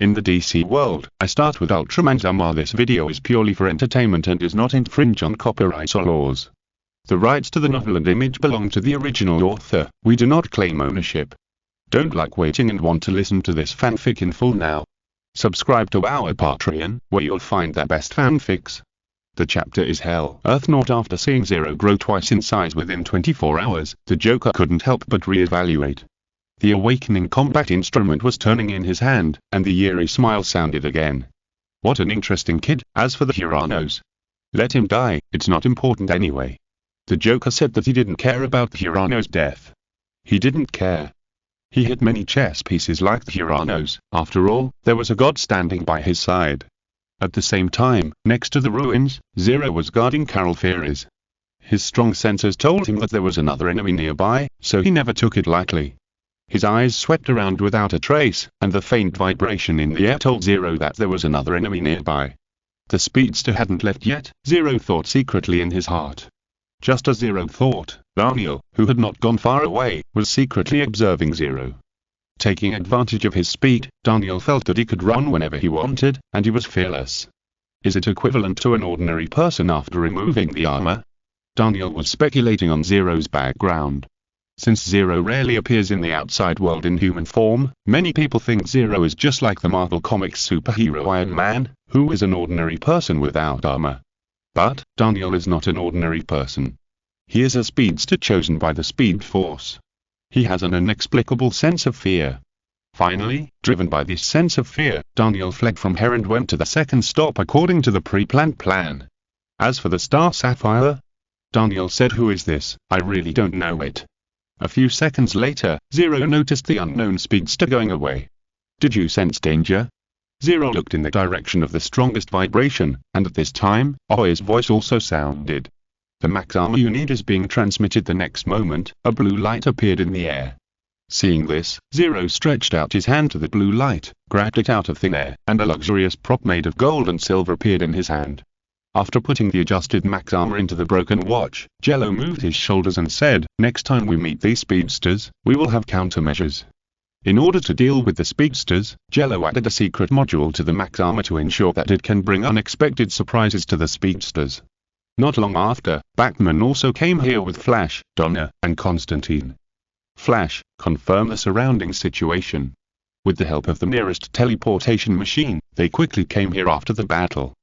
In the DC world, I start with Ultraman. This video is purely for entertainment and does not infringe on copyright or laws. The rights to the novel and image belong to the original author. We do not claim ownership. Don't like waiting and want to listen to this fanfic in full now? Subscribe to our Patreon, where you'll find the best fanfics. The chapter is Hell Earth Naught. After seeing Zero grow twice in size within 24 hours, the Joker couldn't help but reevaluate. The awakening combat instrument was turning in his hand, and the eerie smile sounded again. What an interesting kid. As for the Huranos, let him die, it's not important anyway. The Joker said that he didn't care about the Huranos' death. He didn't care. He had many chess pieces like the Huranos. After all, there was a god standing by his side. At the same time, next to the ruins, Zero was guarding Carol Ferris. His strong senses told him that there was another enemy nearby, so he never took it lightly. His eyes swept around without a trace, and the faint vibration in the air told Zero that there was another enemy nearby. The speedster hadn't left yet, Zero thought secretly in his heart. Just as Zero thought, Daniel, who had not gone far away, was secretly observing Zero. Taking advantage of his speed, Daniel felt that he could run whenever he wanted, and he was fearless. Is it equivalent to an ordinary person after removing the armor? Daniel was speculating on Zero's background. Since Zero rarely appears in the outside world in human form, many people think Zero is just like the Marvel Comics superhero Iron Man, who is an ordinary person without armor. But Daniel is not an ordinary person. He is a speedster chosen by the Speed Force. He has an inexplicable sense of fear. Finally, driven by this sense of fear, Daniel fled from here and went to the second stop according to the pre-planned plan. As for the Star Sapphire, Daniel said, "Who is this? I really don't know it." A few seconds later, Zero noticed the unknown speedster going away. "Did you sense danger?" Zero looked in the direction of the strongest vibration, and at this time, Ahoy's voice also sounded. The max armor you need is being transmitted. The next moment, a blue light appeared in the air. Seeing this, Zero stretched out his hand to the blue light, grabbed it out of thin air, and a luxurious prop made of gold and silver appeared in his hand. After putting the adjusted max armor into the broken watch, Jello moved his shoulders and said, "Next time we meet these speedsters, we will have countermeasures." In order to deal with the speedsters, Jello added a secret module to the max armor to ensure that it can bring unexpected surprises to the speedsters. Not long after, Batman also came here with Flash, Donna, and Constantine. Flash confirmed the surrounding situation. With the help of the nearest teleportation machine, they quickly came here after the battle.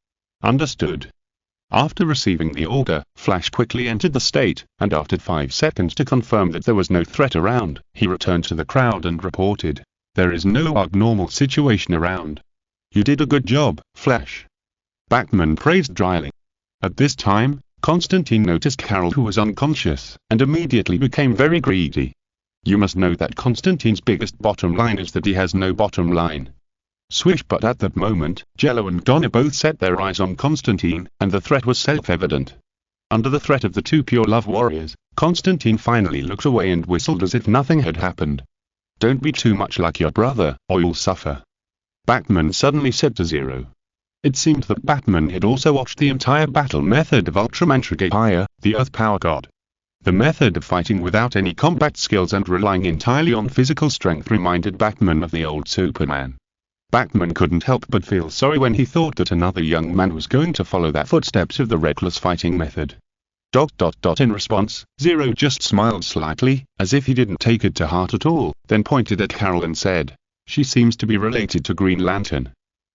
Understood. After receiving the order, Flash quickly entered the state, and after 5 seconds to confirm that there was no threat around, he returned to the crowd and reported, "There is no abnormal situation around. You did a good job, Flash." Batman praised dryly. At this time, Constantine noticed Carol, who was unconscious, and immediately became very greedy. You must know that Constantine's biggest bottom line is that he has no bottom line. Swish! But at that moment, Jello and Donna both set their eyes on Constantine, and the threat was self-evident. Under the threat of the two pure love warriors, Constantine finally looked away and whistled as if nothing had happened. "Don't be too much like your brother, or you'll suffer," Batman suddenly said to Zero. It seemed that Batman had also watched the entire battle method of Ultraman Trigger, the Earth Power God. The method of fighting without any combat skills and relying entirely on physical strength reminded Batman of the old Superman. Batman couldn't help but feel sorry when he thought that another young man was going to follow the footsteps of the reckless fighting method. In response, Zero just smiled slightly, as if he didn't take it to heart at all, then pointed at Carol and said, "She seems to be related to Green Lantern.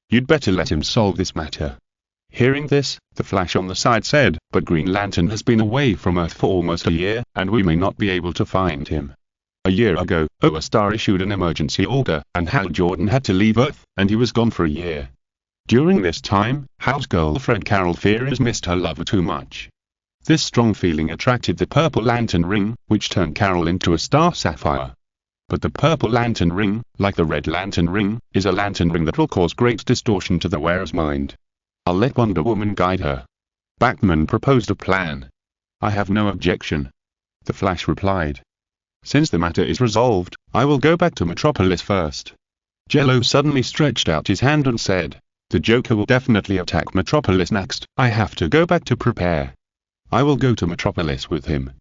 You'd better let him solve this matter." Hearing this, the Flash on the side said, "But Green Lantern has been away from Earth for almost a year, and we may not be able to find him. A year ago, a star issued an emergency order, and Hal Jordan had to leave Earth, and he was gone for a year. During this time, Hal's girlfriend Carol Ferris missed her lover too much. This strong feeling attracted the Purple Lantern Ring, which turned Carol into a Star Sapphire. But the Purple Lantern Ring, like the Red Lantern Ring, is a lantern ring that will cause great distortion to the wearer's mind. I'll let Wonder Woman guide her." Batman proposed a plan. "I have no objection," the Flash replied. "Since the matter is resolved, I will go back to Metropolis first." Jello suddenly stretched out his hand and said, "The Joker will definitely attack Metropolis next. I have to go back to prepare. I will go to Metropolis with him."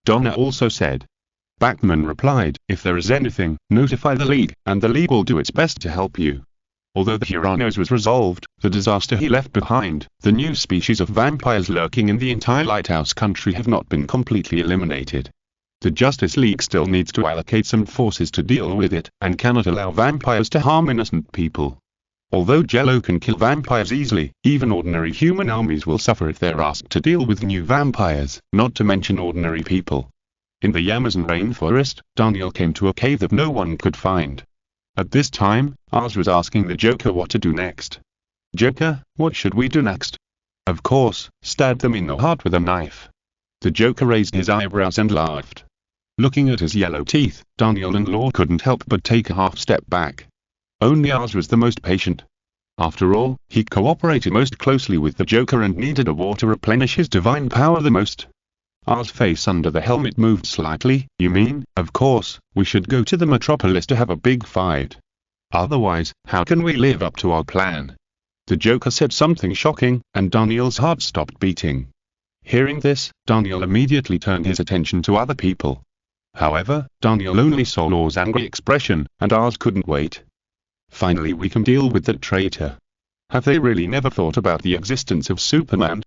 Donna also said. Batman replied, "If there is anything, notify the League, and the League will do its best to help you." Although the Huranos was resolved, the disaster he left behind, the new species of vampires lurking in the entire Lighthouse country have not been completely eliminated. The Justice League still needs to allocate some forces to deal with it, and cannot allow vampires to harm innocent people. Although Jello can kill vampires easily, even ordinary human armies will suffer if they're asked to deal with new vampires, not to mention ordinary people. In the Amazon rainforest, Daniel came to a cave that no one could find. At this time, Oz was asking the Joker what to do next. "Joker, what should we do next?" "Of course, stab them in the heart with a knife." The Joker raised his eyebrows and laughed. Looking at his yellow teeth, Daniel and Law couldn't help but take a half step back. Only Oz was the most patient. After all, he cooperated most closely with the Joker and needed a war to replenish his divine power the most. Oz's face under the helmet moved slightly. "You mean, of course, we should go to the metropolis to have a big fight. Otherwise, how can we live up to our plan?" The Joker said something shocking, and Daniel's heart stopped beating. Hearing this, Daniel immediately turned his attention to other people. However, Daniel only saw Law's angry expression, and Oz couldn't wait. "Finally we can deal with that traitor. Have they really never thought about the existence of Superman?"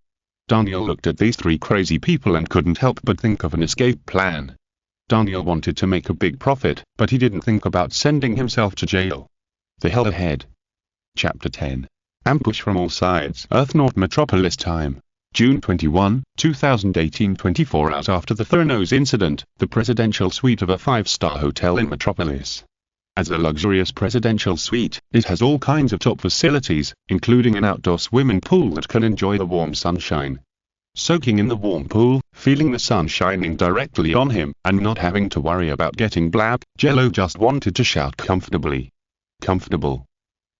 Daniel looked at these three crazy people and couldn't help but think of an escape plan. Daniel wanted to make a big profit, but he didn't think about sending himself to jail. The hell ahead. Chapter 10. Ambush from all sides. Earth North Metropolis time. June 21, 2018. 24 hours after the Theranos incident, the presidential suite of a 5-star hotel in Metropolis. As a luxurious presidential suite, it has all kinds of top facilities, including an outdoor swimming pool that can enjoy the warm sunshine. Soaking in the warm pool, feeling the sun shining directly on him, and not having to worry about getting black, Jello just wanted to shout comfortably. Comfortable.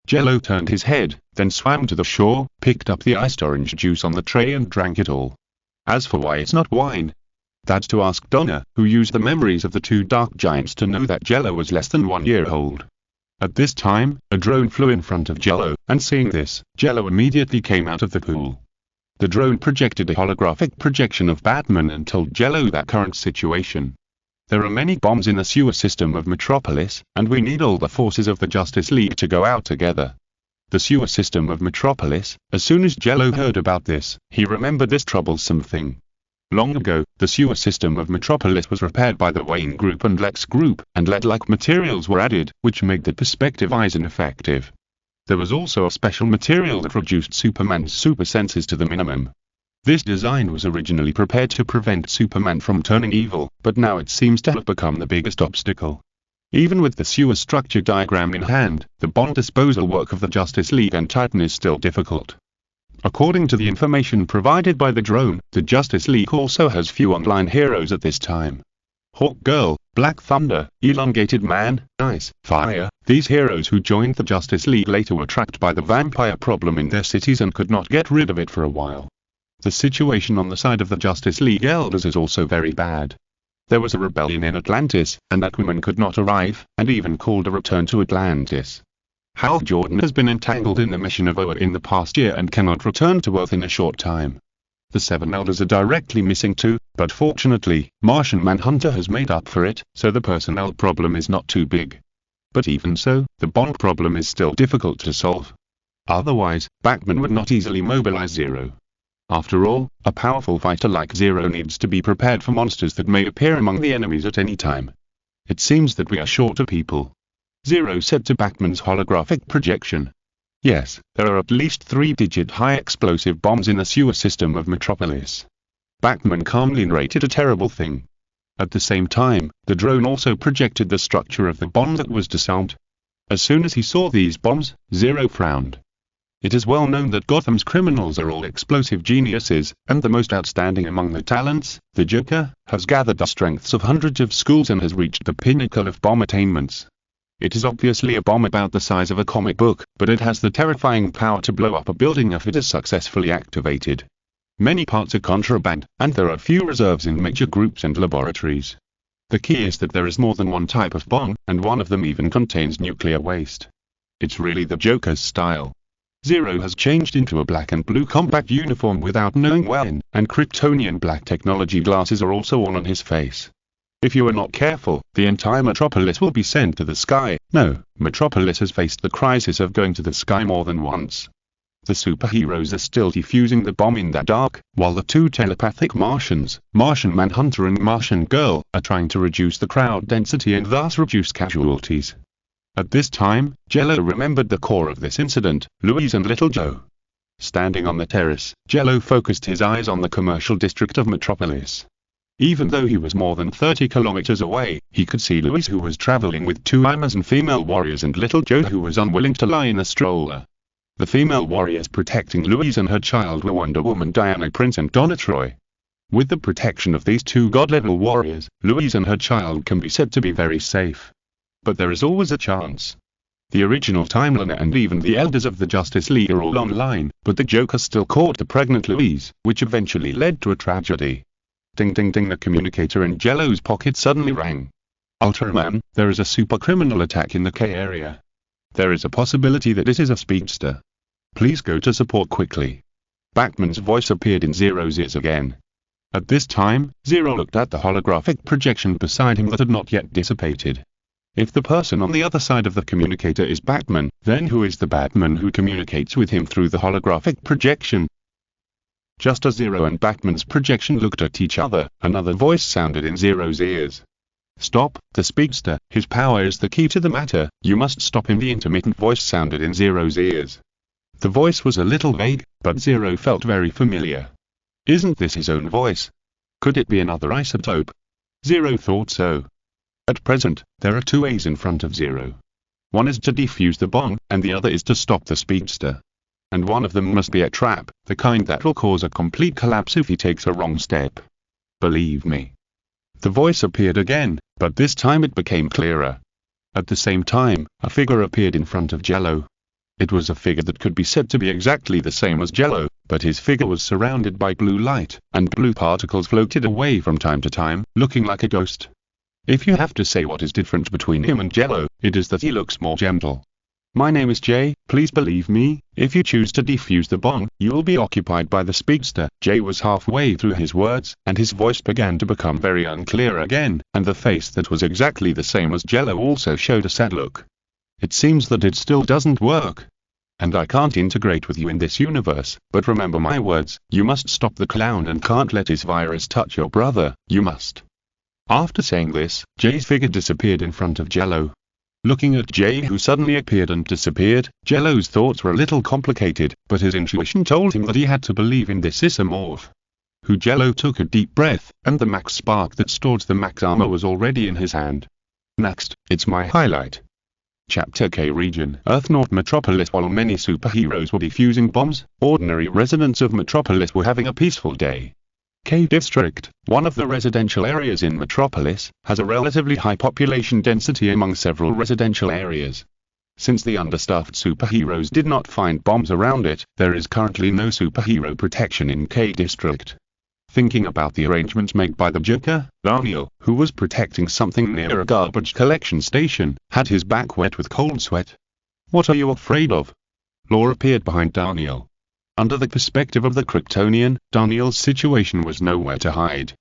Jello turned his head, then swam to the shore, picked up the iced orange juice on the tray and drank it all. As for why it's not wine, that's to ask Donna, who used the memories of the two dark giants to know that Jello was less than 1 year old. At this time, a drone flew in front of Jello, and seeing this, Jello immediately came out of the pool. The drone projected a holographic projection of Batman and told Jello that current situation. "There are many bombs in the sewer system of Metropolis, and we need all the forces of the Justice League to go out together." The sewer system of Metropolis. As soon as Jello heard about this, he remembered this troublesome thing. Long ago, the sewer system of Metropolis was repaired by the Wayne Group and Lex Group, and lead-like materials were added, which made the perspective eyes ineffective. There was also a special material that reduced Superman's super senses to the minimum. This design was originally prepared to prevent Superman from turning evil, but now it seems to have become the biggest obstacle. Even with the sewer structure diagram in hand, the bomb disposal work of the Justice League and Titan is still difficult. According to the information provided by the drone, the Justice League also has few online heroes at this time. Hawkgirl, Black Thunder, Elongated Man, Ice, Fire, these heroes who joined the Justice League later were trapped by the vampire problem in their cities and could not get rid of it for a while. The situation on the side of the Justice League elders is also very bad. There was a rebellion in Atlantis, and Aquaman could not arrive, and even called a return to Atlantis. Hal Jordan has been entangled in the mission of Oa in the past year and cannot return to Earth in a short time. The 7 elders are directly missing too, but fortunately, Martian Manhunter has made up for it, so the personnel problem is not too big. But even so, the bond problem is still difficult to solve. Otherwise, Batman would not easily mobilize Zero. After all, a powerful fighter like Zero needs to be prepared for monsters that may appear among the enemies at any time. "It seems that we are short of people," Zero said to Batman's holographic projection. "Yes, there are at least 3-digit high explosive bombs in the sewer system of Metropolis." Batman calmly narrated a terrible thing. At the same time, the drone also projected the structure of the bomb that was disarmed. As soon as he saw these bombs, Zero frowned. It is well known that Gotham's criminals are all explosive geniuses, and the most outstanding among the talents, the Joker, has gathered the strengths of hundreds of schools and has reached the pinnacle of bomb attainments. It is obviously a bomb about the size of a comic book, but it has the terrifying power to blow up a building if it is successfully activated. Many parts are contraband, and there are few reserves in major groups and laboratories. The key is that there is more than one type of bomb, and one of them even contains nuclear waste. It's really the Joker's style. Zero has changed into a black and blue combat uniform without knowing when, and Kryptonian black technology glasses are also all on his face. If you are not careful, the entire metropolis will be sent to the sky. No, Metropolis has faced the crisis of going to the sky more than once. The superheroes are still defusing the bomb in that dark, while the two telepathic Martians, Martian Manhunter and Martian Girl, are trying to reduce the crowd density and thus reduce casualties. At this time, Jello remembered the core of this incident, Louise and Little Joe. Standing on the terrace, Jello focused his eyes on the commercial district of Metropolis. Even though he was more than 30 kilometers away, he could see Louise, who was traveling with two Amazon female warriors, and Little Joe, who was unwilling to lie in a stroller. The female warriors protecting Louise and her child were Wonder Woman, Diana Prince and Donna Troy. With the protection of these two god-level warriors, Louise and her child can be said to be very safe. But there is always a chance. The original timeline and even the elders of the Justice League are all online, but the Joker still caught the pregnant Louise, which eventually led to a tragedy. Ding ding ding, the communicator in Jello's pocket suddenly rang. Ultraman, there is a super criminal attack in the K area. There is a possibility that it is a speedster. Please go to support quickly. Batman's voice appeared in Zero's ears again. At this time, Zero looked at the holographic projection beside him that had not yet dissipated. If the person on the other side of the communicator is Batman, then who is the Batman who communicates with him through the holographic projection? Just as Zero and Batman's projection looked at each other, another voice sounded in Zero's ears. Stop, the speedster, his power is the key to the matter, you must stop him. The intermittent voice sounded in Zero's ears. The voice was a little vague, but Zero felt very familiar. Isn't this his own voice? Could it be another isotope? Zero thought so. At present, there are two A's in front of Zero. One is to defuse the bomb, and the other is to stop the speedster. And one of them must be a trap, the kind that will cause a complete collapse if he takes a wrong step. Believe me. The voice appeared again, but this time it became clearer. At the same time, a figure appeared in front of Jello. It was a figure that could be said to be exactly the same as Jello, but his figure was surrounded by blue light, and blue particles floated away from time to time, looking like a ghost. If you have to say what is different between him and Jello, it is that he looks more gentle. My name is Jay, please believe me, if you choose to defuse the bomb, you will be occupied by the speedster. Jay was halfway through his words, and his voice began to become very unclear again, and the face that was exactly the same as Jello also showed a sad look. It seems that it still doesn't work. And I can't integrate with you in this universe, but remember my words, you must stop the clown and can't let his virus touch your brother, you must. After saying this, Jay's figure disappeared in front of Jello. Looking at Jay, who suddenly appeared and disappeared, Jello's thoughts were a little complicated, but his intuition told him that he had to believe in this isomorph. Jello took a deep breath, and the max spark that stores the max armor was already in his hand. Next, it's my highlight. Chapter K Region, Earth North Metropolis. While many superheroes were defusing bombs, ordinary residents of Metropolis were having a peaceful day. K District, one of the residential areas in Metropolis, has a relatively high population density among several residential areas. Since the understaffed superheroes did not find bombs around it, there is currently no superhero protection in K District. Thinking about the arrangements made by the Joker, Daniel, who was protecting something near a garbage collection station, had his back wet with cold sweat. What are you afraid of? Law appeared behind Daniel. Under the perspective of the Kryptonian, Daniel's situation was nowhere to hide.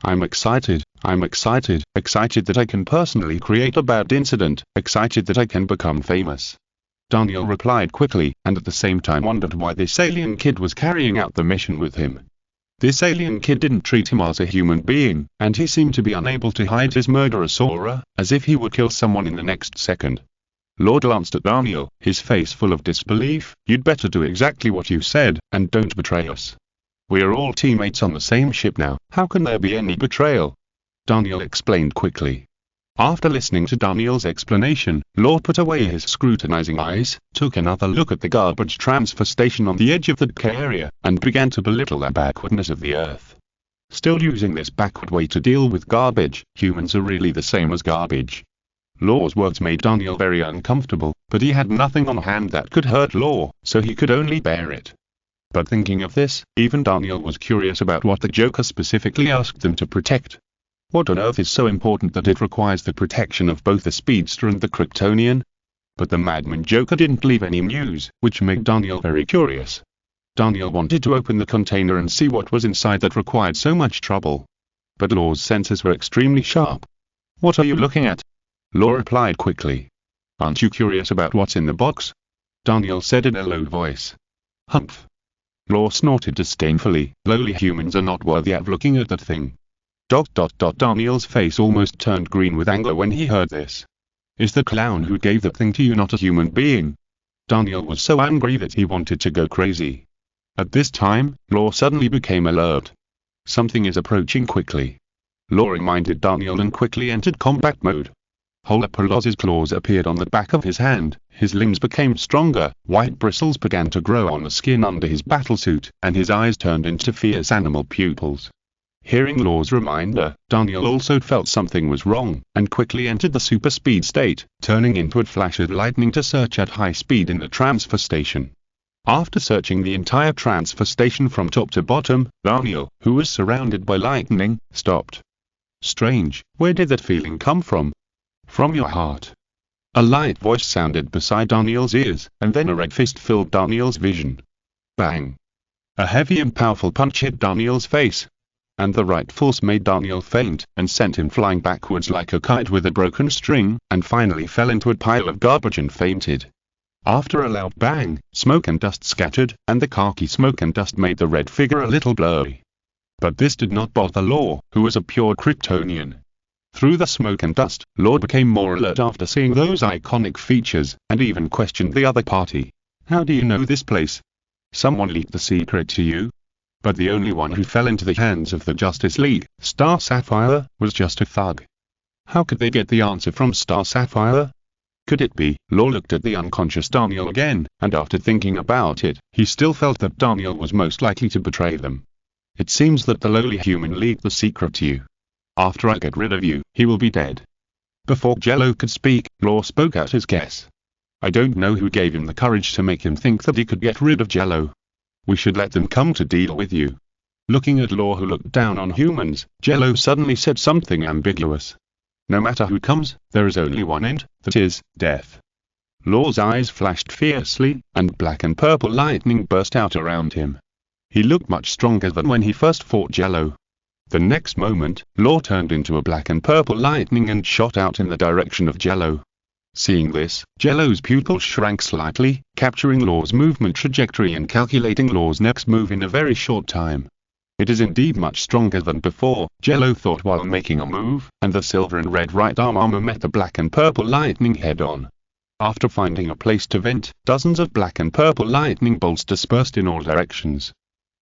I'm excited that I can personally create a bad incident, excited that I can become famous. Daniel replied quickly, and at the same time wondered why this alien kid was carrying out the mission with him. This alien kid didn't treat him as a human being, and he seemed to be unable to hide his murderous aura, as if he would kill someone in the next second. Law glanced at Daniel, his face full of disbelief. You'd better do exactly what you said, and don't betray us. We are all teammates on the same ship now, how can there be any betrayal? Daniel explained quickly. After listening to Daniel's explanation, Law put away his scrutinizing eyes, took another look at the garbage transfer station on the edge of the K area, and began to belittle the backwardness of the Earth. Still using this backward way to deal with garbage, humans are really the same as garbage. Law's words made Daniel very uncomfortable, but he had nothing on hand that could hurt Law, so he could only bear it. But thinking of this, even Daniel was curious about what the Joker specifically asked them to protect. What on earth is so important that it requires the protection of both the Speedster and the Kryptonian? But the Madman Joker didn't leave any news, which made Daniel very curious. Daniel wanted to open the container and see what was inside that required so much trouble. but Law's senses were extremely sharp. "What are you looking at?" Law replied quickly. "Aren't you curious about what's in the box?" Daniel said in a low voice. "Humph." Law snorted disdainfully. "Lowly humans are not worthy of looking at that thing." Daniel's face almost turned green with anger when he heard this. "Is the clown who gave that thing to you not a human being?" Daniel was so angry that he wanted to go crazy. At this time, Law suddenly became alert. "Something is approaching quickly." Law reminded Daniel and quickly entered combat mode. Holopolos's claws appeared on the back of his hand, his limbs became stronger, white bristles began to grow on the skin under his battlesuit, and his eyes turned into fierce animal pupils. Hearing Law's reminder, Daniel also felt something was wrong, and quickly entered the super speed state, turning into a flash of lightning to search at high speed in the transfer station. After searching the entire transfer station from top to bottom, Daniel, who was surrounded by lightning, stopped. "Strange, where did that feeling come from?" "From your heart." A light voice sounded beside Daniel's ears, and then a red fist filled Daniel's vision. Bang! A heavy and powerful punch hit Daniel's face, and the right force made Daniel faint, and sent him flying backwards like a kite with a broken string, and finally fell into a pile of garbage and fainted. After a loud bang, smoke and dust scattered, and the khaki smoke and dust made the red figure a little blurry. But this did not bother Law, who was a pure Kryptonian. Through the smoke and dust, Law became more alert after seeing those iconic features, and even questioned the other party. "How do you know this place? Someone leaked the secret to you?" But the only one who fell into the hands of the Justice League, Star Sapphire, was just a thug. How could they get the answer from Star Sapphire? Could it be? Law looked at the unconscious Daniel again, and after thinking about it, he still felt that Daniel was most likely to betray them. "It seems that the lowly human leaked the secret to you. After I get rid of you, he will be dead." Before Jello could speak, Law spoke out his guess. "I don't know who gave him the courage to make him think that he could get rid of Jello. We should let them come to deal with you." Looking at Law, who looked down on humans, Jello suddenly said something ambiguous. "No matter who comes, there is only one end, that is, death." Law's eyes flashed fiercely, and black and purple lightning burst out around him. He looked much stronger than when he first fought Jello. The next moment, Law turned into a black and purple lightning and shot out in the direction of Jello. Seeing this, Jello's pupils shrank slightly, capturing Law's movement trajectory and calculating Law's next move in a very short time. "It is indeed much stronger than before," Jello thought while making a move, and the silver and red right arm armor met the black and purple lightning head-on. After finding a place to vent, dozens of black and purple lightning bolts dispersed in all directions.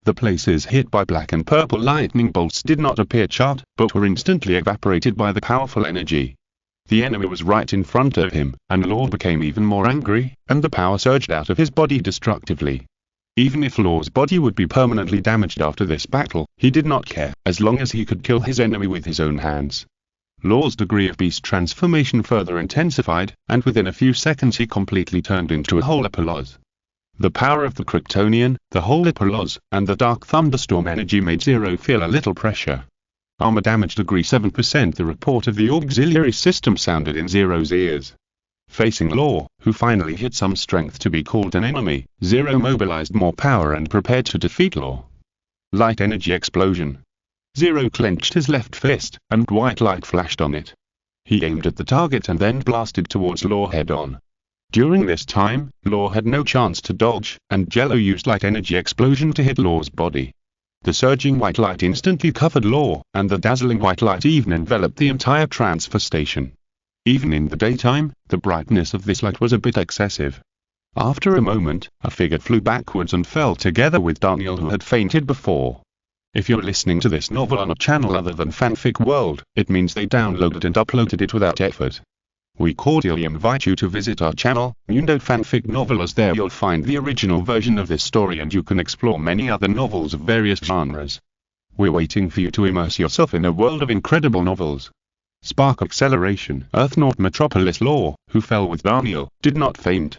The places hit by black and purple lightning bolts did not appear charred, but were instantly evaporated by the powerful energy. The enemy was right in front of him, and Law became even more angry, and the power surged out of his body destructively. Even if Law's body would be permanently damaged after this battle, he did not care, as long as he could kill his enemy with his own hands. Law's degree of beast transformation further intensified, and within a few seconds he completely turned into a Holopolos. The power of the Kryptonian, the Holopolos, and the Dark Thunderstorm energy made Zero feel a little pressure. Armor damage degree 7%. The report of the auxiliary system sounded in Zero's ears. Facing Law, who finally hit some strength to be called an enemy, Zero mobilized more power and prepared to defeat Law. Light energy explosion. Zero clenched his left fist, and white light flashed on it. He aimed at the target and then blasted towards Law head-on. During this time, Law had no chance to dodge, and Jello used light energy explosion to hit Law's body. The surging white light instantly covered Law, and the dazzling white light even enveloped the entire transfer station. Even in the daytime, the brightness of this light was a bit excessive. After a moment, a figure flew backwards and fell together with Daniel, who had fainted before. If you're listening to this novel on a channel other than Fanfic World, it means they downloaded and uploaded it without effort. We cordially invite you to visit our channel, Mundo Fanfic Novel, as there you'll find the original version of this story and you can explore many other novels of various genres. We're waiting for you to immerse yourself in a world of incredible novels. Spark acceleration. Earthnaut Metropolis Law, who fell with Daniel, did not faint.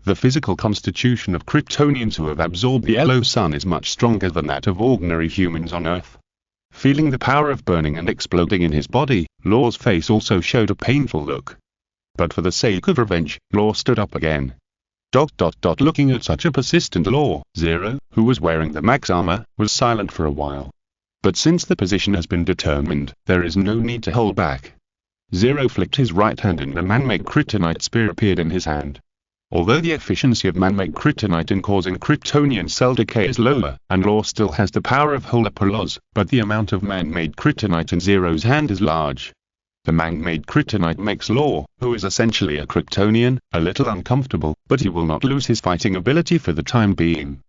The physical constitution of Kryptonians who have absorbed the yellow sun is much stronger than that of ordinary humans on Earth. Feeling the power of burning and exploding in his body, Law's face also showed a painful look. But for the sake of revenge, Law stood up again. Looking at such a persistent Law, Zero, who was wearing the max armor, was silent for a while. But since the position has been determined, there is no need to hold back. Zero flicked his right hand and the man-made kryptonite spear appeared in his hand. Although the efficiency of man-made kryptonite in causing Kryptonian cell decay is lower, and Law still has the power of Ultraman, but the amount of man-made kryptonite in Zero's hand is large. The man-made kryptonite makes Law, who is essentially a Kryptonian, a little uncomfortable, but he will not lose his fighting ability for the time being.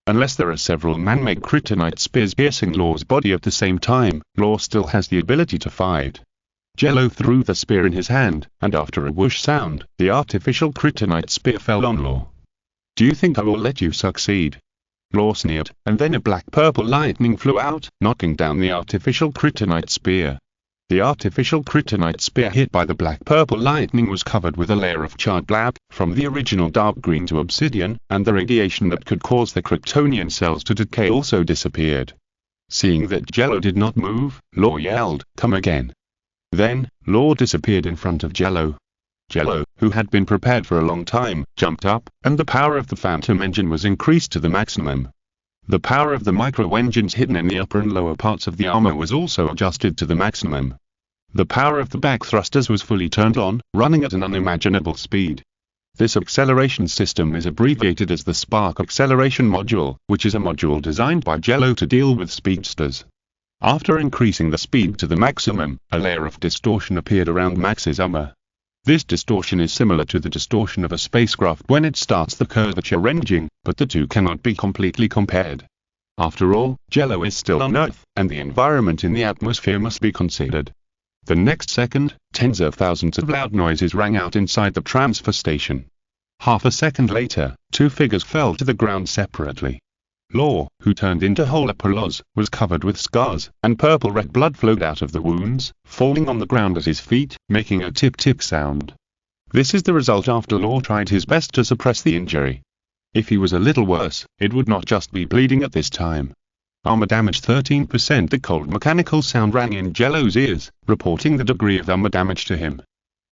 Unless there are several man-made kryptonite spears piercing Law's body at the same time, Law still has the ability to fight. Jello threw the spear in his hand, and after a whoosh sound, the artificial kryptonite spear fell on Law. "Do you think I will let you succeed?" Law sneered, and then a black-purple lightning flew out, knocking down the artificial kryptonite spear. The artificial kryptonite spear hit by the black-purple lightning was covered with a layer of charred black, from the original dark green to obsidian, and the radiation that could cause the Kryptonian cells to decay also disappeared. Seeing that Jello did not move, Law yelled, "Come again." Then, Law disappeared in front of Jello. Jello, who had been prepared for a long time, jumped up, and the power of the Phantom engine was increased to the maximum. The power of the micro-engines hidden in the upper and lower parts of the armor was also adjusted to the maximum. The power of the back thrusters was fully turned on, running at an unimaginable speed. This acceleration system is abbreviated as the Spark Acceleration Module, which is a module designed by Jello to deal with speedsters. After increasing the speed to the maximum, a layer of distortion appeared around Max's armor. This distortion is similar to the distortion of a spacecraft when it starts the curvature engine, but the two cannot be completely compared. After all, Jello is still on Earth, and the environment in the atmosphere must be considered. The next second, tens of thousands of loud noises rang out inside the transfer station. Half a second later, two figures fell to the ground separately. Law, who turned into Ultraman, was covered with scars, and purple-red blood flowed out of the wounds, falling on the ground at his feet, making a tip-tip sound. This is the result after Law tried his best to suppress the injury. If he was a little worse, it would not just be bleeding at this time. Armor damage 13%. The cold mechanical sound rang in Jello's ears, reporting the degree of armor damage to him.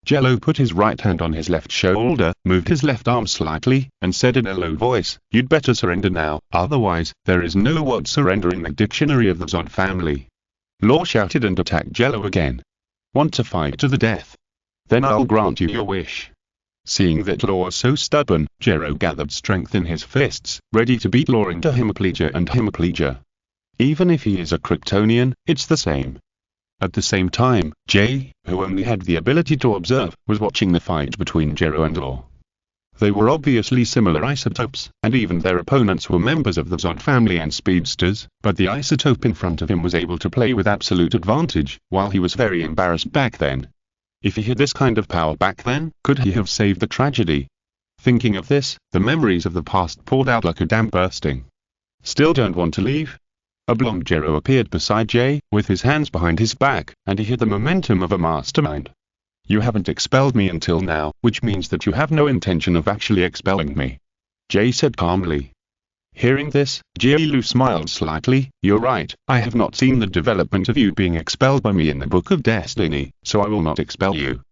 Jello put his right hand on his left shoulder, moved his left arm slightly, and said in a low voice, "You'd better surrender now, otherwise, there is no word surrender in the dictionary of the Zod family." Law shouted and attacked Jello again. "Want to fight to the death? Then I'll grant you your wish." Seeing that Law was so stubborn, Jello gathered strength in his fists, ready to beat Law into hemiplegia and hemiplegia. Even if he is a Kryptonian, it's the same. At the same time, Jay, who only had the ability to observe, was watching the fight between Jello and Law. They were obviously similar isotopes, and even their opponents were members of the Zod family and speedsters, but the isotope in front of him was able to play with absolute advantage, while he was very embarrassed back then. If he had this kind of power back then, could he have saved the tragedy? Thinking of this, the memories of the past poured out like a dam bursting. "Still don't want to leave?" A blonde Jello appeared beside Jay, with his hands behind his back, and he had the momentum of a mastermind. "You haven't expelled me until now, which means that you have no intention of actually expelling me," Jay said calmly. Hearing this, Jello smiled slightly. "You're right, I have not seen the development of you being expelled by me in the Book of Destiny, so I will not expel you.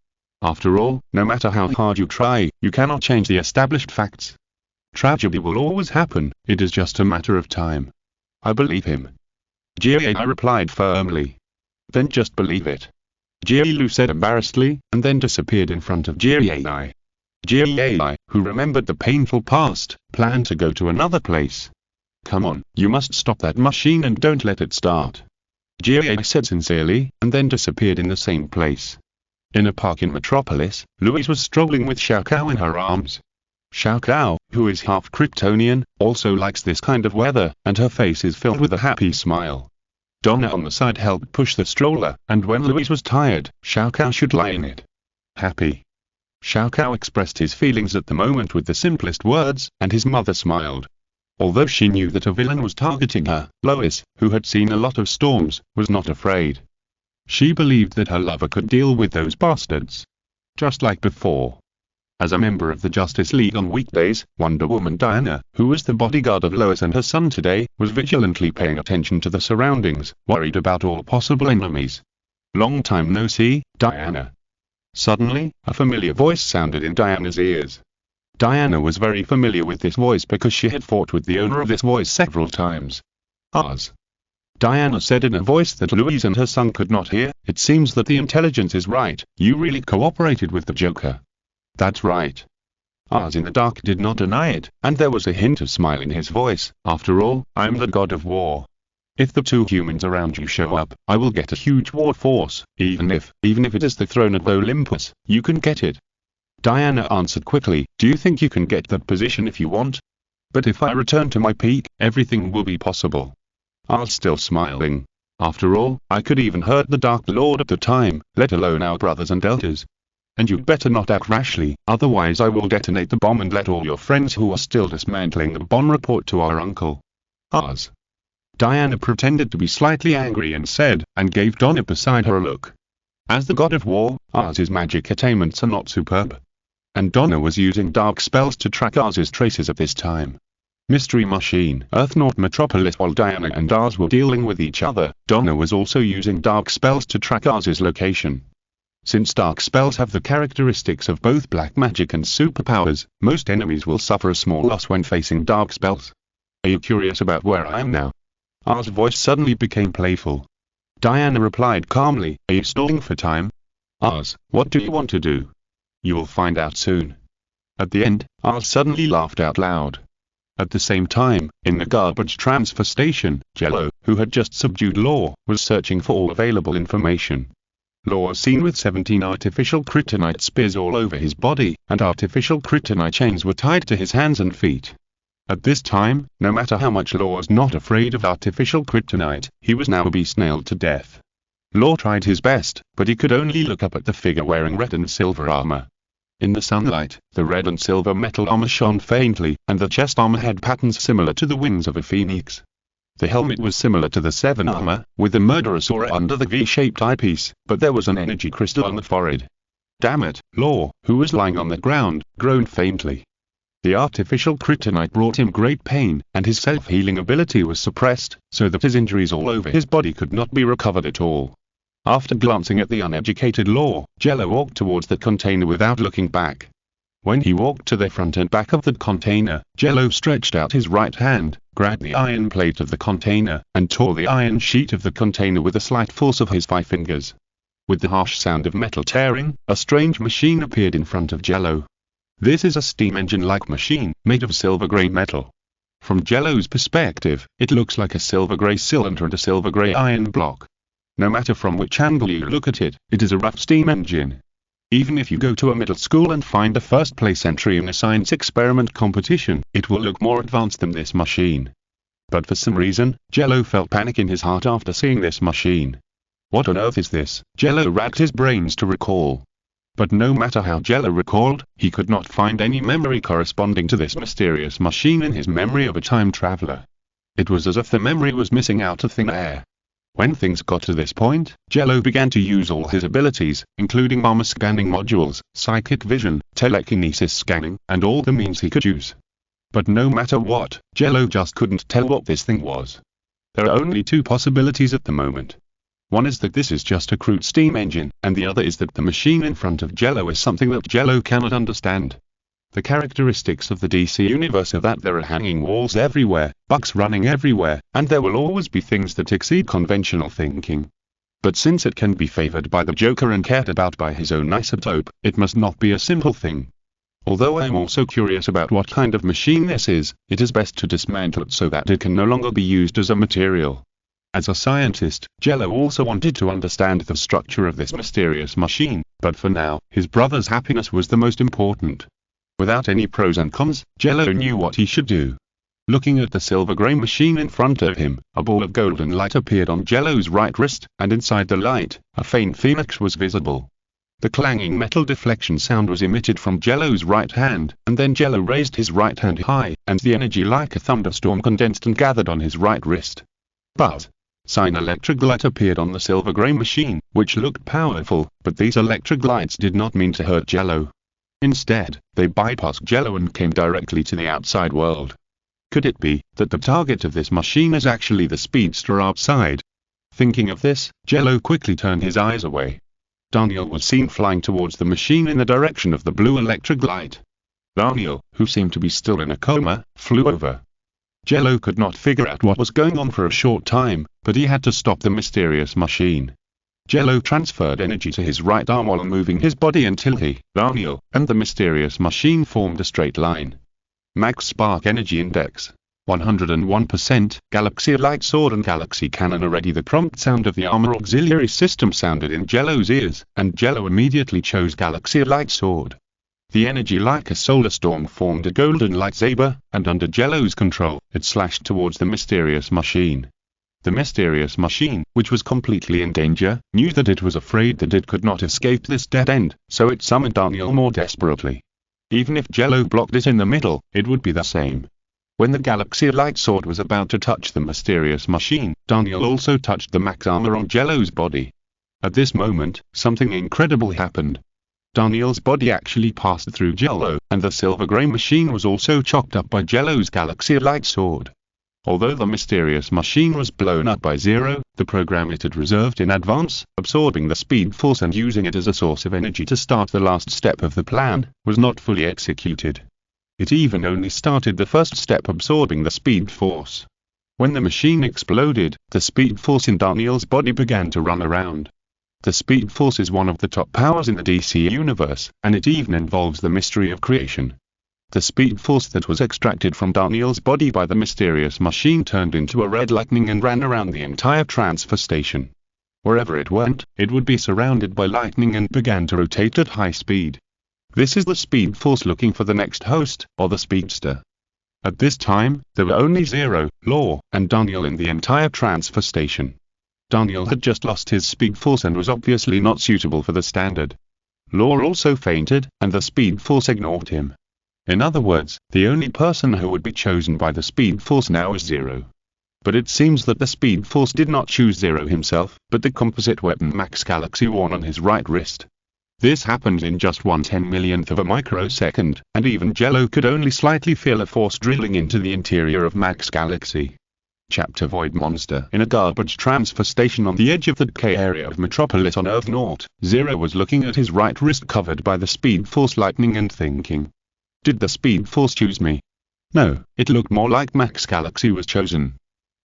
After all, no matter how hard you try, you cannot change the established facts. Tragedy will always happen, it is just a matter of time." "I believe him," Jello replied firmly. "Then just believe it," Jello said embarrassedly, and then disappeared in front of Jello. Jello, who remembered the painful past, planned to go to another place. "Come on, you must stop that machine and don't let it start," Jello said sincerely, and then disappeared in the same place. In a park in Metropolis, Louise was strolling with Xiao Kao in her arms. Xiao Kao, who is half Kryptonian, also likes this kind of weather, and her face is filled with a happy smile. Donna on the side helped push the stroller, and when Louise was tired, Xiao Kao should lie in it. "Happy." Xiao Kao expressed his feelings at the moment with the simplest words, and his mother smiled. Although she knew that a villain was targeting her, Lois, who had seen a lot of storms, was not afraid. She believed that her lover could deal with those bastards. Just like before. As a member of the Justice League on weekdays, Wonder Woman Diana, who was the bodyguard of Lois and her son today, was vigilantly paying attention to the surroundings, worried about all possible enemies. "Long time no see, Diana." Suddenly, a familiar voice sounded in Diana's ears. Diana was very familiar with this voice because she had fought with the owner of this voice several times. Ours. Diana said in a voice that Louise and her son could not hear. "It seems that the intelligence is right. You really cooperated with the Joker." "That's right." Oz in the dark did not deny it, and there was a hint of smile in his voice. "After all, I'm the god of war. If the two humans around you show up, I will get a huge war force. Even if it is the throne of Olympus, you can get it." Diana answered quickly, "Do you think you can get that position if you want? But if I return to my peak, everything will be possible." Oz still smiling. "After all, I could even hurt the Dark Lord at the time, let alone our brothers and elders. And you'd better not act rashly, otherwise I will detonate the bomb and let all your friends who are still dismantling the bomb report to our uncle." "Oz." Diana pretended to be slightly angry and said, and gave Donna beside her a look. As the god of war, Oz's magic attainments are not superb. And Donna was using dark spells to track Oz's traces at this time. Mystery Machine, Earth-North Metropolis. While Diana and Oz were dealing with each other, Donna was also using dark spells to track Oz's location. Since dark spells have the characteristics of both black magic and superpowers, most enemies will suffer a small loss when facing dark spells. "Are you curious about where I am now?" Oz's voice suddenly became playful. Diana replied calmly, "Are you stalling for time?" "Oz, what do you want to do?" "You will find out soon." At the end, Oz suddenly laughed out loud. At the same time, in the garbage transfer station, Jello, who had just subdued Law, was searching for all available information. Law was seen with 17 artificial kryptonite spears all over his body, and artificial kryptonite chains were tied to his hands and feet. At this time, no matter how much Law was not afraid of artificial kryptonite, he was now besnailed to death. Law tried his best, but he could only look up at the figure wearing red and silver armor. In the sunlight, the red and silver metal armor shone faintly, and the chest armor had patterns similar to the wings of a phoenix. The helmet was similar to the 7 armor, with the murderous aura under the V-shaped eyepiece, but there was an energy crystal on the forehead. "Damn it!" Law, who was lying on the ground, groaned faintly. The artificial kryptonite brought him great pain, and his self-healing ability was suppressed, so that his injuries all over his body could not be recovered at all. After glancing at the uneducated Law, Jello walked towards the container without looking back. When he walked to the front and back of the container, Jello stretched out his right hand, grabbed the iron plate of the container, and tore the iron sheet of the container with a slight force of his 5 fingers. With the harsh sound of metal tearing, a strange machine appeared in front of Jello. This is a steam engine-like machine, made of silver-gray metal. From Jello's perspective, it looks like a silver-gray cylinder and a silver-gray iron block. No matter from which angle you look at it, it is a rough steam engine. Even if you go to a middle school and find a first-place entry in a science experiment competition, it will look more advanced than this machine. But for some reason, Jello felt panic in his heart after seeing this machine. What on earth is this? Jello racked his brains to recall. But no matter how Jello recalled, he could not find any memory corresponding to this mysterious machine in his memory of a time traveler. It was as if the memory was missing out of thin air. When things got to this point, Jello began to use all his abilities, including armor scanning modules, psychic vision, telekinesis scanning, and all the means he could use. But no matter what, Jello just couldn't tell what this thing was. There are only 2 possibilities at the moment. One is that this is just a crude steam engine, and the other is that the machine in front of Jello is something that Jello cannot understand. The characteristics of the DC universe are that there are hanging walls everywhere, bugs running everywhere, and there will always be things that exceed conventional thinking. But since it can be favored by the Joker and cared about by his own isotope, it must not be a simple thing. Although I am also curious about what kind of machine this is, it is best to dismantle it so that it can no longer be used as a material. As a scientist, Jello also wanted to understand the structure of this mysterious machine, but for now, his brother's happiness was the most important. Without any pros and cons, Jello knew what he should do. Looking at the silver-gray machine in front of him, a ball of golden light appeared on Jello's right wrist, and inside the light, a faint phoenix was visible. The clanging metal deflection sound was emitted from Jello's right hand, and then Jello raised his right hand high, and the energy like a thunderstorm condensed and gathered on his right wrist. Buzz! Sign electric light appeared on the silver-gray machine, which looked powerful, but these electric lights did not mean to hurt Jello. Instead, they bypassed Jello and came directly to the outside world. Could it be that the target of this machine is actually the speedster outside? Thinking of this, Jello quickly turned his eyes away. Daniel was seen flying towards the machine in the direction of the blue electric light. Daniel, who seemed to be still in a coma, flew over. Jello could not figure out what was going on for a short time, but he had to stop the mysterious machine. Jello transferred energy to his right arm while moving his body until he, Daniel, and the mysterious machine formed a straight line. Max Spark Energy Index 101%. Galaxy Light Sword and Galaxy Cannon are ready. The prompt sound of the armor auxiliary system sounded in Jello's ears, and Jello immediately chose Galaxy Light Sword. The energy like a solar storm formed a golden lightsaber, and under Jello's control, it slashed towards the mysterious machine. The mysterious machine, which was completely in danger, knew that it was afraid that it could not escape this dead end, so it summoned Daniel more desperately. Even if Jello blocked it in the middle, it would be the same. When the Galaxy Light Sword was about to touch the mysterious machine, Daniel also touched the max armor on Jello's body. At this moment, something incredible happened. Daniel's body actually passed through Jello, and the silver grey machine was also chopped up by Jello's Galaxy Light Sword. Although the mysterious machine was blown up by Zero, the program it had reserved in advance, absorbing the speed force and using it as a source of energy to start the last step of the plan, was not fully executed. It even only started the first step, absorbing the speed force. When the machine exploded, the speed force in Daniel's body began to run around. The speed force is one of the top powers in the DC universe, and it even involves the mystery of creation. The speed force that was extracted from Daniel's body by the mysterious machine turned into a red lightning and ran around the entire transfer station. Wherever it went, it would be surrounded by lightning and began to rotate at high speed. This is the speed force looking for the next host, or the speedster. At this time, there were only Zero, Law, and Daniel in the entire transfer station. Daniel had just lost his speed force and was obviously not suitable for the standard. Law also fainted, and the speed force ignored him. In other words, the only person who would be chosen by the speed force now is Zero. But it seems that the speed force did not choose Zero himself, but the composite weapon Max Galaxy worn on his right wrist. This happened in just 1/10,000,000th of a microsecond, and even Jello could only slightly feel a force drilling into the interior of Max Galaxy. Chapter Void Monster. In a garbage transfer station on the edge of the decay area of Metropolis on Earth Naught, Zero was looking at his right wrist covered by the speed force lightning and thinking, did the speed force choose me? No, it looked more like Max Galaxy was chosen.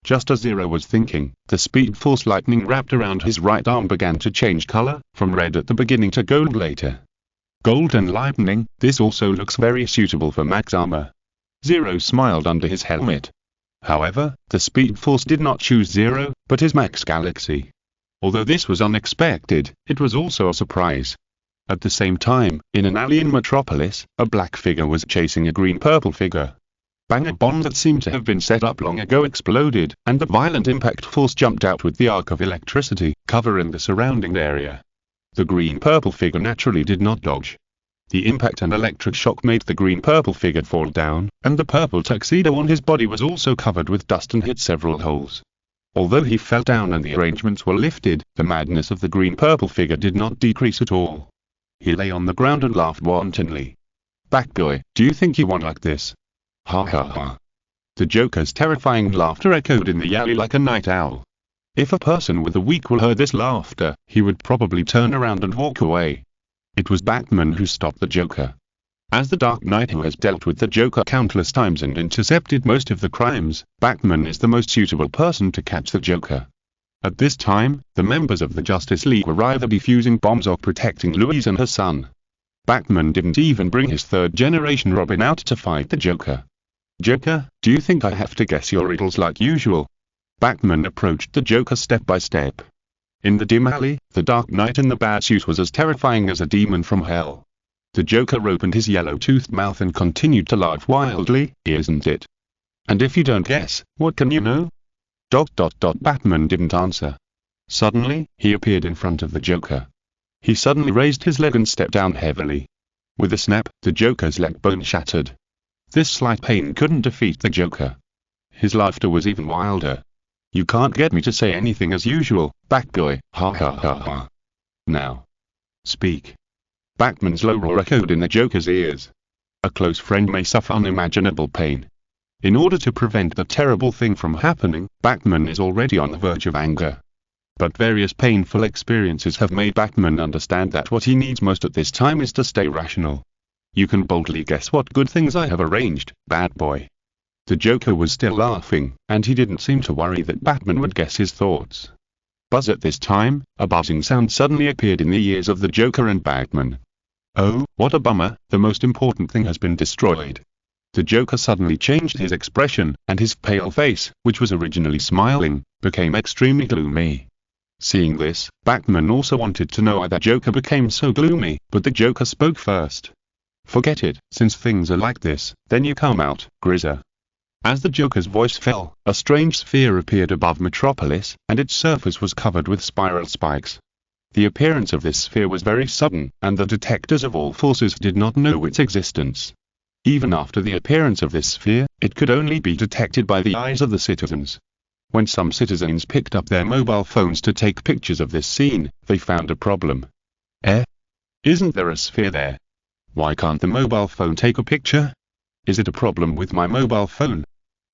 Just as Zero was thinking, the speed force lightning wrapped around his right arm began to change color, from red at the beginning to gold later. Gold and lightning, this also looks very suitable for Max armor. Zero smiled under his helmet. However, the speed force did not choose Zero, but his Max Galaxy. Although this was unexpected, it was also a surprise. At the same time, in an alley in Metropolis, a black figure was chasing a green-purple figure. Bang! A bomb that seemed to have been set up long ago exploded, and the violent impact force jumped out with the arc of electricity, covering the surrounding area. The green-purple figure naturally did not dodge. The impact and electric shock made the green-purple figure fall down, and the purple tuxedo on his body was also covered with dust and hit several holes. Although he fell down and the arrangements were lifted, the madness of the green-purple figure did not decrease at all. He lay on the ground and laughed wantonly. Batboy, do you think you won like this? Ha ha ha. The Joker's terrifying laughter echoed in the alley like a night owl. If a person with a weak will heard this laughter, he would probably turn around and walk away. It was Batman who stopped the Joker. As the Dark Knight who has dealt with the Joker countless times and intercepted most of the crimes, Batman is the most suitable person to catch the Joker. At this time, the members of the Justice League were either defusing bombs or protecting Louise and her son. Batman didn't even bring his third-generation Robin out to fight the Joker. Joker, do you think I have to guess your riddles like usual? Batman approached the Joker step by step. In the dim alley, the Dark Knight in the bad suit was as terrifying as a demon from hell. The Joker opened his yellow-toothed mouth and continued to laugh wildly, isn't it? And if you don't guess, what can you know? ... Batman didn't answer. Suddenly, he appeared in front of the Joker. He suddenly raised his leg and stepped down heavily. With a snap, the Joker's leg bone shattered. This slight pain couldn't defeat the Joker. His laughter was even wilder. You can't get me to say anything as usual, Batboy, ha ha ha ha. Now. Speak. Batman's low roar echoed in the Joker's ears. A close friend may suffer unimaginable pain. In order to prevent the terrible thing from happening, Batman is already on the verge of anger. But various painful experiences have made Batman understand that what he needs most at this time is to stay rational. You can boldly guess what good things I have arranged, Batboy. The Joker was still laughing, and he didn't seem to worry that Batman would guess his thoughts. Buzz at this time, a buzzing sound suddenly appeared in the ears of the Joker and Batman. Oh, what a bummer, the most important thing has been destroyed. The Joker suddenly changed his expression, and his pale face, which was originally smiling, became extremely gloomy. Seeing this, Batman also wanted to know why the Joker became so gloomy, but the Joker spoke first. Forget it, since things are like this, then you come out, Grizzer. As the Joker's voice fell, a strange sphere appeared above Metropolis, and its surface was covered with spiral spikes. The appearance of this sphere was very sudden, and the detectors of all forces did not know its existence. Even after the appearance of this sphere, it could only be detected by the eyes of the citizens. When some citizens picked up their mobile phones to take pictures of this scene, they found a problem. Isn't there a sphere there? Why can't the mobile phone take a picture? Is it a problem with my mobile phone?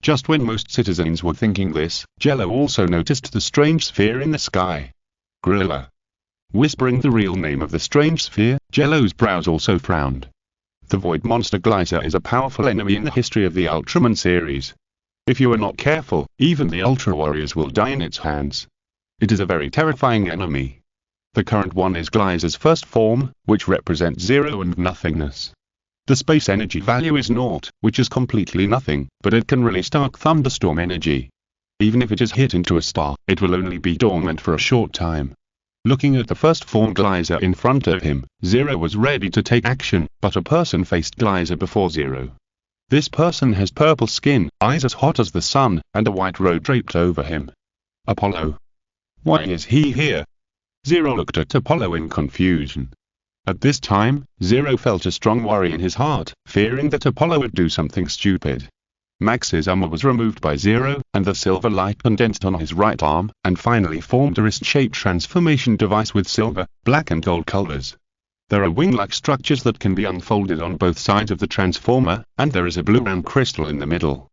Just when most citizens were thinking this, Jello also noticed the strange sphere in the sky. Gorilla. Whispering the real name of the strange sphere, Jello's brows also frowned. The Void Monster Glider is a powerful enemy in the history of the Ultraman series. If you are not careful, even the Ultra Warriors will die in its hands. It is a very terrifying enemy. The current one is Glizer's first form, which represents zero and nothingness. The space energy value is naught, which is completely nothing, but it can release dark thunderstorm energy. Even if it is hit into a star, it will only be dormant for a short time. Looking at the first form Glizer in front of him, Zero was ready to take action, but a person faced Glizer before Zero. This person has purple skin, eyes as hot as the sun, and a white robe draped over him. Apollo. Why is he here? Zero looked at Apollo in confusion. At this time, Zero felt a strong worry in his heart, fearing that Apollo would do something stupid. Max's armor was removed by Zero, and the silver light condensed on his right arm, and finally formed a wrist-shaped transformation device with silver, black and gold colors. There are wing-like structures that can be unfolded on both sides of the transformer, and there is a blue round crystal in the middle.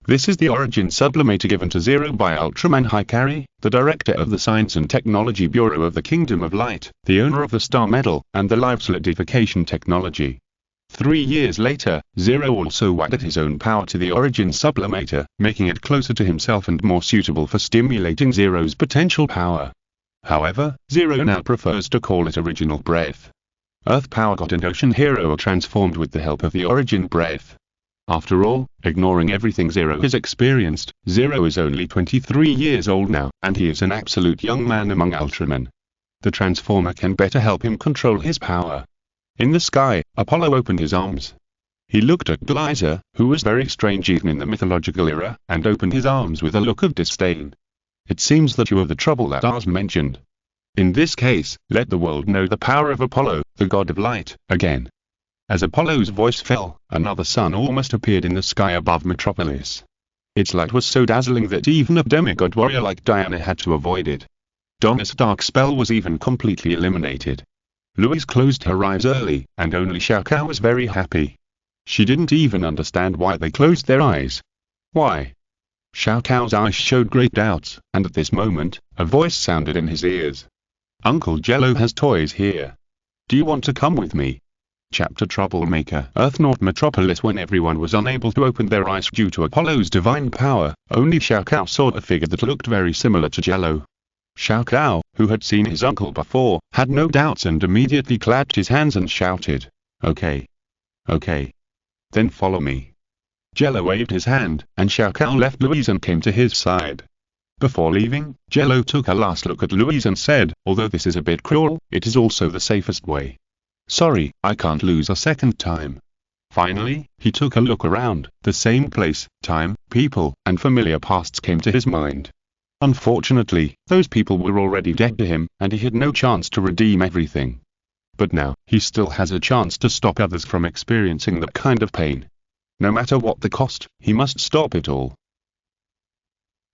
This is the origin sublimator given to Zero by Ultraman Hikari, the director of the Science and Technology Bureau of the Kingdom of Light, the owner of the Star Medal, and the life solidification technology. 3 years later, Zero also added his own power to the origin sublimator, making it closer to himself and more suitable for stimulating Zero's potential power. However, Zero now prefers to call it original breath. Earth Power God and Ocean Hero are transformed with the help of the origin breath. After all, ignoring everything Zero has experienced, Zero is only 23 years old now, and he is an absolute young man among Ultramen. The Transformer can better help him control his power. In the sky, Apollo opened his arms. He looked at Glizer, who was very strange even in the mythological era, and opened his arms with a look of disdain. It seems that you are the trouble that Ars mentioned. In this case, let the world know the power of Apollo, the god of light, again. As Apollo's voice fell, another sun almost appeared in the sky above Metropolis. Its light was so dazzling that even a demigod warrior like Diana had to avoid it. Donna's dark spell was even completely eliminated. Louise closed her eyes early, and only Xiao Kao was very happy. She didn't even understand why they closed their eyes. Why? Xiao Kao's eyes showed great doubts, and at this moment, a voice sounded in his ears. Uncle Jello has toys here. Do you want to come with me? Chapter Troublemaker. Earth North Metropolis. When everyone was unable to open their eyes due to Apollo's divine power, only Xiao Kao saw a figure that looked very similar to Jello. Xiao Kao, who had seen his uncle before, had no doubts and immediately clapped his hands and shouted, "Okay. Okay. Then follow me." Jello waved his hand, and Xiao Kao left Louise and came to his side. Before leaving, Jello took a last look at Louise and said, "Although this is a bit cruel, it is also the safest way. Sorry, I can't lose a second time." Finally, he took a look around. The same place, time, people, and familiar pasts came to his mind. Unfortunately, those people were already dead to him, and he had no chance to redeem everything. But now, he still has a chance to stop others from experiencing that kind of pain. No matter what the cost, he must stop it all.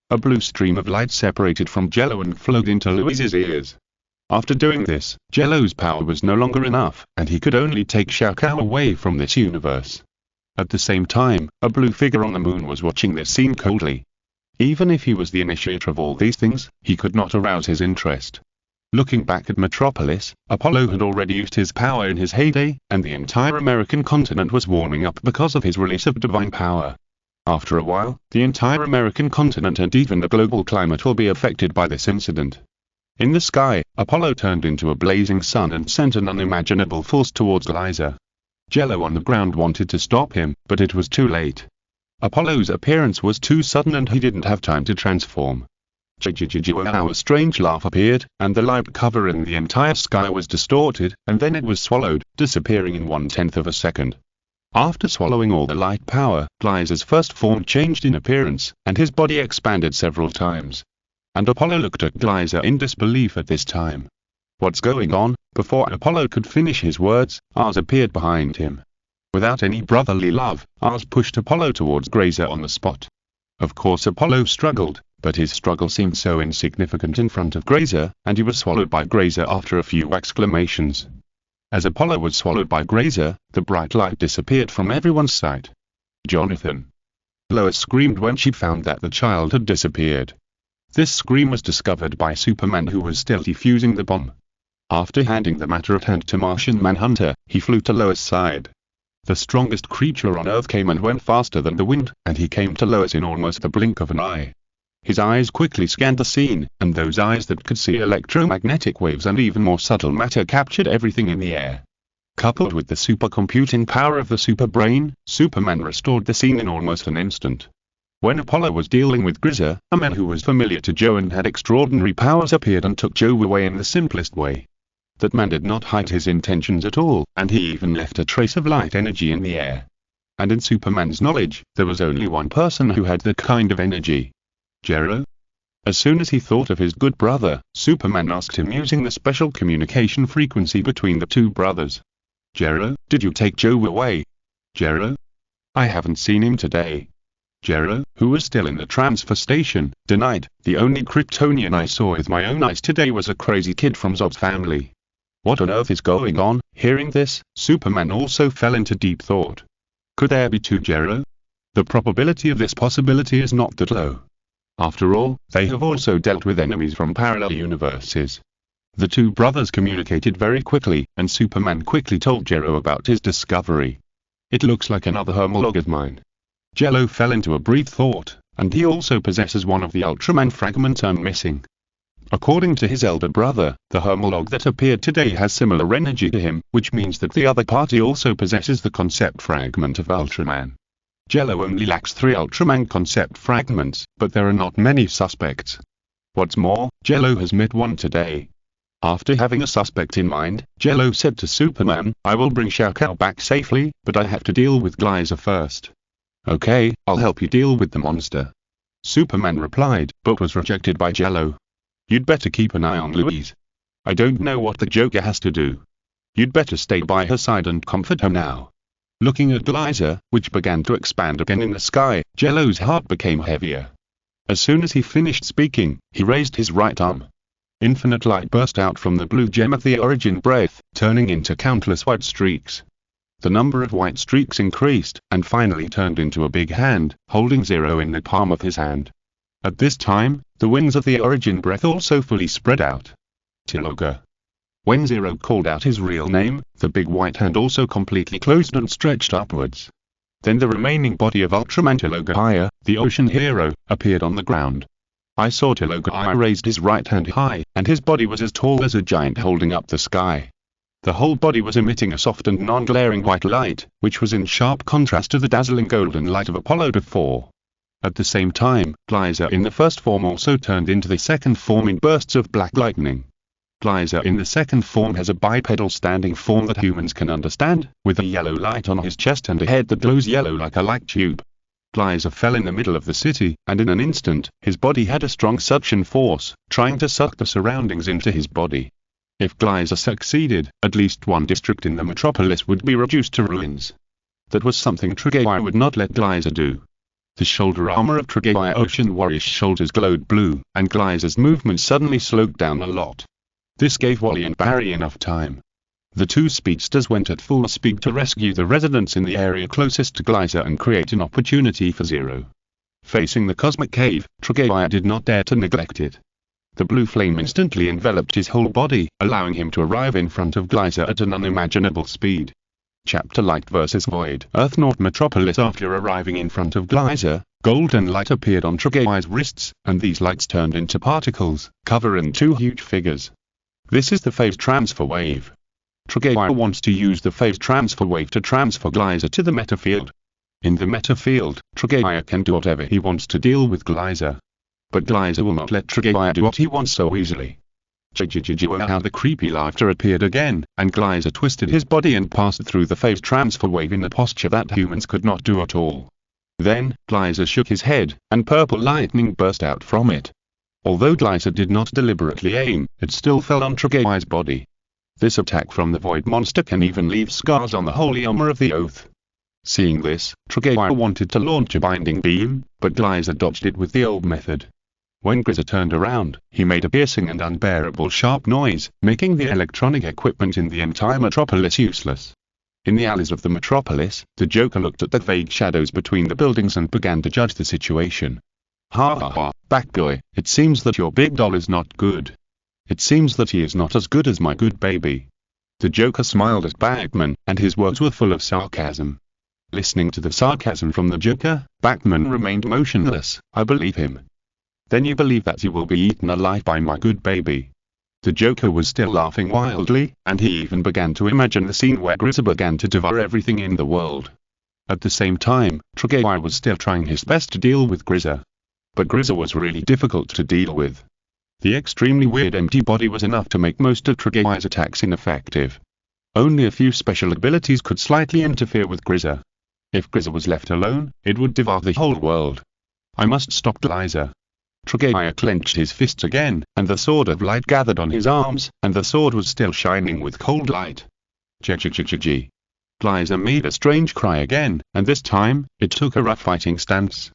A blue stream of light separated from Jello and flowed into Louise's ears. After doing this, Jello's power was no longer enough, and he could only take Xiao Kao away from this universe. At the same time, a blue figure on the moon was watching this scene coldly. Even if he was the initiator of all these things, he could not arouse his interest. Looking back at Metropolis, Apollo had already used his power in his heyday, and the entire American continent was warming up because of his release of divine power. After a while, the entire American continent and even the global climate will be affected by this incident. In the sky, Apollo turned into a blazing sun and sent an unimaginable force towards Geyser. Jello on the ground wanted to stop him, but it was too late. Apollo's appearance was too sudden and he didn't have time to transform. Now a strange laugh appeared, and the light covering the entire sky was distorted, and then it was swallowed, disappearing in 1/10 of a second. After swallowing all the light power, Geyser's first form changed in appearance, and his body expanded several times. And Apollo looked at Geyser in disbelief at this time. What's going on? Before Apollo could finish his words, Ars appeared behind him. Without any brotherly love, Ars pushed Apollo towards Geyser on the spot. Of course Apollo struggled, but his struggle seemed so insignificant in front of Geyser, and he was swallowed by Geyser after a few exclamations. As Apollo was swallowed by Geyser, the bright light disappeared from everyone's sight. Jonathan! Lois screamed when she found that the child had disappeared. This scream was discovered by Superman, who was still defusing the bomb. After handing the matter at hand to Martian Manhunter, he flew to Lois' side. The strongest creature on Earth came and went faster than the wind, and he came to Lois in almost the blink of an eye. His eyes quickly scanned the scene, and those eyes that could see electromagnetic waves and even more subtle matter captured everything in the air. Coupled with the supercomputing power of the superbrain, Superman restored the scene in almost an instant. When Apollo was dealing with Geyser, a man who was familiar to Joe and had extraordinary powers appeared and took Joe away in the simplest way. That man did not hide his intentions at all, and he even left a trace of light energy in the air. And in Superman's knowledge, there was only one person who had that kind of energy. Jello? As soon as he thought of his good brother, Superman asked him using the special communication frequency between the two brothers. Jello, did you take Joe away? Jello? I haven't seen him today. Jello, who was still in the transfer station, denied, the only Kryptonian I saw with my own eyes today was a crazy kid from Zod's family. What on earth is going on? Hearing this, Superman also fell into deep thought. Could there be two Jello? The probability of this possibility is not that low. After all, they have also dealt with enemies from parallel universes. The two brothers communicated very quickly, and Superman quickly told Jello about his discovery. It looks like another homolog of mine. Jello fell into a brief thought, and he also possesses one of the Ultraman fragments I'm missing. According to his elder brother, the homolog that appeared today has similar energy to him, which means that the other party also possesses the concept fragment of Ultraman. Jello only lacks 3 Ultraman concept fragments, but there are not many suspects. What's more, Jello has met one today. After having a suspect in mind, Jello said to Superman, I will bring Shao Kahn back safely, but I have to deal with Geyser first. Okay, I'll help you deal with the monster. Superman replied, but was rejected by Jello. You'd better keep an eye on Louise. I don't know what the Joker has to do. You'd better stay by her side and comfort her now. Looking at Geyser, which began to expand again in the sky, Jello's heart became heavier. As soon as he finished speaking, he raised his right arm. Infinite light burst out from the blue gem of the origin breath, turning into countless white streaks. The number of white streaks increased, and finally turned into a big hand, holding 0 in the palm of his hand. At this time, the wings of the origin breath also fully spread out. Tiloga. When 0 called out his real name, the big white hand also completely closed and stretched upwards. Then the remaining body of Ultraman Tiloga, the ocean hero, appeared on the ground. I saw Tiloga raised his right hand high, and his body was as tall as a giant holding up the sky. The whole body was emitting a soft and non-glaring white light, which was in sharp contrast to the dazzling golden light of Apollo before. At the same time, Geyser in the first form also turned into the second form in bursts of black lightning. Geyser in the second form has a bipedal standing form that humans can understand, with a yellow light on his chest and a head that glows yellow like a light tube. Geyser fell in the middle of the city, and in an instant, his body had a strong suction force, trying to suck the surroundings into his body. If Geyser succeeded, at least one district in the metropolis would be reduced to ruins. That was something Trigger would not let Geyser do. The shoulder armor of Trigger Ocean Warrior's shoulders glowed blue, and Geyser's movement suddenly slowed down a lot. This gave Wally and Barry enough time. The two speedsters went at full speed to rescue the residents in the area closest to Geyser and create an opportunity for 0. Facing the cosmic cave, Trigger did not dare to neglect it. The blue flame instantly enveloped his whole body, allowing him to arrive in front of Geyser at an unimaginable speed. Chapter Light vs. Void. Earth North Metropolis. After arriving in front of Geyser, golden light appeared on Trigger's wrists, and these lights turned into particles, covering two huge figures. This is the phase transfer wave. Trigger wants to use the phase transfer wave to transfer Geyser to the meta field. In the meta field, Trigger can do whatever he wants to deal with Geyser. But Geyser will not let Trigger do what he wants so easily. How the creepy laughter appeared again, and Geyser twisted his body and passed through the phase transfer wave in a posture that humans could not do at all. Then, Geyser shook his head, and purple lightning burst out from it. Although Geyser did not deliberately aim, it still fell on Trigger's body. This attack from the void monster can even leave scars on the holy armor of the oath. Seeing this, Trigger wanted to launch a binding beam, but Geyser dodged it with the old method. When Geyser turned around, he made a piercing and unbearable sharp noise, making the electronic equipment in the entire metropolis useless. In the alleys of the metropolis, the Joker looked at the vague shadows between the buildings and began to judge the situation. Ha ha ha, Batboy, it seems that your big doll is not good. It seems that he is not as good as my good baby. The Joker smiled at Batman, and his words were full of sarcasm. Listening to the sarcasm from the Joker, Batman remained motionless. I believe him. Then you believe that you will be eaten alive by my good baby. The Joker was still laughing wildly, and he even began to imagine the scene where Geyser began to devour everything in the world. At the same time, Trigger was still trying his best to deal with Geyser. But Geyser was really difficult to deal with. The extremely weird empty body was enough to make most of Trigger's attacks ineffective. Only a few special abilities could slightly interfere with Geyser. If Geyser was left alone, it would devour the whole world. I must stop Geyser. Trigger clenched his fists again, and the sword of light gathered on his arms, and the sword was still shining with cold light. Geyser made a strange cry again, and this time, it took a rough fighting stance.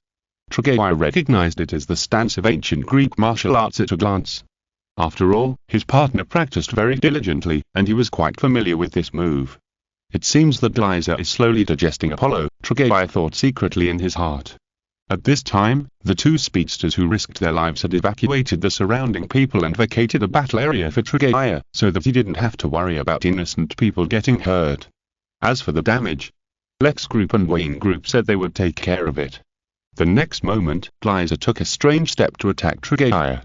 Trigger recognized it as the stance of ancient Greek martial arts at a glance. After all, his partner practiced very diligently, and he was quite familiar with this move. It seems that Geyser is slowly digesting Apollo, Trigger thought secretly in his heart. At this time, the two speedsters who risked their lives had evacuated the surrounding people and vacated a battle area for Trigger, so that he didn't have to worry about innocent people getting hurt. As for the damage, Lex Group and Wayne Group said they would take care of it. The next moment, Geyser took a strange step to attack Trigger.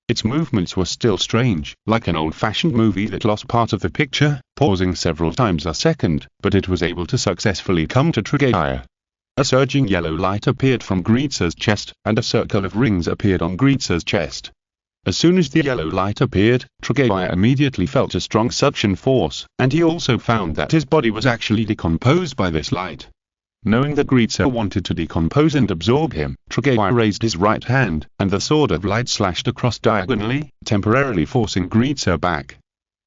Its movements were still strange, like an old-fashioned movie that lost part of the picture, pausing several times a second, but it was able to successfully come to Trigger. A surging yellow light appeared from Geyser's chest, and a circle of rings appeared on Geyser's chest. As soon as the yellow light appeared, Trigger immediately felt a strong suction force, and he also found that his body was actually decomposed by this light. Knowing that Geyser wanted to decompose and absorb him, Trigger raised his right hand, and the sword of light slashed across diagonally, temporarily forcing Geyser back.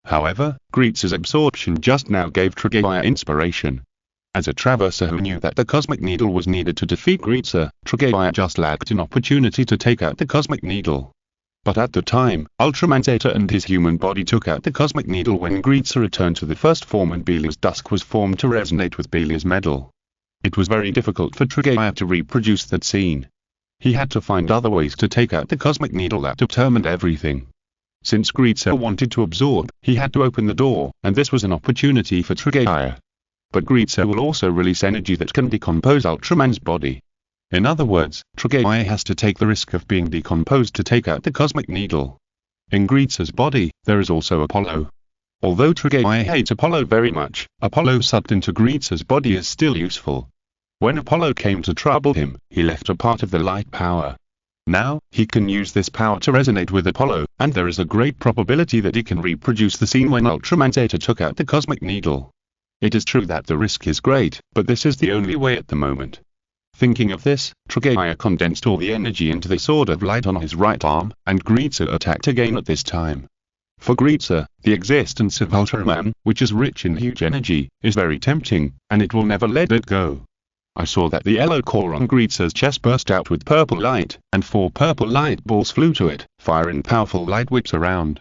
However, Geyser's absorption just now gave Trigger inspiration. As a traverser who knew that the cosmic needle was needed to defeat Geyser, Trigger just lacked an opportunity to take out the cosmic needle. But at the time, Ultraman Zeta and his human body took out the cosmic needle when Geyser returned to the first form and Belial's dusk was formed to resonate with Belial's medal. It was very difficult for Trigger to reproduce that scene. He had to find other ways to take out the cosmic needle that determined everything. Since Geyser wanted to absorb, he had to open the door, and this was an opportunity for Trigger. But Geyser will also release energy that can decompose Ultraman's body. In other words, Trigger has to take the risk of being decomposed to take out the cosmic needle. In Geyser's body, there is also Apollo. Although Trigger hates Apollo very much, Apollo sucked into Geyser's body is still useful. When Apollo came to trouble him, he left a part of the light power. Now, he can use this power to resonate with Apollo, and there is a great probability that he can reproduce the scene when Ultraman Zeta took out the cosmic needle. It is true that the risk is great, but this is the only way at the moment. Thinking of this, Trigger condensed all the energy into the sword of light on his right arm, and Geyser attacked again at this time. For Geyser, the existence of Ultraman, which is rich in huge energy, is very tempting, and it will never let it go. I saw that the yellow core on Geyser's chest burst out with purple light, and 4 purple light balls flew to it, firing powerful light whips around.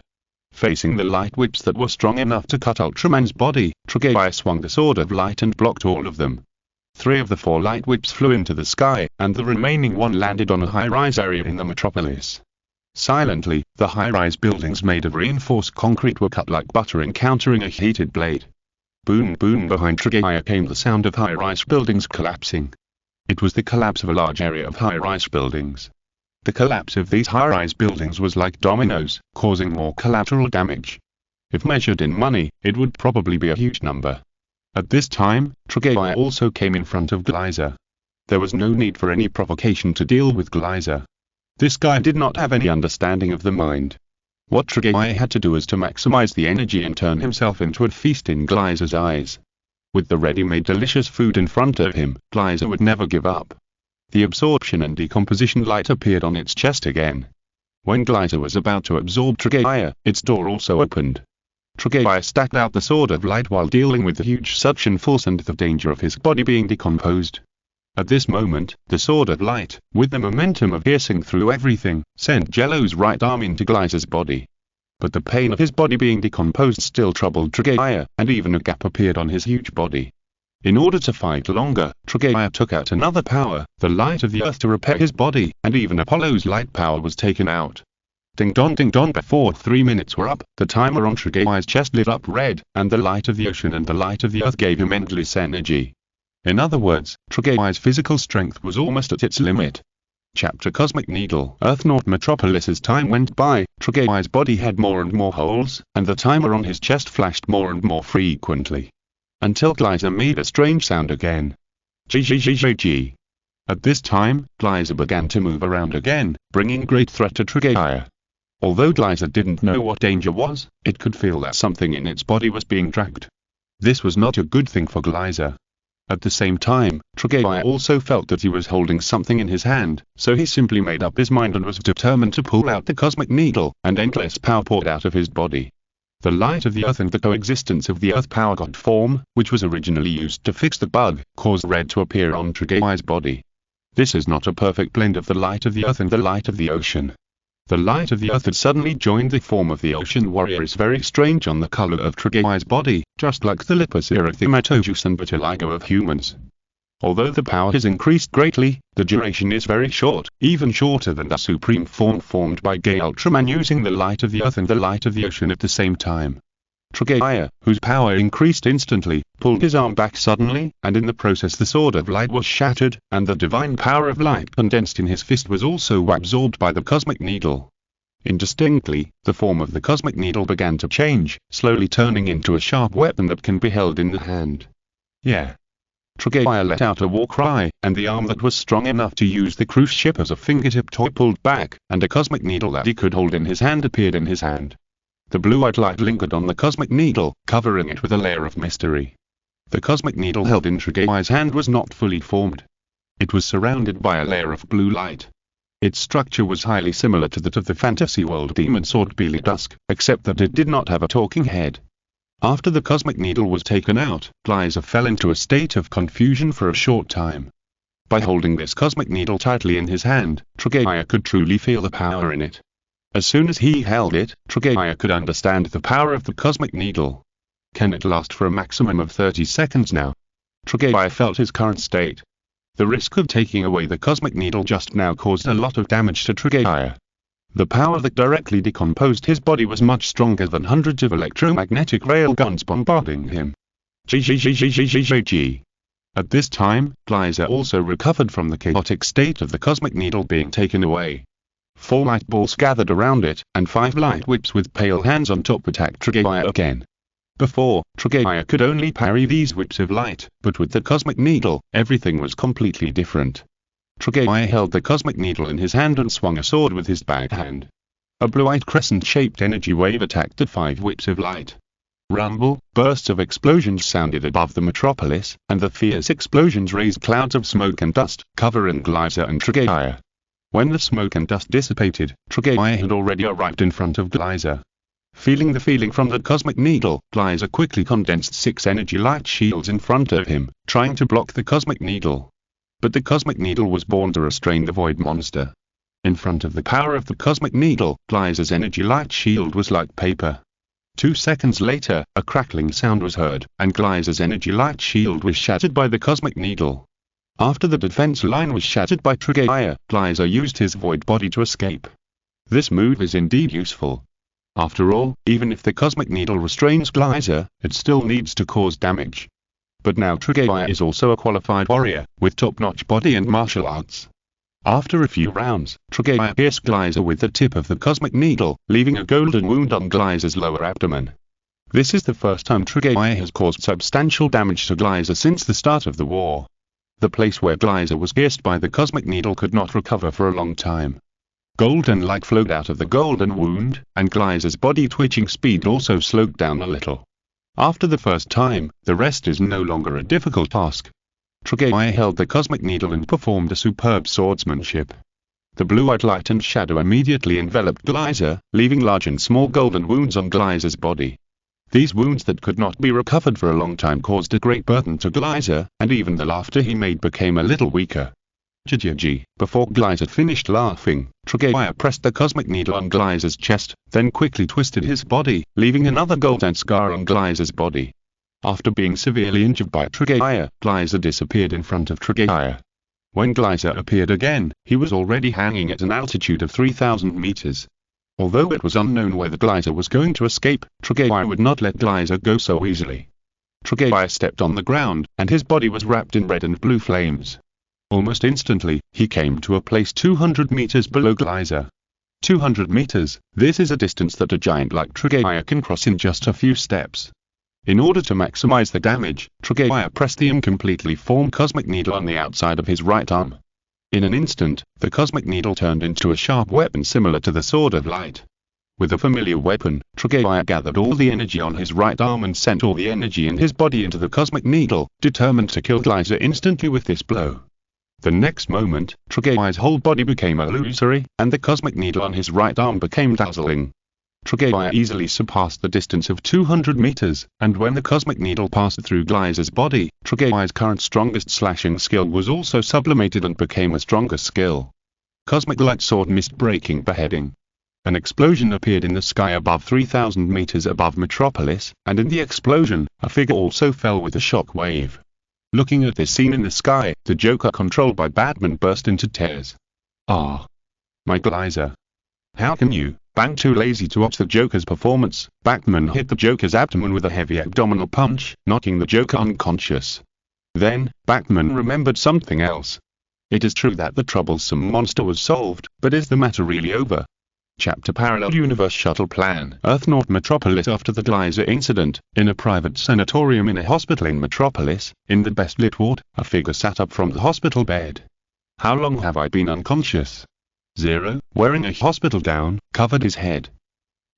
Facing the light whips that were strong enough to cut Ultraman's body, Trigger swung the sword of light and blocked all of them. 3 of the 4 light whips flew into the sky, and the remaining 1 landed on a high-rise area in the metropolis. Silently, the high-rise buildings made of reinforced concrete were cut like butter encountering a heated blade. Boom boom, behind Trigaya came the sound of high-rise buildings collapsing. It was the collapse of a large area of high-rise buildings. The collapse of these high-rise buildings was like dominoes, causing more collateral damage. If measured in money, it would probably be a huge number. At this time, Trigaya also came in front of Geyser. There was no need for any provocation to deal with Geyser. This guy did not have any understanding of the mind. What Trigaya had to do was to maximize the energy and turn himself into a feast in Geyser's eyes. With the ready-made delicious food in front of him, Geyser would never give up. The absorption and decomposition light appeared on its chest again. When Geyser was about to absorb Trigaya, its door also opened. Trigaya stacked out the sword of light while dealing with the huge suction force and the danger of his body being decomposed. At this moment, the sword of light, with the momentum of piercing through everything, sent Jello's right arm into Geyser's body. But the pain of his body being decomposed still troubled Trigaya, and even a gap appeared on his huge body. In order to fight longer, Trigaya took out another power, the light of the earth, to repair his body, and even Apollo's light power was taken out. Ding dong, before 3 minutes were up, the timer on Trigaya's chest lit up red, and the light of the ocean and the light of the earth gave him endless energy. In other words, Trigaya's physical strength was almost at its limit. Chapter Cosmic Needle. Earth North Metropolis. As time went by, Trigaya's body had more and more holes, and the timer on his chest flashed more and more frequently. Until Geyser made a strange sound again. G. At this time, Geyser began to move around again, bringing great threat to Trigaya. Although Geyser didn't know what danger was, it could feel that something in its body was being dragged. This was not a good thing for Geyser. At the same time, Trigaya also felt that he was holding something in his hand, so he simply made up his mind and was determined to pull out the cosmic needle, and endless power poured out of his body. The light of the earth and the coexistence of the earth power god form, which was originally used to fix the bug, caused red to appear on Trigaya's body. This is not a perfect blend of the light of the earth and the light of the ocean. The light of the earth had suddenly joined the form of the ocean warrior is very strange on the color of Trigaya's body, just like the lipus erythematous and vitiligo of humans. Although the power has increased greatly, the duration is very short, even shorter than the supreme form formed by Ultraman using the light of the earth and the light of the ocean at the same time. Trigaya, whose power increased instantly, pulled his arm back suddenly, and in the process the sword of light was shattered, and the divine power of light condensed in his fist was also absorbed by the cosmic needle. Indistinctly, the form of the cosmic needle began to change, slowly turning into a sharp weapon that can be held in the hand. Yeah. Trigaya let out a war cry, and the arm that was strong enough to use the cruise ship as a fingertip toy pulled back, and a cosmic needle that he could hold in his hand appeared in his hand. The blue-white light lingered on the cosmic needle, covering it with a layer of mystery. The cosmic needle held in Trigaya's hand was not fully formed. It was surrounded by a layer of blue light. Its structure was highly similar to that of the fantasy world demon sword Beely Dusk, except that it did not have a talking head. After the cosmic needle was taken out, Geyser fell into a state of confusion for a short time. By holding this cosmic needle tightly in his hand, Trigaya could truly feel the power in it. As soon as he held it, Trigaya could understand the power of the cosmic needle. Can it last for a maximum of 30 seconds now? Trigaya felt his current state. The risk of taking away the cosmic needle just now caused a lot of damage to Trigaya. The power that directly decomposed his body was much stronger than hundreds of electromagnetic railguns bombarding him. G. At this time, Geyser also recovered from the chaotic state of the cosmic needle being taken away. 4 light balls gathered around it, and 5 light whips with pale hands on top attacked Trigaya again. Before, Trigaya could only parry these whips of light, but with the cosmic needle, everything was completely different. Trigaya held the cosmic needle in his hand and swung a sword with his backhand. A blue-eyed crescent-shaped energy wave attacked the 5 whips of light. Rumble, bursts of explosions sounded above the metropolis, and the fierce explosions raised clouds of smoke and dust, covering Geyser and Trigaya. When the smoke and dust dissipated, Trigaya had already arrived in front of Geyser. Feeling the feeling from the cosmic needle, Geyser quickly condensed 6 energy light shields in front of him, trying to block the cosmic needle. But the cosmic needle was born to restrain the void monster. In front of the power of the cosmic needle, Geyser's energy light shield was like paper. 2 seconds later, a crackling sound was heard, and Geyser's energy light shield was shattered by the cosmic needle. After the defense line was shattered by Trigaya, Geyser used his void body to escape. This move is indeed useful. After all, even if the cosmic needle restrains Geyser, it still needs to cause damage. But now Trigger is also a qualified warrior, with top-notch body and martial arts. After a few rounds, Trigger pierced Geyser with the tip of the cosmic needle, leaving a golden wound on Geyser's lower abdomen. This is the first time Trigger has caused substantial damage to Geyser since the start of the war. The place where Geyser was pierced by the cosmic needle could not recover for a long time. Golden light flowed out of the golden wound, and Geyser's body twitching speed also slowed down a little. After the first time, the rest is no longer a difficult task. Trigger held the cosmic needle and performed a superb swordsmanship. The blue-eyed light and shadow immediately enveloped Geyser, leaving large and small golden wounds on Geyser's body. These wounds that could not be recovered for a long time caused a great burden to Geyser, and even the laughter he made became a little weaker. Before Geyser finished laughing, Trigger pressed the cosmic needle on Geyser's chest, then quickly twisted his body, leaving another golden scar on Geyser's body. After being severely injured by Trigger, Geyser disappeared in front of Trigger. When Geyser appeared again, he was already hanging at an altitude of 3,000 meters. Although it was unknown whether Geyser was going to escape, Trigger would not let Geyser go so easily. Trigger stepped on the ground, and his body was wrapped in red and blue flames. Almost instantly, he came to a place 200 meters below Geyser. 200 meters, this is a distance that a giant like Trigger can cross in just a few steps. In order to maximize the damage, Trigger pressed the incompletely formed cosmic needle on the outside of his right arm. In an instant, the cosmic needle turned into a sharp weapon similar to the Sword of Light. With a familiar weapon, Trigger gathered all the energy on his right arm and sent all the energy in his body into the cosmic needle, determined to kill Geyser instantly with this blow. The next moment, Trigger's whole body became illusory, and the cosmic needle on his right arm became dazzling. Trigger easily surpassed the distance of 200 meters, and when the cosmic needle passed through Geyser's body, Trigger's current strongest slashing skill was also sublimated and became a stronger skill. Cosmic light sword missed, breaking beheading. An explosion appeared in the sky above 3,000 meters above Metropolis, and in the explosion, a figure also fell with a shock wave. Looking at this scene in the sky, the Joker controlled by Batman burst into tears. "Ah, my Geyser. How can you, bang too lazy to watch the Joker's performance?" Batman hit the Joker's abdomen with a heavy abdominal punch, knocking the Joker unconscious. Then, Batman remembered something else. It is true that the troublesome monster was solved, but is the matter really over? Chapter Parallel Universe Shuttle Plan Earth North Metropolis. After the Geyser incident, in a private sanatorium in a hospital in Metropolis, in the best lit ward, a figure sat up from the hospital bed. "How long have I been unconscious?" Zero, wearing a hospital gown, covered his head.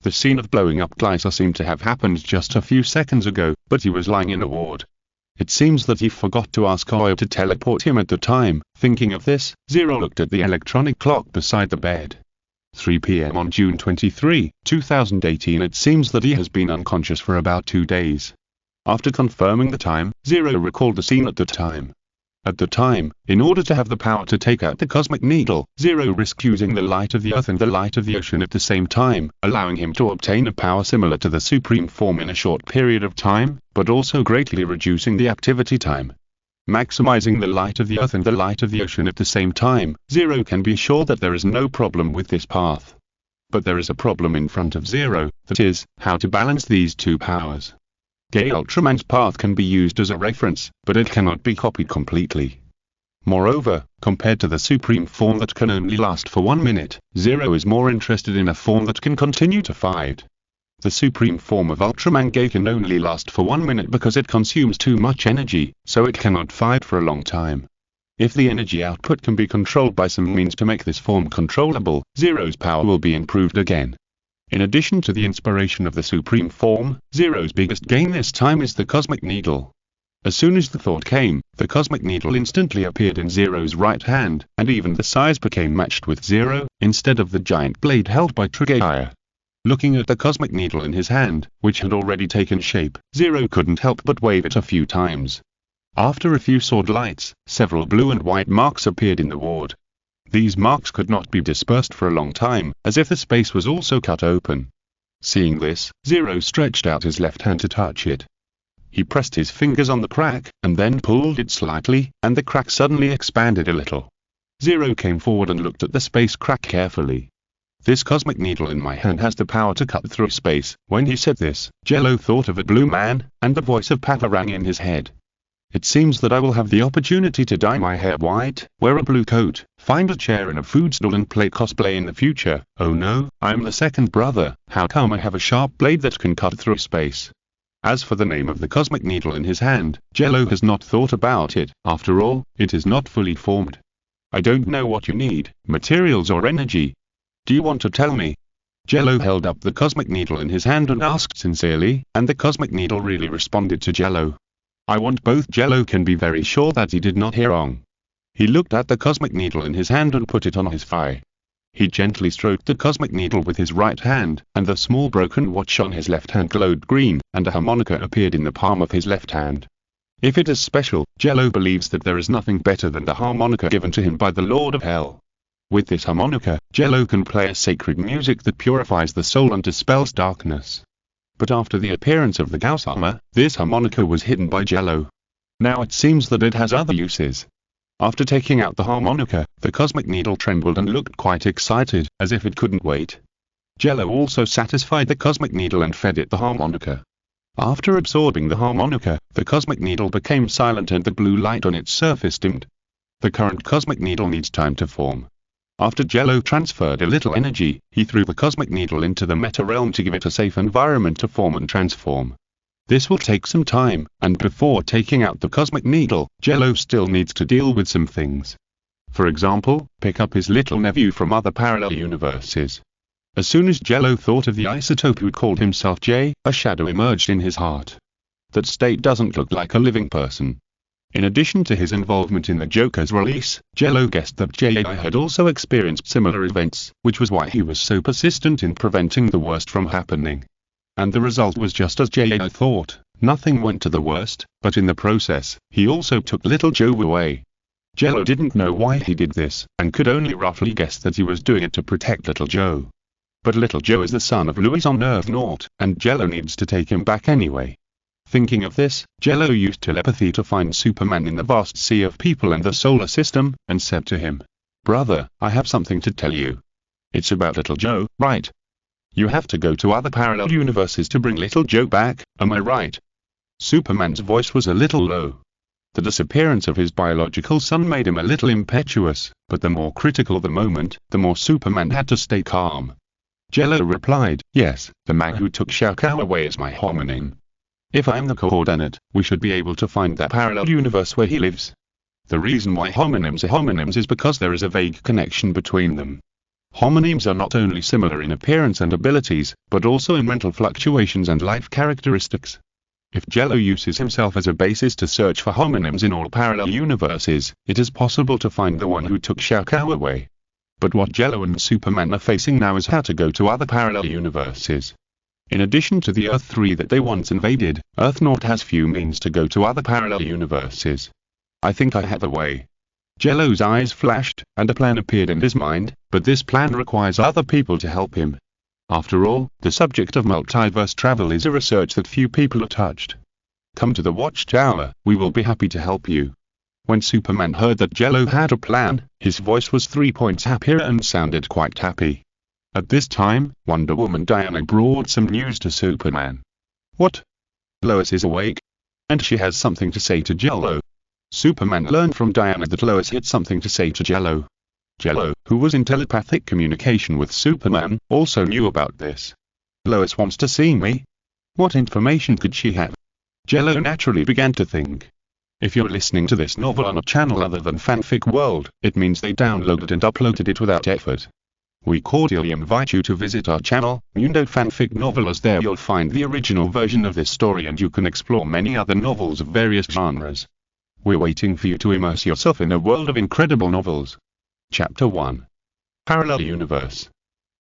The scene of blowing up Geyser seemed to have happened just a few seconds ago, but he was lying in a ward. It seems that he forgot to ask Oyo to teleport him at the time. Thinking of this, Zero looked at the electronic clock beside the bed. 3 p.m. on June 23, 2018. It seems that he has been unconscious for about 2 days. After confirming the time, Zero recalled the scene at the time. At the time, in order to have the power to take out the cosmic needle, Zero risked using the light of the earth and the light of the ocean at the same time, allowing him to obtain a power similar to the supreme form in a short period of time, but also greatly reducing the activity time. Maximizing the light of the earth and the light of the ocean at the same time, Zero can be sure that there is no problem with this path. But there is a problem in front of Zero, that is, how to balance these two powers. Ultraman's path can be used as a reference, but it cannot be copied completely. Moreover, compared to the supreme form that can only last for 1 minute, Zero is more interested in a form that can continue to fight. The supreme form of Ultraman can only last for 1 minute because it consumes too much energy, so it cannot fight for a long time. If the energy output can be controlled by some means to make this form controllable, Zero's power will be improved again. In addition to the inspiration of the supreme form, Zero's biggest gain this time is the cosmic needle. As soon as the thought came, the cosmic needle instantly appeared in Zero's right hand, and even the size became matched with Zero, instead of the giant blade held by Trigger. Looking at the cosmic needle in his hand, which had already taken shape, Zero couldn't help but wave it a few times. After a few sword lights, several blue and white marks appeared in the ward. These marks could not be dispersed for a long time, as if the space was also cut open. Seeing this, Zero stretched out his left hand to touch it. He pressed his fingers on the crack, and then pulled it slightly, and the crack suddenly expanded a little. Zero came forward and looked at the space crack carefully. This cosmic needle in my hand has the power to cut through space. When he said this, Jello thought of a blue man, and the voice of Papa rang in his head. It seems that I will have the opportunity to dye my hair white, wear a blue coat, find a chair in a food stall and play cosplay in the future. Oh no, I'm the second brother. How come I have a sharp blade that can cut through space? As for the name of the cosmic needle in his hand, Jello has not thought about it. After all, it is not fully formed. I don't know what you need, materials or energy. Do you want to tell me? Jello held up the cosmic needle in his hand and asked sincerely, and the cosmic needle really responded to Jello. I want both. Jello can be very sure that he did not hear wrong. He looked at the cosmic needle in his hand and put it on his thigh. He gently stroked the cosmic needle with his right hand, and the small broken watch on his left hand glowed green, and a harmonica appeared in the palm of his left hand. If it is special, Jello believes that there is nothing better than the harmonica given to him by the Lord of Hell. With this harmonica, Jello can play a sacred music that purifies the soul and dispels darkness. But after the appearance of the Gauss armor, this harmonica was hidden by Jello. Now it seems that it has other uses. After taking out the harmonica, the cosmic needle trembled and looked quite excited, as if it couldn't wait. Jello also satisfied the cosmic needle and fed it the harmonica. After absorbing the harmonica, the cosmic needle became silent and the blue light on its surface dimmed. The current cosmic needle needs time to form. After Jello transferred a little energy, he threw the cosmic needle into the meta realm to give it a safe environment to form and transform. This will take some time, and before taking out the cosmic needle, Jello still needs to deal with some things. For example, pick up his little nephew from other parallel universes. As soon as Jello thought of the isotope who called himself J, a shadow emerged in his heart. That state doesn't look like a living person. In addition to his involvement in the Joker's release, Jello guessed that J.I. had also experienced similar events, which was why he was so persistent in preventing the worst from happening. And the result was just as J.I. thought. Nothing went to the worst, but in the process, he also took little Joe away. Jello didn't know why he did this, and could only roughly guess that he was doing it to protect little Joe. But little Joe is the son of Louis on Earth Naught, and Jello needs to take him back anyway. Thinking of this, Jello used telepathy to find Superman in the vast sea of people in the solar system, and said to him, "Brother, I have something to tell you. It's about little Joe, right? You have to go to other parallel universes to bring little Joe back, am I right?" Superman's voice was a little low. The disappearance of his biological son made him a little impetuous, but the more critical the moment, the more Superman had to stay calm. Jello replied, "Yes, the man who took Shao Kahn away is my homonym. If I'm the coordinate, we should be able to find that parallel universe where he lives." The reason why homonyms are homonyms is because there is a vague connection between them. Homonyms are not only similar in appearance and abilities, but also in mental fluctuations and life characteristics. If Jello uses himself as a basis to search for homonyms in all parallel universes, it is possible to find the one who took Shao Kahn away. But what Jello and Superman are facing now is how to go to other parallel universes. In addition to the Earth 3 that they once invaded, Earth Naught has few means to go to other parallel universes. I think I have a way. Jello's eyes flashed, and a plan appeared in his mind, but this plan requires other people to help him. After all, the subject of multiverse travel is a research that few people have touched. Come to the Watchtower, we will be happy to help you. When Superman heard that Jello had a plan, his voice was 3 points happier and sounded quite happy. At this time, Wonder Woman Diana brought some news to Superman. What? Lois is awake? And she has something to say to Jello. Superman learned from Diana that Lois had something to say to Jello. Jello, who was in telepathic communication with Superman, also knew about this. Lois wants to see me? What information could she have? Jello naturally began to think. If you're listening to this novel on a channel other than Fanfic World, it means they downloaded and uploaded it without effort. We cordially invite you to visit our channel, Mundo Fanfic Novel, as there you'll find the original version of this story and you can explore many other novels of various genres. We're waiting for you to immerse yourself in a world of incredible novels. Chapter 1. Parallel Universe.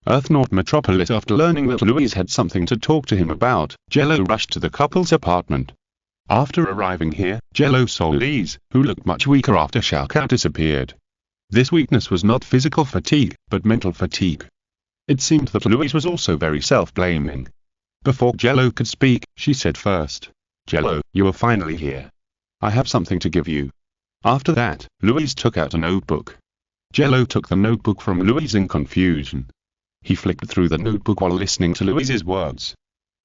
Earth Naught Metropolis. After learning that Louise had something to talk to him about, Jello rushed to the couple's apartment. After arriving here, Jello saw Louise, who looked much weaker after Shao Kahn disappeared. This weakness was not physical fatigue, but mental fatigue. It seemed that Louise was also very self-blaming. Before Jello could speak, she said first, "Jello, you are finally here. I have something to give you." After that, Louise took out a notebook. Jello took the notebook from Louise in confusion. He flicked through the notebook while listening to Louise's words.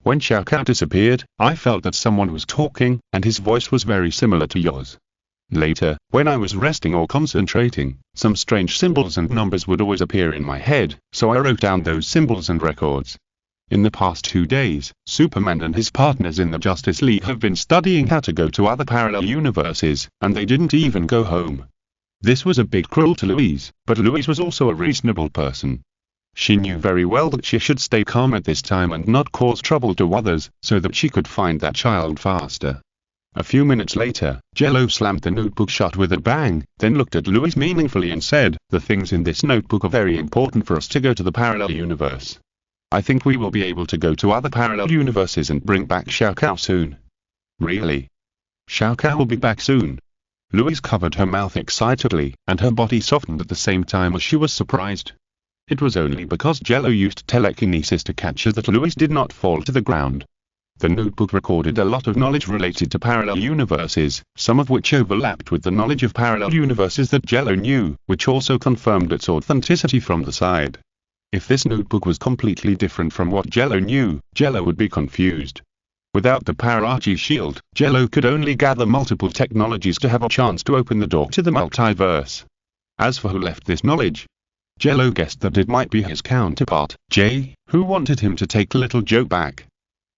When Xiao Kao disappeared, I felt that someone was talking, and his voice was very similar to yours. Later, when I was resting or concentrating, some strange symbols and numbers would always appear in my head, so I wrote down those symbols and records. In the past 2 days, Superman and his partners in the Justice League have been studying how to go to other parallel universes, and they didn't even go home. This was a big cruel to Louise, but Louise was also a reasonable person. She knew very well that she should stay calm at this time and not cause trouble to others, so that she could find that child faster. A few minutes later, Jello slammed the notebook shut with a bang, then looked at Louise meaningfully and said, "The things in this notebook are very important for us to go to the parallel universe. I think we will be able to go to other parallel universes and bring back Xiao Kao soon." "Really? Xiao Kao will be back soon?" Louise covered her mouth excitedly, and her body softened at the same time as she was surprised. It was only because Jello used telekinesis to catch her that Louise did not fall to the ground. The notebook recorded a lot of knowledge related to parallel universes, some of which overlapped with the knowledge of parallel universes that Jello knew, which also confirmed its authenticity from the side. If this notebook was completely different from what Jello knew, Jello would be confused. Without the Parachi shield, Jello could only gather multiple technologies to have a chance to open the door to the multiverse. As for who left this knowledge, Jello guessed that it might be his counterpart, Jay, who wanted him to take Little Joe back.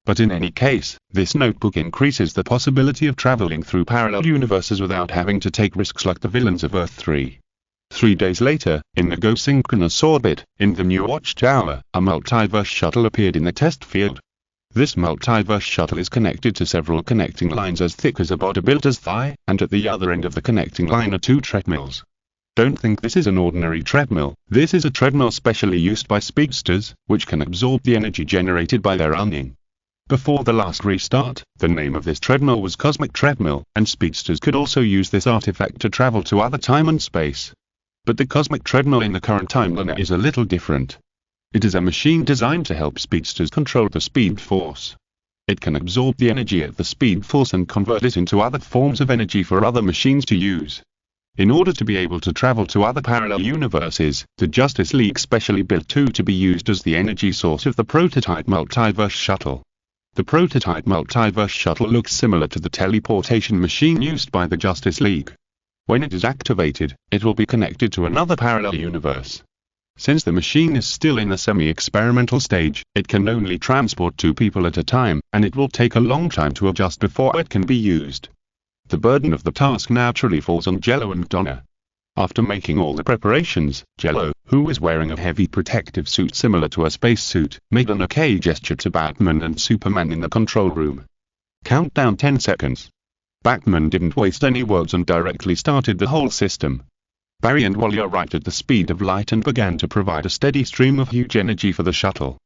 But in any case, this notebook increases the possibility of traveling through parallel universes without having to take risks like the villains of Earth 3. 3 days later, in the Go-Synchronous orbit, in the New Watchtower, a multiverse shuttle appeared in the test field. This multiverse shuttle is connected to several connecting lines as thick as a bodybuilder's thigh, and at the other end of the connecting line are 2 treadmills. Don't think this is an ordinary treadmill. This is a treadmill specially used by speedsters, which can absorb the energy generated by their running. Before the last restart, the name of this treadmill was Cosmic Treadmill, and speedsters could also use this artifact to travel to other time and space. But the Cosmic Treadmill in the current timeline is a little different. It is a machine designed to help speedsters control the speed force. It can absorb the energy of the speed force and convert it into other forms of energy for other machines to use. In order to be able to travel to other parallel universes, the Justice League specially built 2 to be used as the energy source of the prototype multiverse shuttle. The prototype multiverse shuttle looks similar to the teleportation machine used by the Justice League. When it is activated, it will be connected to another parallel universe. Since the machine is still in the semi-experimental stage, it can only transport 2 people at a time, and it will take a long time to adjust before it can be used. The burden of the task naturally falls on Jello and Donna. After making all the preparations, Jello, who was wearing a heavy protective suit similar to a spacesuit, made an OK gesture to Batman and Superman in the control room. Countdown 10 seconds. Batman didn't waste any words and directly started the whole system. Barry and Wally arrived at the speed of light and began to provide a steady stream of huge energy for the shuttle.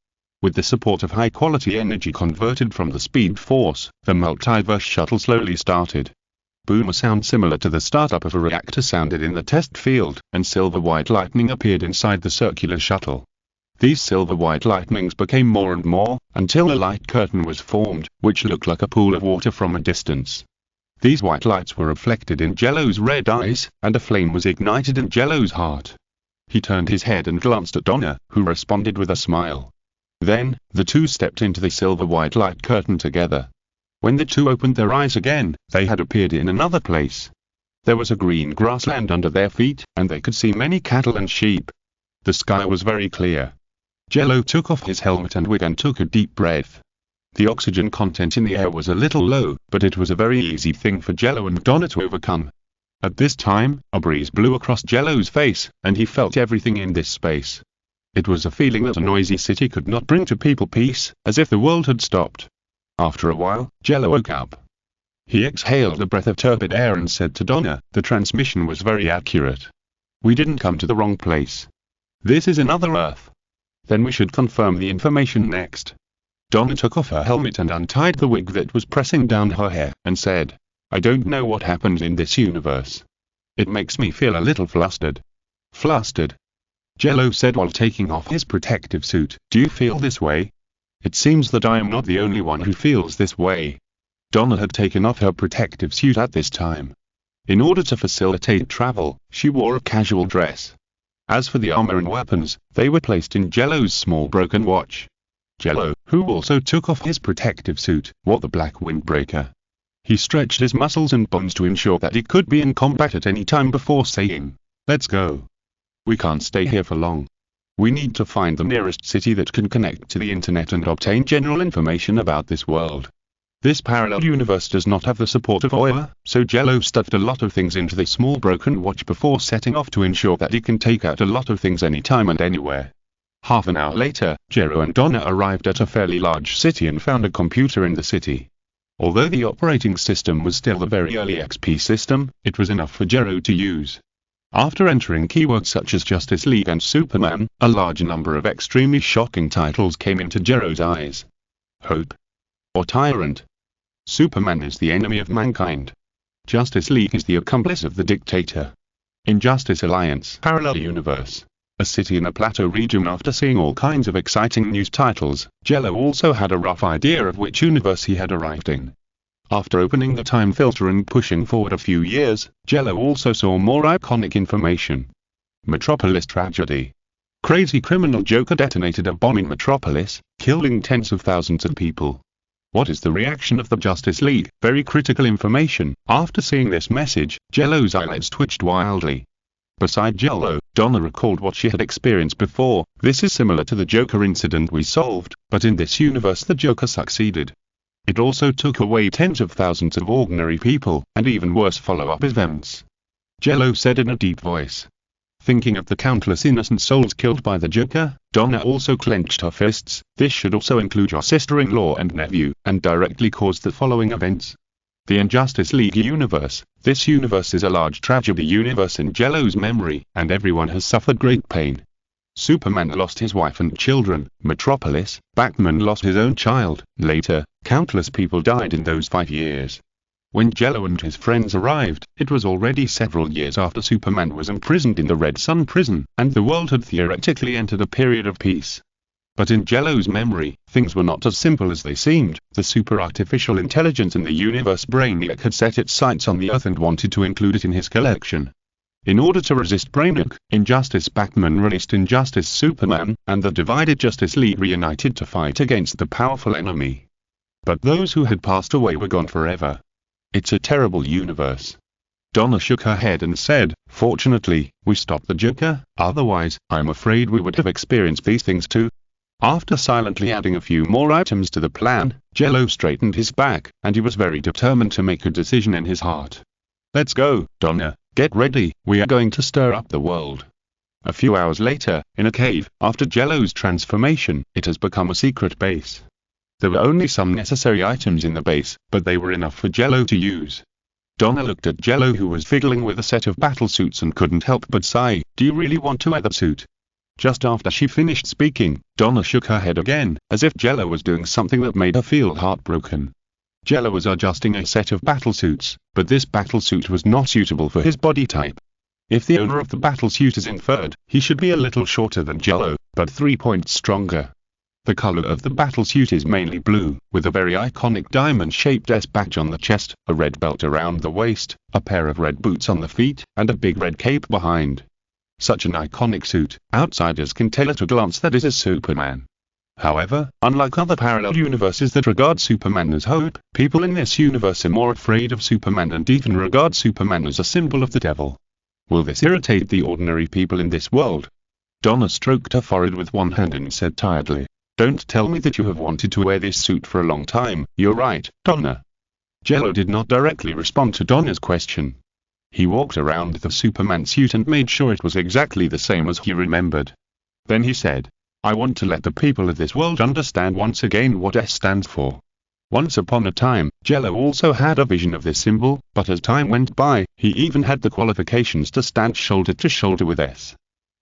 With the support of high-quality energy converted from the speed force, the multiverse shuttle slowly started. Boom, a sound similar to the startup of a reactor sounded in the test field, and silver-white lightning appeared inside the circular shuttle. These silver-white lightnings became more and more, until a light curtain was formed, which looked like a pool of water from a distance. These white lights were reflected in Jello's red eyes, and a flame was ignited in Jello's heart. He turned his head and glanced at Donna, who responded with a smile. Then, the 2 stepped into the silver-white light curtain together. When the 2 opened their eyes again, they had appeared in another place. There was a green grassland under their feet, and they could see many cattle and sheep. The sky was very clear. Jello took off his helmet and wig and took a deep breath. The oxygen content in the air was a little low, but it was a very easy thing for Jello and Donna to overcome. At this time, a breeze blew across Jello's face, and he felt everything in this space. It was a feeling that a noisy city could not bring to people peace, as if the world had stopped. After a while, Jello woke up. He exhaled a breath of turbid air and said to Donna, "The transmission was very accurate. We didn't come to the wrong place. This is another Earth. Then we should confirm the information next." Donna took off her helmet and untied the wig that was pressing down her hair, and said, "I don't know what happened in this universe. It makes me feel a little flustered." "Flustered?" Jello said while taking off his protective suit. "Do you feel this way?" "It seems that I am not the only one who feels this way." Donna had taken off her protective suit at this time. In order to facilitate travel, she wore a casual dress. As for the armor and weapons, they were placed in Jello's small broken watch. Jello, who also took off his protective suit, wore the black windbreaker. He stretched his muscles and bones to ensure that he could be in combat at any time before saying, "Let's go. We can't stay here for long. We need to find the nearest city that can connect to the internet and obtain general information about this world." This parallel universe does not have the support of Oya, so Jello stuffed a lot of things into the small broken watch before setting off to ensure that he can take out a lot of things anytime and anywhere. Half an hour later, Jello and Donna arrived at a fairly large city and found a computer in the city. Although the operating system was still the very early XP system, it was enough for Jello to use. After entering keywords such as Justice League and Superman, a large number of extremely shocking titles came into Jello's eyes. Hope or Tyrant. Superman is the enemy of mankind. Justice League is the accomplice of the dictator. Injustice Alliance Parallel Universe. A city in a plateau region. After seeing all kinds of exciting news titles, Jello also had a rough idea of which universe he had arrived in. After opening the time filter and pushing forward a few years, Jello also saw more iconic information. Metropolis Tragedy. Crazy criminal Joker detonated a bomb in Metropolis, killing tens of thousands of people. What is the reaction of the Justice League? Very critical information. After seeing this message, Jello's eyelids twitched wildly. Beside Jello, Donna recalled what she had experienced before. This is similar to the Joker incident we solved, but in this universe the Joker succeeded. It also took away tens of thousands of ordinary people, and even worse follow-up events. Jello said in a deep voice. Thinking of the countless innocent souls killed by the Joker, Donna also clenched her fists. This should also include your sister-in-law and nephew, and directly cause the following events. The Injustice League universe. This universe is a large tragedy universe in Jello's memory, and everyone has suffered great pain. Superman lost his wife and children. Metropolis. Batman lost his own child. Later, countless people died in those 5 years. When Jello and his friends arrived, it was already several years after Superman was imprisoned in the Red Sun prison, and the world had theoretically entered a period of peace. But in Jello's memory, things were not as simple as they seemed. The super artificial intelligence in the universe Brainiac had set its sights on the Earth and wanted to include it in his collection. In order to resist Brainiac, Injustice Batman released Injustice Superman, and the divided Justice League reunited to fight against the powerful enemy. But those who had passed away were gone forever. It's a terrible universe. Donna shook her head and said, "Fortunately, we stopped the Joker, otherwise, I'm afraid we would have experienced these things too." After silently adding a few more items to the plan, Jello straightened his back, and he was very determined to make a decision in his heart. "Let's go, Donna, get ready, we are going to stir up the world." A few hours later, in a cave, after Jello's transformation, it has become a secret base. There were only some necessary items in the base, but they were enough for Jello to use. Donna looked at Jello, who was fiddling with a set of battle suits, and couldn't help but sigh. "Do you really want to wear the suit?" Just after she finished speaking, Donna shook her head again, as if Jello was doing something that made her feel heartbroken. Jello was adjusting a set of battle suits, but this battle suit was not suitable for his body type. If the owner of the battle suit is inferred, he should be a little shorter than Jello, but 3 points stronger. The color of the battle suit is mainly blue, with a very iconic diamond-shaped S badge on the chest, a red belt around the waist, a pair of red boots on the feet, and a big red cape behind. Such an iconic suit, outsiders can tell at a glance that it is Superman. However, unlike other parallel universes that regard Superman as hope, people in this universe are more afraid of Superman and even regard Superman as a symbol of the devil. Will this irritate the ordinary people in this world? Donna stroked her forehead with one hand and said tiredly, "Don't tell me that you have wanted to wear this suit for a long time." "You're right, Donna." Jello did not directly respond to Donna's question. He walked around the Superman suit and made sure it was exactly the same as he remembered. Then he said, "I want to let the people of this world understand once again what S stands for." Once upon a time, Jello also had a vision of this symbol, but as time went by, he even had the qualifications to stand shoulder to shoulder with S.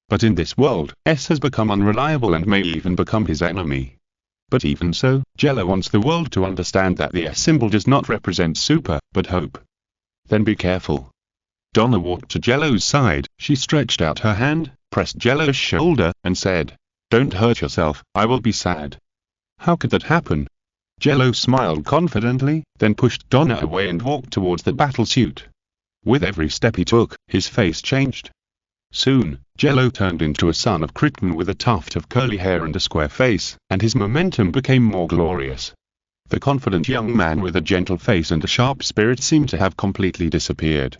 But in this world, S has become unreliable and may even become his enemy. But even so, Jello wants the world to understand that the S symbol does not represent super, but hope. Then be careful. Donna walked to Jello's side. She stretched out her hand, pressed Jello's shoulder, and said, "Don't hurt yourself, I will be sad." How could that happen? Jello smiled confidently, then pushed Donna away and walked towards the battle suit. With every step he took, his face changed. Soon, Jello turned into a son of Krypton with a tuft of curly hair and a square face, and his momentum became more glorious. The confident young man with a gentle face and a sharp spirit seemed to have completely disappeared.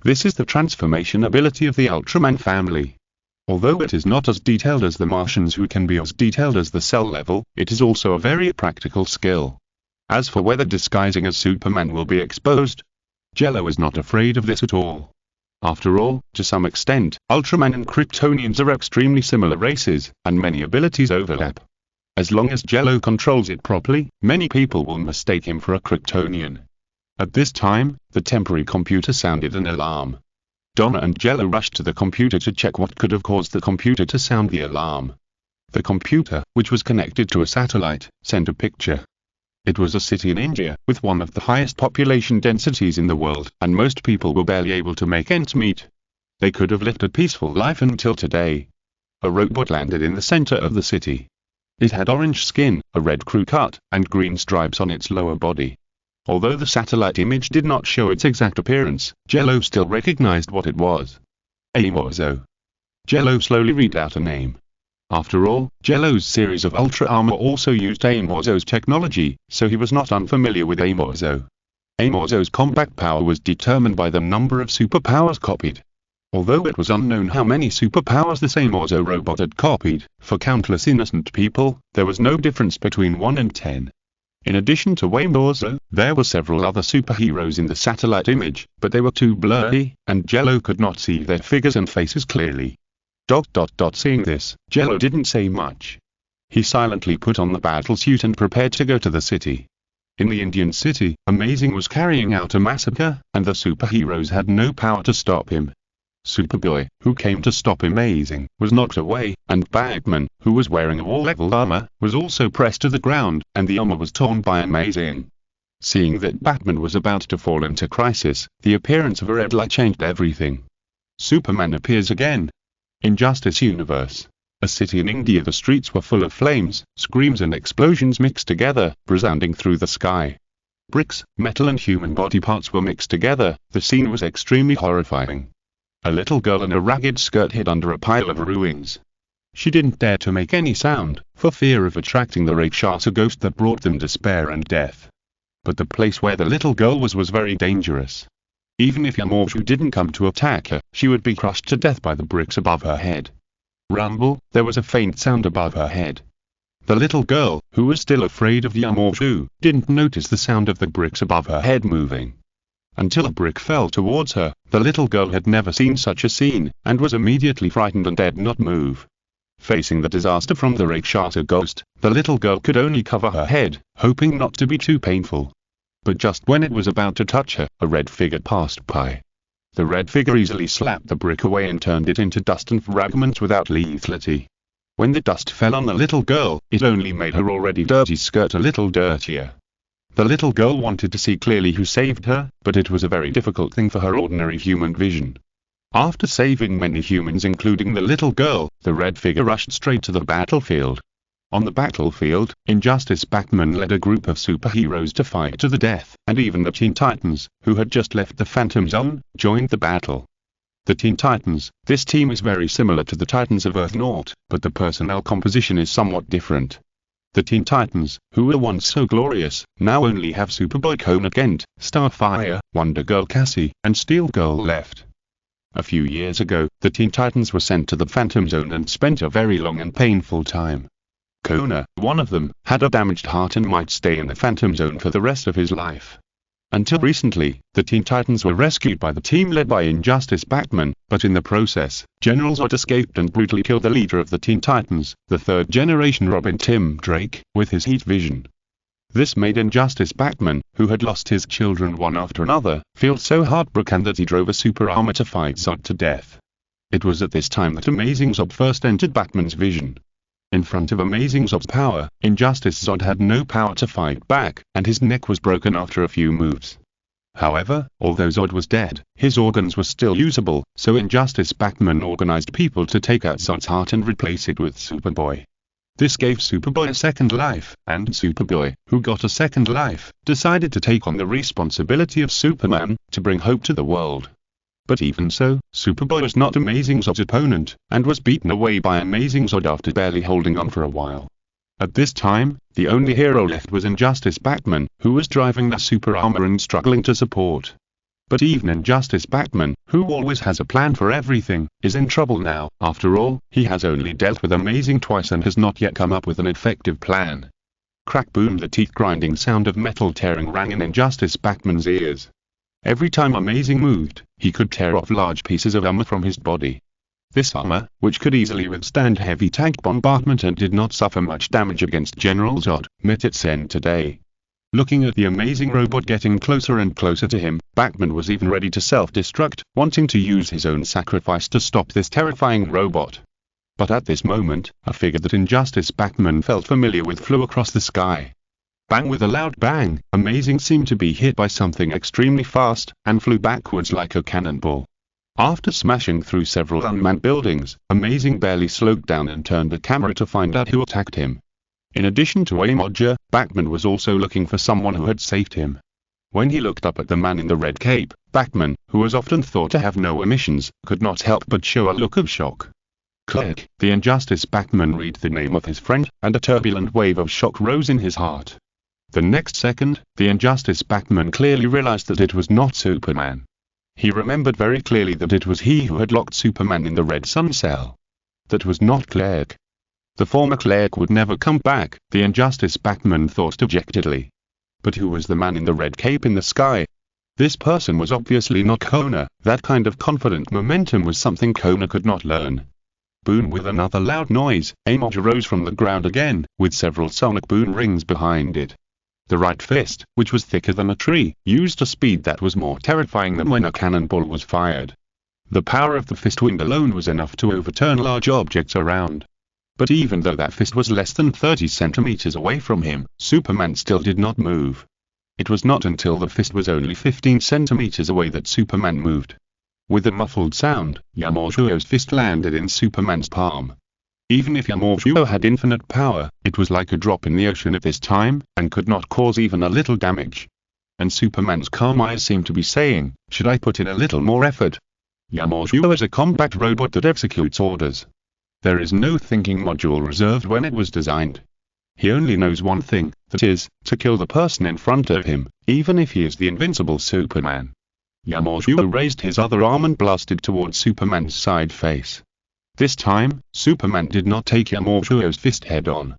This is the transformation ability of the Ultraman family. Although it is not as detailed as the Martians who can be as detailed as the cell level, it is also a very practical skill. As for whether disguising as Superman will be exposed, Jello is not afraid of this at all. After all, to some extent, Ultraman and Kryptonians are extremely similar races, and many abilities overlap. As long as Jello controls it properly, many people will mistake him for a Kryptonian. At this time, the temporary computer sounded an alarm. Donna and Jello rushed to the computer to check what could have caused the computer to sound the alarm. The computer, which was connected to a satellite, sent a picture. It was a city in India, with one of the highest population densities in the world, and most people were barely able to make ends meet. They could have lived a peaceful life until today. A robot landed in the center of the city. It had orange skin, a red crew cut, and green stripes on its lower body. Although the satellite image did not show its exact appearance, Jello still recognized what it was. Amorzo. Jello slowly read out a name. After all, Jello's series of Ultra Armor also used Amorzo's technology, so he was not unfamiliar with Amorzo. Amorzo's combat power was determined by the number of superpowers copied. Although it was unknown how many superpowers this Amorzo robot had copied, for countless innocent people, there was no difference between 1 and 10. In addition to Amorzo, there were several other superheroes in the satellite image, but they were too blurry, and Jello could not see their figures and faces clearly. Seeing this, Jello didn't say much. He silently put on the battlesuit and prepared to go to the city. In the Indian city, Amazing was carrying out a massacre, and the superheroes had no power to stop him. Superboy, who came to stop Amazing, was knocked away, and Batman, who was wearing a wall-level armor, was also pressed to the ground, and the armor was torn by Amazing. Seeing that Batman was about to fall into crisis, the appearance of a red light changed everything. Superman appears again. Injustice Universe. A city in India. The streets were full of flames, screams and explosions mixed together, resounding through the sky. Bricks, metal and human body parts were mixed together. The scene was extremely horrifying. A little girl in a ragged skirt hid under a pile of ruins. She didn't dare to make any sound, for fear of attracting the Rakshasa ghost that brought them despair and death. But the place where the little girl was very dangerous. Even if Yamauchi didn't come to attack her, she would be crushed to death by the bricks above her head. Rumble, there was a faint sound above her head. The little girl, who was still afraid of Yamauchi, didn't notice the sound of the bricks above her head moving. Until a brick fell towards her, the little girl had never seen such a scene, and was immediately frightened and dared not move. Facing the disaster from the Rakshasa ghost, the little girl could only cover her head, hoping not to be too painful. But just when it was about to touch her, a red figure passed by. The red figure easily slapped the brick away and turned it into dust and fragments without lethality. When the dust fell on the little girl, it only made her already dirty skirt a little dirtier. The little girl wanted to see clearly who saved her, but it was a very difficult thing for her ordinary human vision. After saving many humans including the little girl, the red figure rushed straight to the battlefield. On the battlefield, Injustice Batman led a group of superheroes to fight to the death, and even the Teen Titans, who had just left the Phantom Zone, joined the battle. The Teen Titans, this team is very similar to the Titans of Earth Naught, but the personnel composition is somewhat different. The Teen Titans, who were once so glorious, now only have Superboy Jello Kent, Starfire, Wonder Girl Cassie, and Steel Girl left. A few years ago, the Teen Titans were sent to the Phantom Zone and spent a very long and painful time. Kona, one of them, had a damaged heart and might stay in the Phantom Zone for the rest of his life. Until recently, the Teen Titans were rescued by the team led by Injustice Batman, but in the process, General Zod escaped and brutally killed the leader of the Teen Titans, the third-generation Robin Tim Drake, with his heat vision. This made Injustice Batman, who had lost his children one after another, feel so heartbroken that he drove a super armor to fight Zod to death. It was at this time that Amazing Zod first entered Batman's vision. In front of Amazing Zod's power, Injustice Zod had no power to fight back, and his neck was broken after a few moves. However, although Zod was dead, his organs were still usable, so Injustice Batman organized people to take out Zod's heart and replace it with Superboy. This gave Superboy a second life, and Superboy, who got a second life, decided to take on the responsibility of Superman, to bring hope to the world. But even so, Superboy was not Amazing Zod's opponent, and was beaten away by Amazing Zod after barely holding on for a while. At this time, the only hero left was Injustice Batman, who was driving the super armor and struggling to support. But even Injustice Batman, who always has a plan for everything, is in trouble now. After all, he has only dealt with Amazing twice and has not yet come up with an effective plan. Crack boom, the teeth-grinding sound of metal tearing rang in Injustice Batman's ears. Every time Amazing moved, he could tear off large pieces of armor from his body. This armor, which could easily withstand heavy tank bombardment and did not suffer much damage against General Zod, met its end today. Looking at the Amazing robot getting closer and closer to him, Batman was even ready to self-destruct, wanting to use his own sacrifice to stop this terrifying robot. But at this moment, a figure that Injustice Batman felt familiar with flew across the sky. Bang! With a loud bang, Amazing seemed to be hit by something extremely fast, and flew backwards like a cannonball. After smashing through several unmanned buildings, Amazing barely slowed down and turned the camera to find out who attacked him. In addition to a Modger, Batman was also looking for someone who had saved him. When he looked up at the man in the red cape, Batman, who was often thought to have no emotions, could not help but show a look of shock. Click! The Injustice Batman read the name of his friend, and a turbulent wave of shock rose in his heart. The next second, the Injustice Batman clearly realized that it was not Superman. He remembered very clearly that it was he who had locked Superman in the Red Sun cell. That was not Clark. The former Clark would never come back, the Injustice Batman thought dejectedly. But who was the man in the red cape in the sky? This person was obviously not Kona. That kind of confident momentum was something Kona could not learn. Boom! With another loud noise, a Modger rose from the ground again, with several sonic boom rings behind it. The right fist, which was thicker than a tree, used a speed that was more terrifying than when a cannonball was fired. The power of the fist wind alone was enough to overturn large objects around. But even though that fist was less than 30 centimeters away from him, Superman still did not move. It was not until the fist was only 15 centimeters away that Superman moved. With a muffled sound, Yamaucho's fist landed in Superman's palm. Even if Yamaucho had infinite power, it was like a drop in the ocean at this time, and could not cause even a little damage. And Superman's calm eyes seemed to be saying, should I put in a little more effort? Yamaucho is a combat robot that executes orders. There is no thinking module reserved when it was designed. He only knows one thing, that is, to kill the person in front of him, even if he is the invincible Superman. Yamaucho raised his other arm and blasted towards Superman's side face. This time, Superman did not take Yamaucho's fist head-on.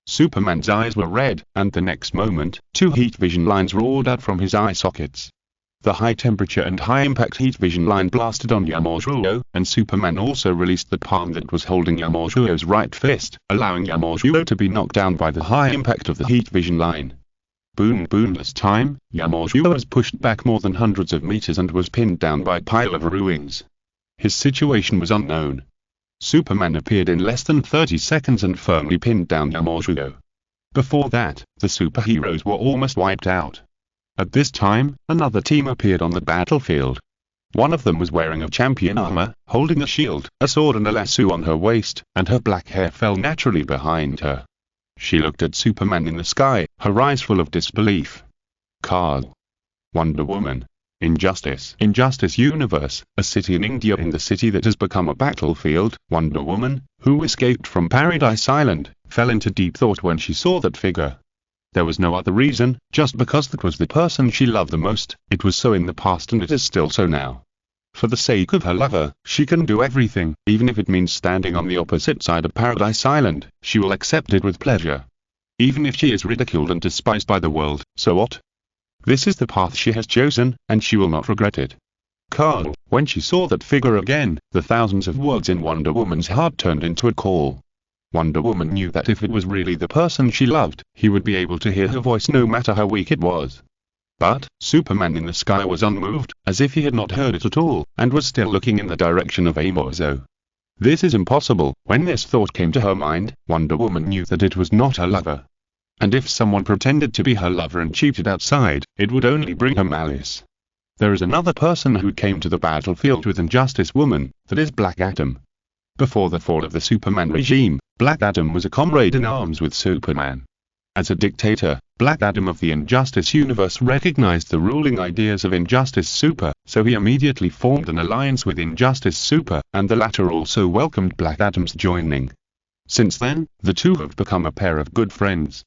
Superman's eyes were red, and the next moment, two heat vision lines roared out from his eye sockets. The high-temperature and high-impact heat vision line blasted on Yamaucho, and Superman also released the palm that was holding Yamaucho's right fist, allowing Yamaucho to be knocked down by the high impact of the heat vision line. Boom! Boom! This time, Yamaucho was pushed back more than hundreds of meters and was pinned down by a pile of ruins. His situation was unknown. Superman appeared in less than 30 seconds and firmly pinned down Yamaucho. Before that, the superheroes were almost wiped out. At this time, another team appeared on the battlefield. One of them was wearing a champion armor, holding a shield, a sword and a lasso on her waist, and her black hair fell naturally behind her. She looked at Superman in the sky, her eyes full of disbelief. Carl. Wonder Woman. Injustice Universe, a city in India. In the city that has become a battlefield, Wonder Woman, who escaped from Paradise Island, fell into deep thought when she saw that figure. There was no other reason, just because that was the person she loved the most. It was so in the past and it is still so now. For the sake of her lover, she can do everything, even if it means standing on the opposite side of Paradise Island. She will accept it with pleasure. Even if she is ridiculed and despised by the world, so what? This is the path she has chosen, and she will not regret it. Carl. When she saw that figure again, the thousands of words in Wonder Woman's heart turned into a call. Wonder Woman knew that if it was really the person she loved, he would be able to hear her voice no matter how weak it was. But, Superman in the sky was unmoved, as if he had not heard it at all, and was still looking in the direction of Yamaucho. This is impossible. When this thought came to her mind, Wonder Woman knew that it was not her lover. And if someone pretended to be her lover and cheated outside, it would only bring her malice. There is another person who came to the battlefield with Injustice Woman, that is Black Adam. Before the fall of the Superman regime, Black Adam was a comrade in arms with Superman. As a dictator, Black Adam of the Injustice universe recognized the ruling ideas of Injustice Super, so he immediately formed an alliance with Injustice Super, and the latter also welcomed Black Adam's joining. Since then, the two have become a pair of good friends.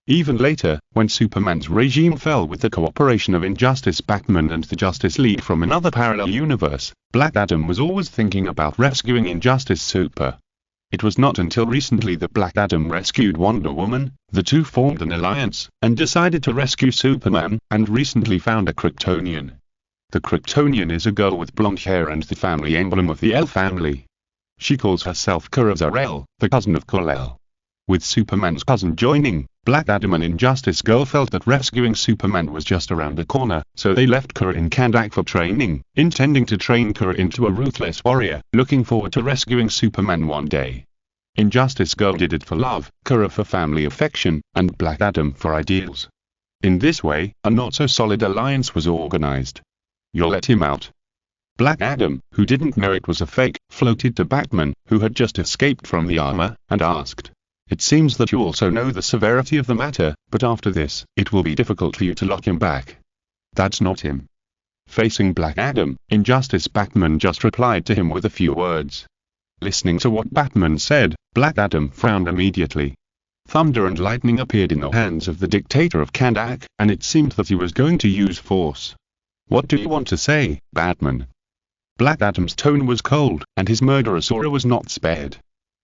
Even later, when Superman's regime fell with the cooperation of Injustice Batman and the Justice League from another parallel universe, Black Adam was always thinking about rescuing Injustice Super. It was not until recently that Black Adam rescued Wonder Woman. The two formed an alliance, and decided to rescue Superman, and recently found a Kryptonian. The Kryptonian is a girl with blonde hair and the family emblem of the El family. She calls herself Kara Zor-El, the cousin of Kal-El. With Superman's cousin joining, Black Adam and Injustice Girl felt that rescuing Superman was just around the corner, so they left Kara in Kandak for training, intending to train Kara into a ruthless warrior, looking forward to rescuing Superman one day. Injustice Girl did it for love, Kara for family affection, and Black Adam for ideals. In this way, a not-so-solid alliance was organized. "You'll let him out." Black Adam, who didn't know it was a fake, floated to Batman, who had just escaped from the armor, and asked, "It seems that you also know the severity of the matter, but after this, it will be difficult for you to lock him back." "That's not him." Facing Black Adam, Injustice Batman just replied to him with a few words. Listening to what Batman said, Black Adam frowned immediately. Thunder and lightning appeared in the hands of the dictator of Kandak, and it seemed that he was going to use force. "What do you want to say, Batman?" Black Adam's tone was cold, and his murderous aura was not spared.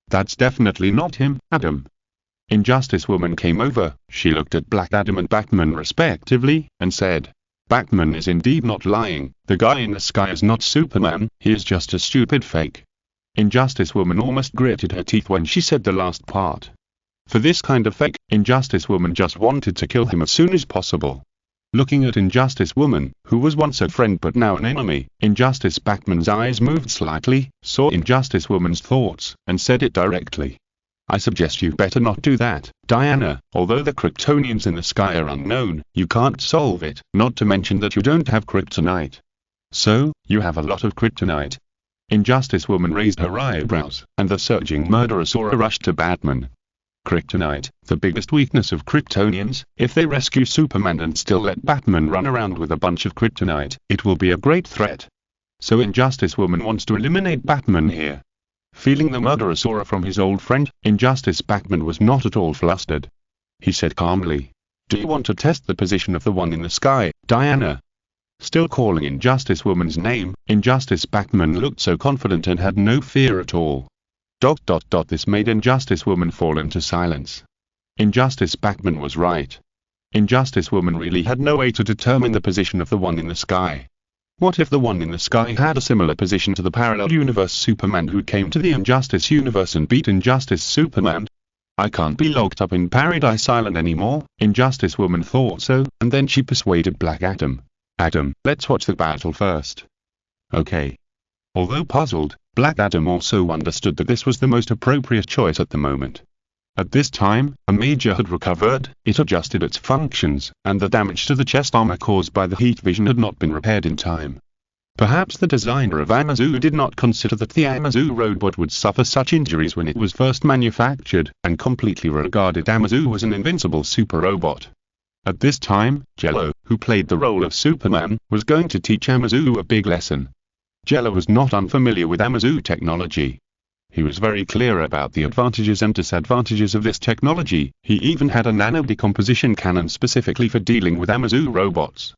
"That's definitely not him, Adam." Injustice Woman came over. She looked at Black Adam and Batman respectively, and said, "Batman is indeed not lying. The guy in the sky is not Superman, he is just a stupid fake." Injustice Woman almost gritted her teeth when she said the last part. For this kind of fake, Injustice Woman just wanted to kill him as soon as possible. Looking at Injustice Woman, who was once a friend but now an enemy, Injustice Batman's eyes moved slightly, saw Injustice Woman's thoughts, and said it directly. "I suggest you better not do that, Diana. Although the Kryptonians in the sky are unknown, you can't solve it, not to mention that you don't have kryptonite." "So, you have a lot of kryptonite?" Injustice Woman raised her eyebrows, and the surging murderous aura rushed to Batman. "Kryptonite, the biggest weakness of Kryptonians. If they rescue Superman and still let Batman run around with a bunch of kryptonite, it will be a great threat. So Injustice Woman wants to eliminate Batman here." Feeling the murderous aura from his old friend, Injustice Batman was not at all flustered. He said calmly, "Do you want to test the position of the one in the sky, Diana?" Still calling Injustice Woman's name, Injustice Batman looked so confident and had no fear at all. This made Injustice Woman fall into silence. Injustice Batman was right. Injustice Woman really had no way to determine the position of the one in the sky. What if the one in the sky had a similar position to the parallel universe Superman who came to the Injustice universe and beat Injustice Superman? "I can't be locked up in Paradise Island anymore," Injustice Woman thought so, and then she persuaded Black Adam. "Adam, let's watch the battle first." "Okay." Although puzzled, Black Adam also understood that this was the most appropriate choice at the moment. At this time, a Major had recovered, it adjusted its functions, and the damage to the chest armor caused by the heat vision had not been repaired in time. Perhaps the designer of Amazu did not consider that the Amazu robot would suffer such injuries when it was first manufactured, and completely regarded Amazu as an invincible super robot. At this time, Jello, who played the role of Superman, was going to teach Amazu a big lesson. Jello was not unfamiliar with Amazu technology. He was very clear about the advantages and disadvantages of this technology. He even had a nano-decomposition cannon specifically for dealing with Amazu robots.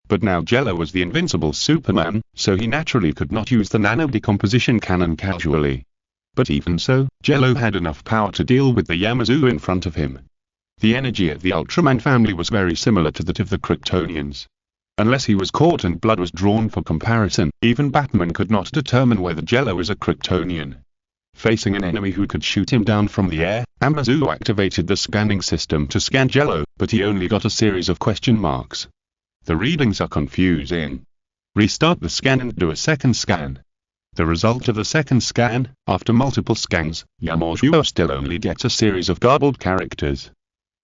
But now Jello was the invincible Superman, so he naturally could not use the nano-decomposition cannon casually. But even so, Jello had enough power to deal with the Yamazu in front of him. The energy of the Ultraman family was very similar to that of the Kryptonians. Unless he was caught and blood was drawn for comparison, even Batman could not determine whether Jello was a Kryptonian. Facing an enemy who could shoot him down from the air, Amazu activated the scanning system to scan Jello, but he only got a series of question marks. The readings are confusing. Restart the scan and do a second scan. The result of the second scan, after multiple scans, Yamazu still only gets a series of garbled characters.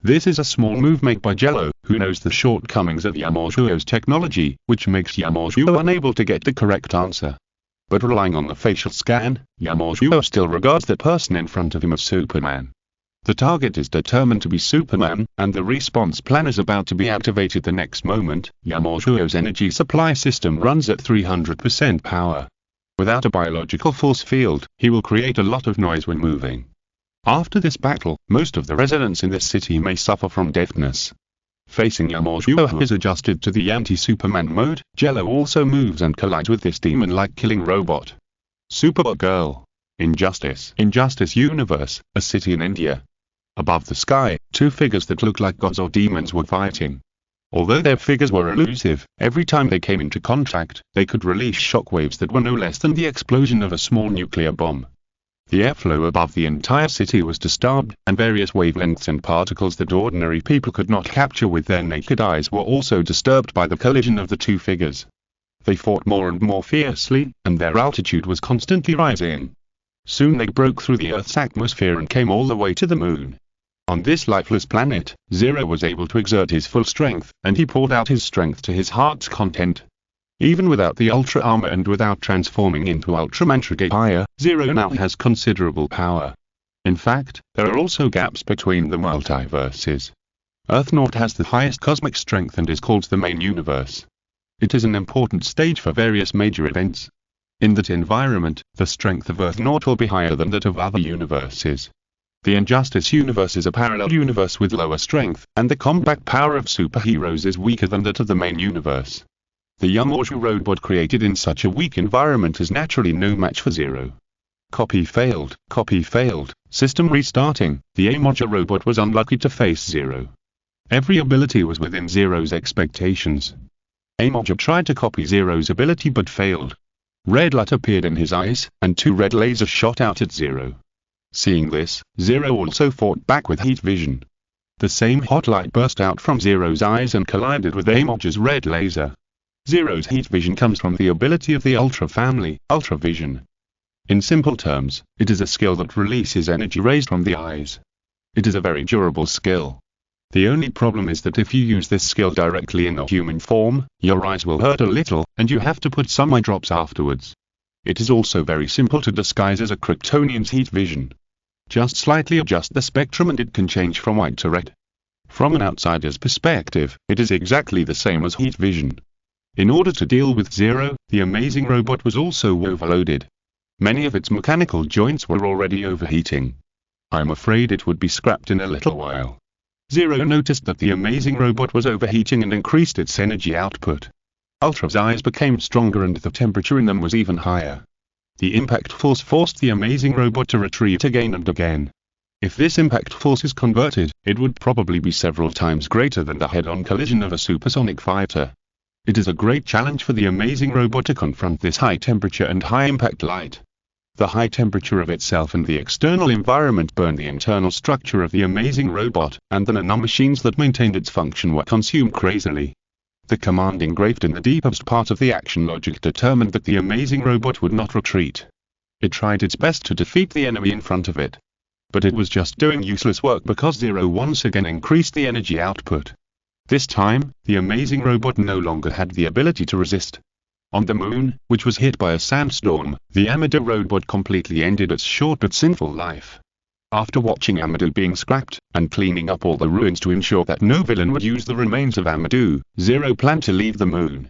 This is a small move made by Jello, who knows the shortcomings of Yamazu's technology, which makes Yamazu unable to get the correct answer. But relying on the facial scan, Yamazu still regards the person in front of him as Superman. The target is determined to be Superman, and the response plan is about to be activated the next moment. Yamaucho's energy supply system runs at 300% power. Without a biological force field, he will create a lot of noise when moving. After this battle, most of the residents in this city may suffer from deafness. Facing Yamaucho, who is adjusted to the anti-Superman mode, Jello also moves and collides with this demon-like killing robot. Supergirl. Injustice Universe, a city in India. Above the sky, two figures that look like gods or demons were fighting. Although their figures were elusive, every time they came into contact, they could release shockwaves that were no less than the explosion of a small nuclear bomb. The airflow above the entire city was disturbed, and various wavelengths and particles that ordinary people could not capture with their naked eyes were also disturbed by the collision of the two figures. They fought more and more fiercely, and their altitude was constantly rising. Soon they broke through the Earth's atmosphere and came all the way to the moon. On this lifeless planet, Zero was able to exert his full strength, and he poured out his strength to his heart's content. Even without the Ultra Armor and without transforming into Ultraman Trigger, Zero now has considerable power. In fact, there are also gaps between the multiverses. Earth North has the highest cosmic strength and is called the main universe. It is an important stage for various major events. In that environment, the strength of Earth North will be higher than that of other universes. The Injustice universe is a parallel universe with lower strength, and the combat power of superheroes is weaker than that of the main universe. The Yamaucho robot created in such a weak environment is naturally no match for Zero. Copy failed, system restarting. The Yamaucho robot was unlucky to face Zero. Every ability was within Zero's expectations. Yamaucho tried to copy Zero's ability but failed. Red light appeared in his eyes, and two red lasers shot out at Zero. Seeing this, Zero also fought back with heat vision. The same hot light burst out from Zero's eyes and collided with Yamaucho's red laser. Zero's heat vision comes from the ability of the Ultra family, Ultra Vision. In simple terms, it is a skill that releases energy rays from the eyes. It is a very durable skill. The only problem is that if you use this skill directly in a human form, your eyes will hurt a little, and you have to put some eye drops afterwards. It is also very simple to disguise as a Kryptonian's heat vision. Just slightly adjust the spectrum and it can change from white to red. From an outsider's perspective, it is exactly the same as heat vision. In order to deal with Zero, the amazing robot was also overloaded. Many of its mechanical joints were already overheating. I'm afraid it would be scrapped in a little while. Zero noticed that the amazing robot was overheating and increased its energy output. Ultra's eyes became stronger and the temperature in them was even higher. The impact force forced the amazing robot to retreat again and again. If this impact force is converted, it would probably be several times greater than the head-on collision of a supersonic fighter. It is a great challenge for the amazing robot to confront this high temperature and high impact light. The high temperature of itself and the external environment burned the internal structure of the amazing robot, and the nanomachines that maintained its function were consumed crazily. The command engraved in the deepest part of the action logic determined that the amazing robot would not retreat. It tried its best to defeat the enemy in front of it. But it was just doing useless work because Zero once again increased the energy output. This time, the amazing robot no longer had the ability to resist. On the moon, which was hit by a sandstorm, the Amadou robot completely ended its short but sinful life. After watching Amadou being scrapped, and cleaning up all the ruins to ensure that no villain would use the remains of Amadou, Zero planned to leave the moon.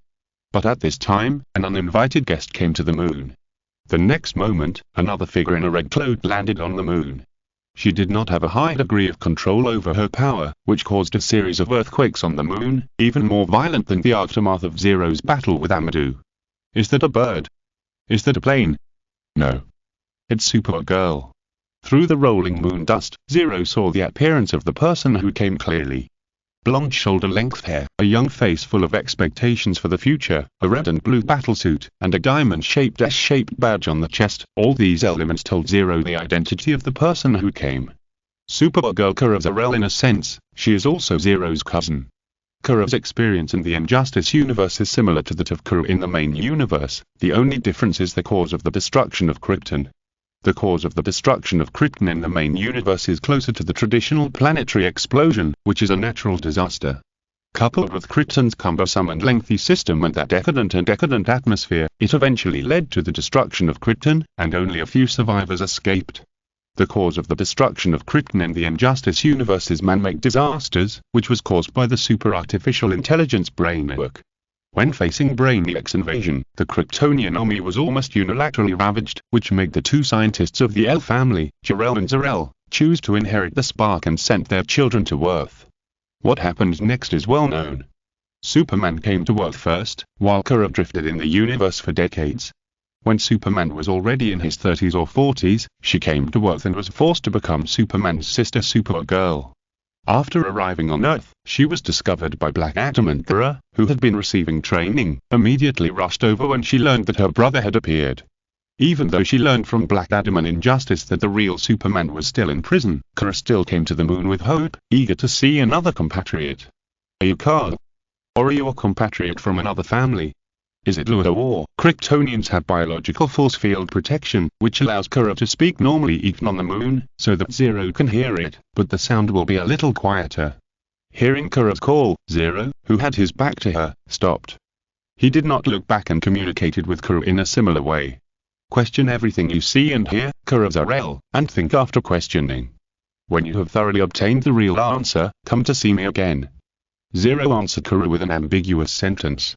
But at this time, an uninvited guest came to the moon. The next moment, another figure in a red cloak landed on the moon. She did not have a high degree of control over her power, which caused a series of earthquakes on the moon, even more violent than the aftermath of Zero's battle with Amadou. Is that a bird? Is that a plane? No. It's Supergirl. Through the rolling moon dust, Zero saw the appearance of the person who came clearly. Blonde shoulder-length hair, a young face full of expectations for the future, a red and blue battlesuit, and a diamond-shaped S-shaped badge on the chest, all these elements told Zero the identity of the person who came. Supergirl Kara in a sense, she is also Zero's cousin. Kara's experience in the Injustice universe is similar to that of Kara in the main universe, the only difference is the cause of the destruction of Krypton. The cause of the destruction of Krypton in the main universe is closer to the traditional planetary explosion, which is a natural disaster. Coupled with Krypton's cumbersome and lengthy system and that decadent atmosphere, it eventually led to the destruction of Krypton, and only a few survivors escaped. The cause of the destruction of Krypton in the Injustice universe is man-made disasters, which was caused by the super artificial intelligence Brainiac. When facing Brainiac's invasion, the Kryptonian army was almost unilaterally ravaged, which made the two scientists of the L family, Jor-El and Zor-El, choose to inherit the spark and sent their children to Earth. What happened next is well known. Superman came to Earth first, while Kara drifted in the universe for decades. When Superman was already in his 30s or 40s, she came to Earth and was forced to become Superman's sister Supergirl. After arriving on Earth, she was discovered by Black Adam, and Kara, who had been receiving training, immediately rushed over when she learned that her brother had appeared. Even though she learned from Black Adam and Injustice that the real Superman was still in prison, Kara still came to the moon with hope, eager to see another compatriot. Are you Carl? Or are you a compatriot from another family? Is it Lua or? Kryptonians have biological force field protection, which allows Kara to speak normally even on the moon, so that Zero can hear it, but the sound will be a little quieter. Hearing Kara's call, Zero, who had his back to her, stopped. He did not look back and communicated with Kara in a similar way. Question everything you see and hear, Kara Zor-El, and think after questioning. When you have thoroughly obtained the real answer, come to see me again. Zero answered Kara with an ambiguous sentence.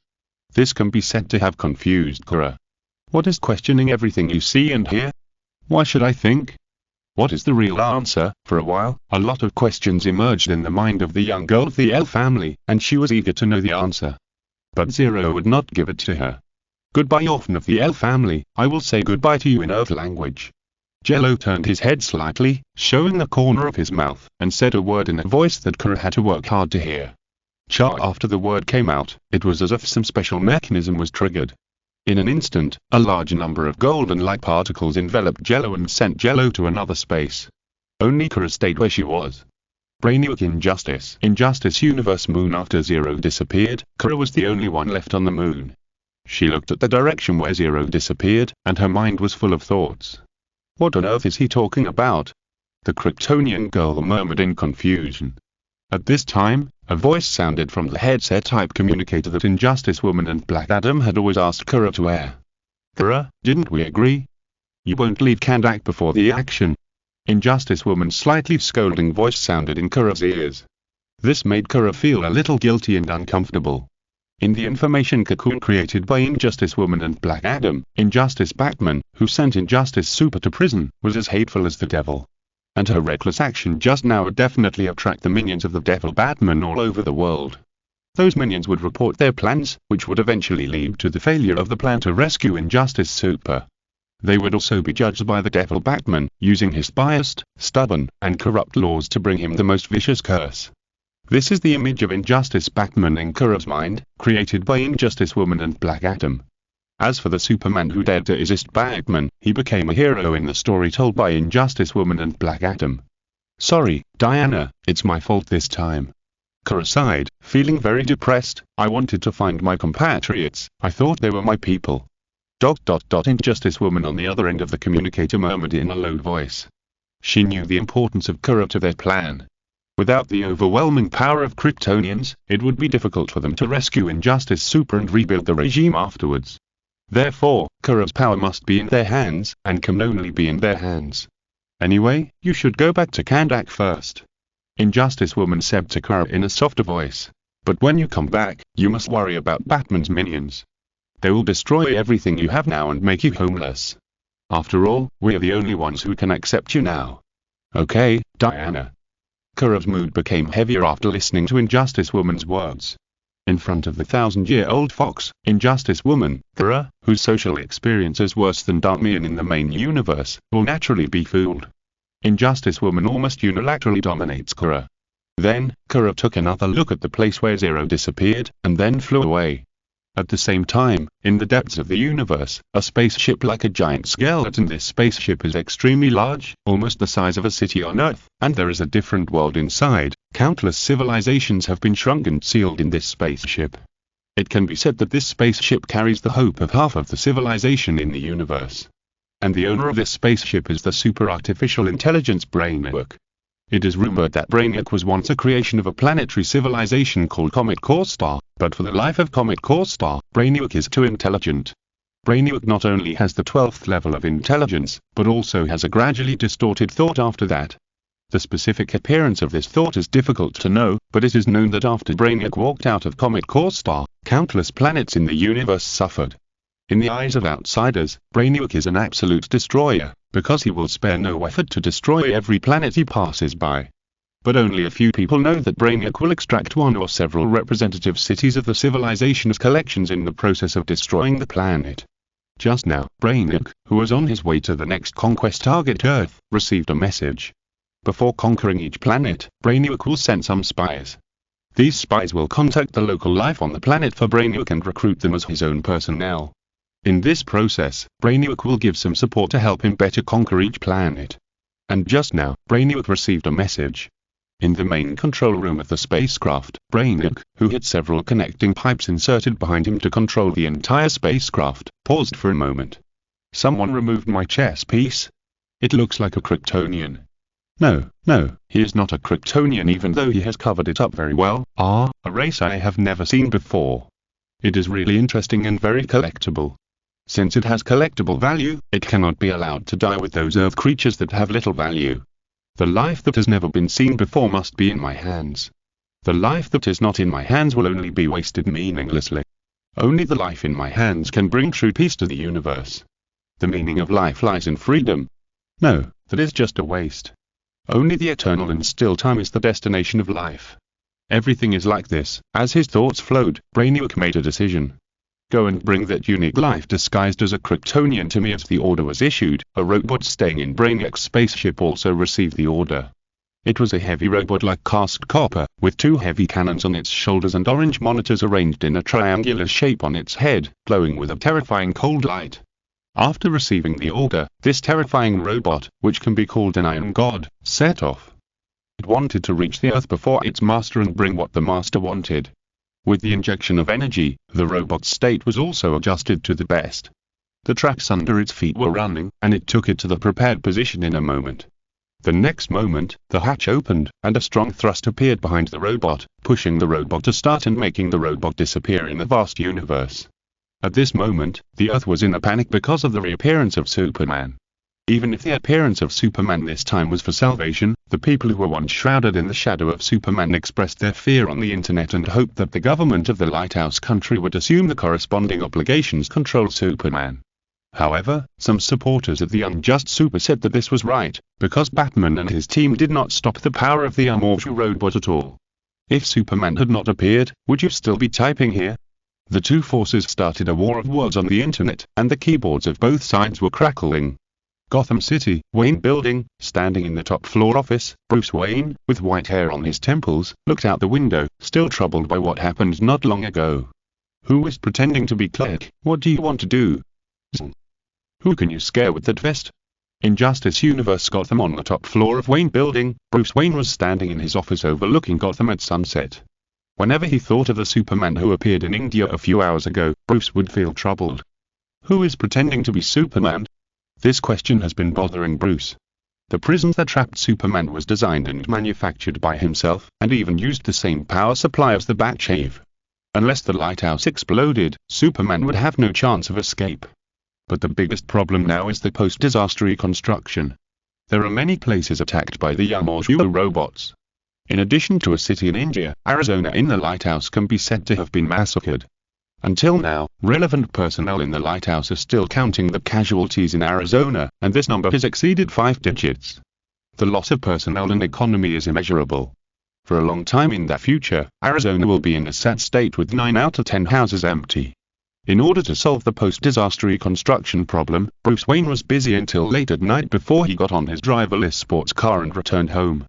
This can be said to have confused Kara. What is questioning everything you see and hear? Why should I think? What is the real answer? For a while, a lot of questions emerged in the mind of the young girl of the L family, and she was eager to know the answer. But Zero would not give it to her. Goodbye, orphan of the L family, I will say goodbye to you in Earth language. Jello turned his head slightly, showing the corner of his mouth, and said a word in a voice that Kara had to work hard to hear. After the word came out, it was as if some special mechanism was triggered. In an instant, a large number of golden light particles enveloped Jello and sent Jello to another space. Only Kara stayed where she was. Brainiac Injustice Universe Moon. After Zero disappeared, Kara was the only one left on the moon. She looked at the direction where Zero disappeared, and her mind was full of thoughts. What on earth is he talking about? The Kryptonian girl murmured in confusion. At this time, a voice sounded from the headset-type communicator that Injustice Woman and Black Adam had always asked Kara to air. Kara, didn't we agree? You won't leave Kandak before the action. Injustice Woman's slightly scolding voice sounded in Kara's ears. This made Kara feel a little guilty and uncomfortable. In the information cocoon created by Injustice Woman and Black Adam, Injustice Batman, who sent Injustice Super to prison, was as hateful as the devil. And her reckless action just now would definitely attract the minions of the Devil Batman all over the world. Those minions would report their plans, which would eventually lead to the failure of the plan to rescue Injustice Super. They would also be judged by the Devil Batman, using his biased, stubborn, and corrupt laws to bring him the most vicious curse. This is the image of Injustice Batman in Kara's mind, created by Injustice Woman and Black Adam. As for the Superman who dared to resist Batman, he became a hero in the story told by Injustice Woman and Black Adam. Sorry, Diana, it's my fault this time. Kara sighed, feeling very depressed. I wanted to find my compatriots, I thought they were my people. Injustice Woman on the other end of the communicator murmured in a low voice. She knew the importance of Kara to their plan. Without the overwhelming power of Kryptonians, it would be difficult for them to rescue Injustice Super and rebuild the regime afterwards. Therefore, Kara's power must be in their hands, and can only be in their hands. Anyway, you should go back to Kandak first. Injustice Woman said to Kara in a softer voice. But when you come back, you must worry about Batman's minions. They will destroy everything you have now and make you homeless. After all, we are the only ones who can accept you now. Okay, Diana. Kara's mood became heavier after listening to Injustice Woman's words. In front of the 1,000-year-old fox, Injustice Woman, Kara, whose social experience is worse than Darkman in the main universe, will naturally be fooled. Injustice Woman almost unilaterally dominates Kara. Then, Kara took another look at the place where Zero disappeared, and then flew away. At the same time, in the depths of the universe, a spaceship like a giant skeleton. This spaceship is extremely large, almost the size of a city on Earth, and there is a different world inside. Countless civilizations have been shrunk and sealed in this spaceship. It can be said that this spaceship carries the hope of half of the civilization in the universe. And the owner of this spaceship is the super artificial intelligence Brainiac. It is rumored that Brainiac was once a creation of a planetary civilization called Comet Core Star, but for the life of Comet Core Star, Brainiac is too intelligent. Brainiac not only has the 12th level of intelligence, but also has a gradually distorted thought after that. The specific appearance of this thought is difficult to know, but it is known that after Brainiac walked out of Comet Core Star, countless planets in the universe suffered. In the eyes of outsiders, Brainiac is an absolute destroyer, because he will spare no effort to destroy every planet he passes by. But only a few people know that Brainiac will extract one or several representative cities of the civilization's collections in the process of destroying the planet. Just now, Brainiac, who was on his way to the next conquest target Earth, received a message. Before conquering each planet, Brainiac will send some spies. These spies will contact the local life on the planet for Brainiac and recruit them as his own personnel. In this process, Brainiac will give some support to help him better conquer each planet. And just now, Brainiac received a message. In the main control room of the spacecraft, Brainiac, who had several connecting pipes inserted behind him to control the entire spacecraft, paused for a moment. Someone removed my chess piece. It looks like a Kryptonian. No, he is not a Kryptonian even though he has covered it up very well. A race I have never seen before. It is really interesting and very collectible. Since it has collectible value, it cannot be allowed to die with those Earth creatures that have little value. The life that has never been seen before must be in my hands. The life that is not in my hands will only be wasted meaninglessly. Only the life in my hands can bring true peace to the universe. The meaning of life lies in freedom. No, that is just a waste. Only the eternal and still time is the destination of life. Everything is like this. As his thoughts flowed, Brainiac made a decision. Go and bring that unique life disguised as a Kryptonian to me as the order was issued. A robot staying in Brainiac's spaceship also received the order. It was a heavy robot like cast copper, with 2 heavy cannons on its shoulders and orange monitors arranged in a triangular shape on its head, glowing with a terrifying cold light. After receiving the order, this terrifying robot, which can be called an iron god, set off. It wanted to reach the Earth before its master and bring what the master wanted. With the injection of energy, the robot's state was also adjusted to the best. The tracks under its feet were running, and it took it to the prepared position in a moment. The next moment, the hatch opened, and a strong thrust appeared behind the robot, pushing the robot to start and making the robot disappear in the vast universe. At this moment, the Earth was in a panic because of the reappearance of Superman. Even if the appearance of Superman this time was for salvation, the people who were once shrouded in the shadow of Superman expressed their fear on the internet and hoped that the government of the Lighthouse country would assume the corresponding obligations to control Superman. However, some supporters of the unjust super said that this was right, because Batman and his team did not stop the power of the immortal robot at all. If Superman had not appeared, would you still be typing here? The two forces started a war of words on the internet, and the keyboards of both sides were crackling. Gotham City, Wayne Building, standing in the top floor office, Bruce Wayne, with white hair on his temples, looked out the window, still troubled by what happened not long ago. Who is pretending to be Clark? What do you want to do? Who can you scare with that vest? In Justice Universe Gotham on the top floor of Wayne Building, Bruce Wayne was standing in his office overlooking Gotham at sunset. Whenever he thought of the Superman who appeared in India a few hours ago, Bruce would feel troubled. Who is pretending to be Superman? This question has been bothering Bruce. The prison that trapped Superman was designed and manufactured by himself, and even used the same power supply as the Batcave. Unless the lighthouse exploded, Superman would have no chance of escape. But the biggest problem now is the post-disaster reconstruction. There are many places attacked by the immortal robots. In addition to a city in India, Arizona in the lighthouse can be said to have been massacred. Until now, relevant personnel in the lighthouse are still counting the casualties in Arizona, and this number has exceeded 5 digits. The loss of personnel and economy is immeasurable. For a long time in the future, Arizona will be in a sad state with 9 out of 10 houses empty. In order to solve the post-disaster reconstruction problem, Bruce Wayne was busy until late at night before he got on his driverless sports car and returned home.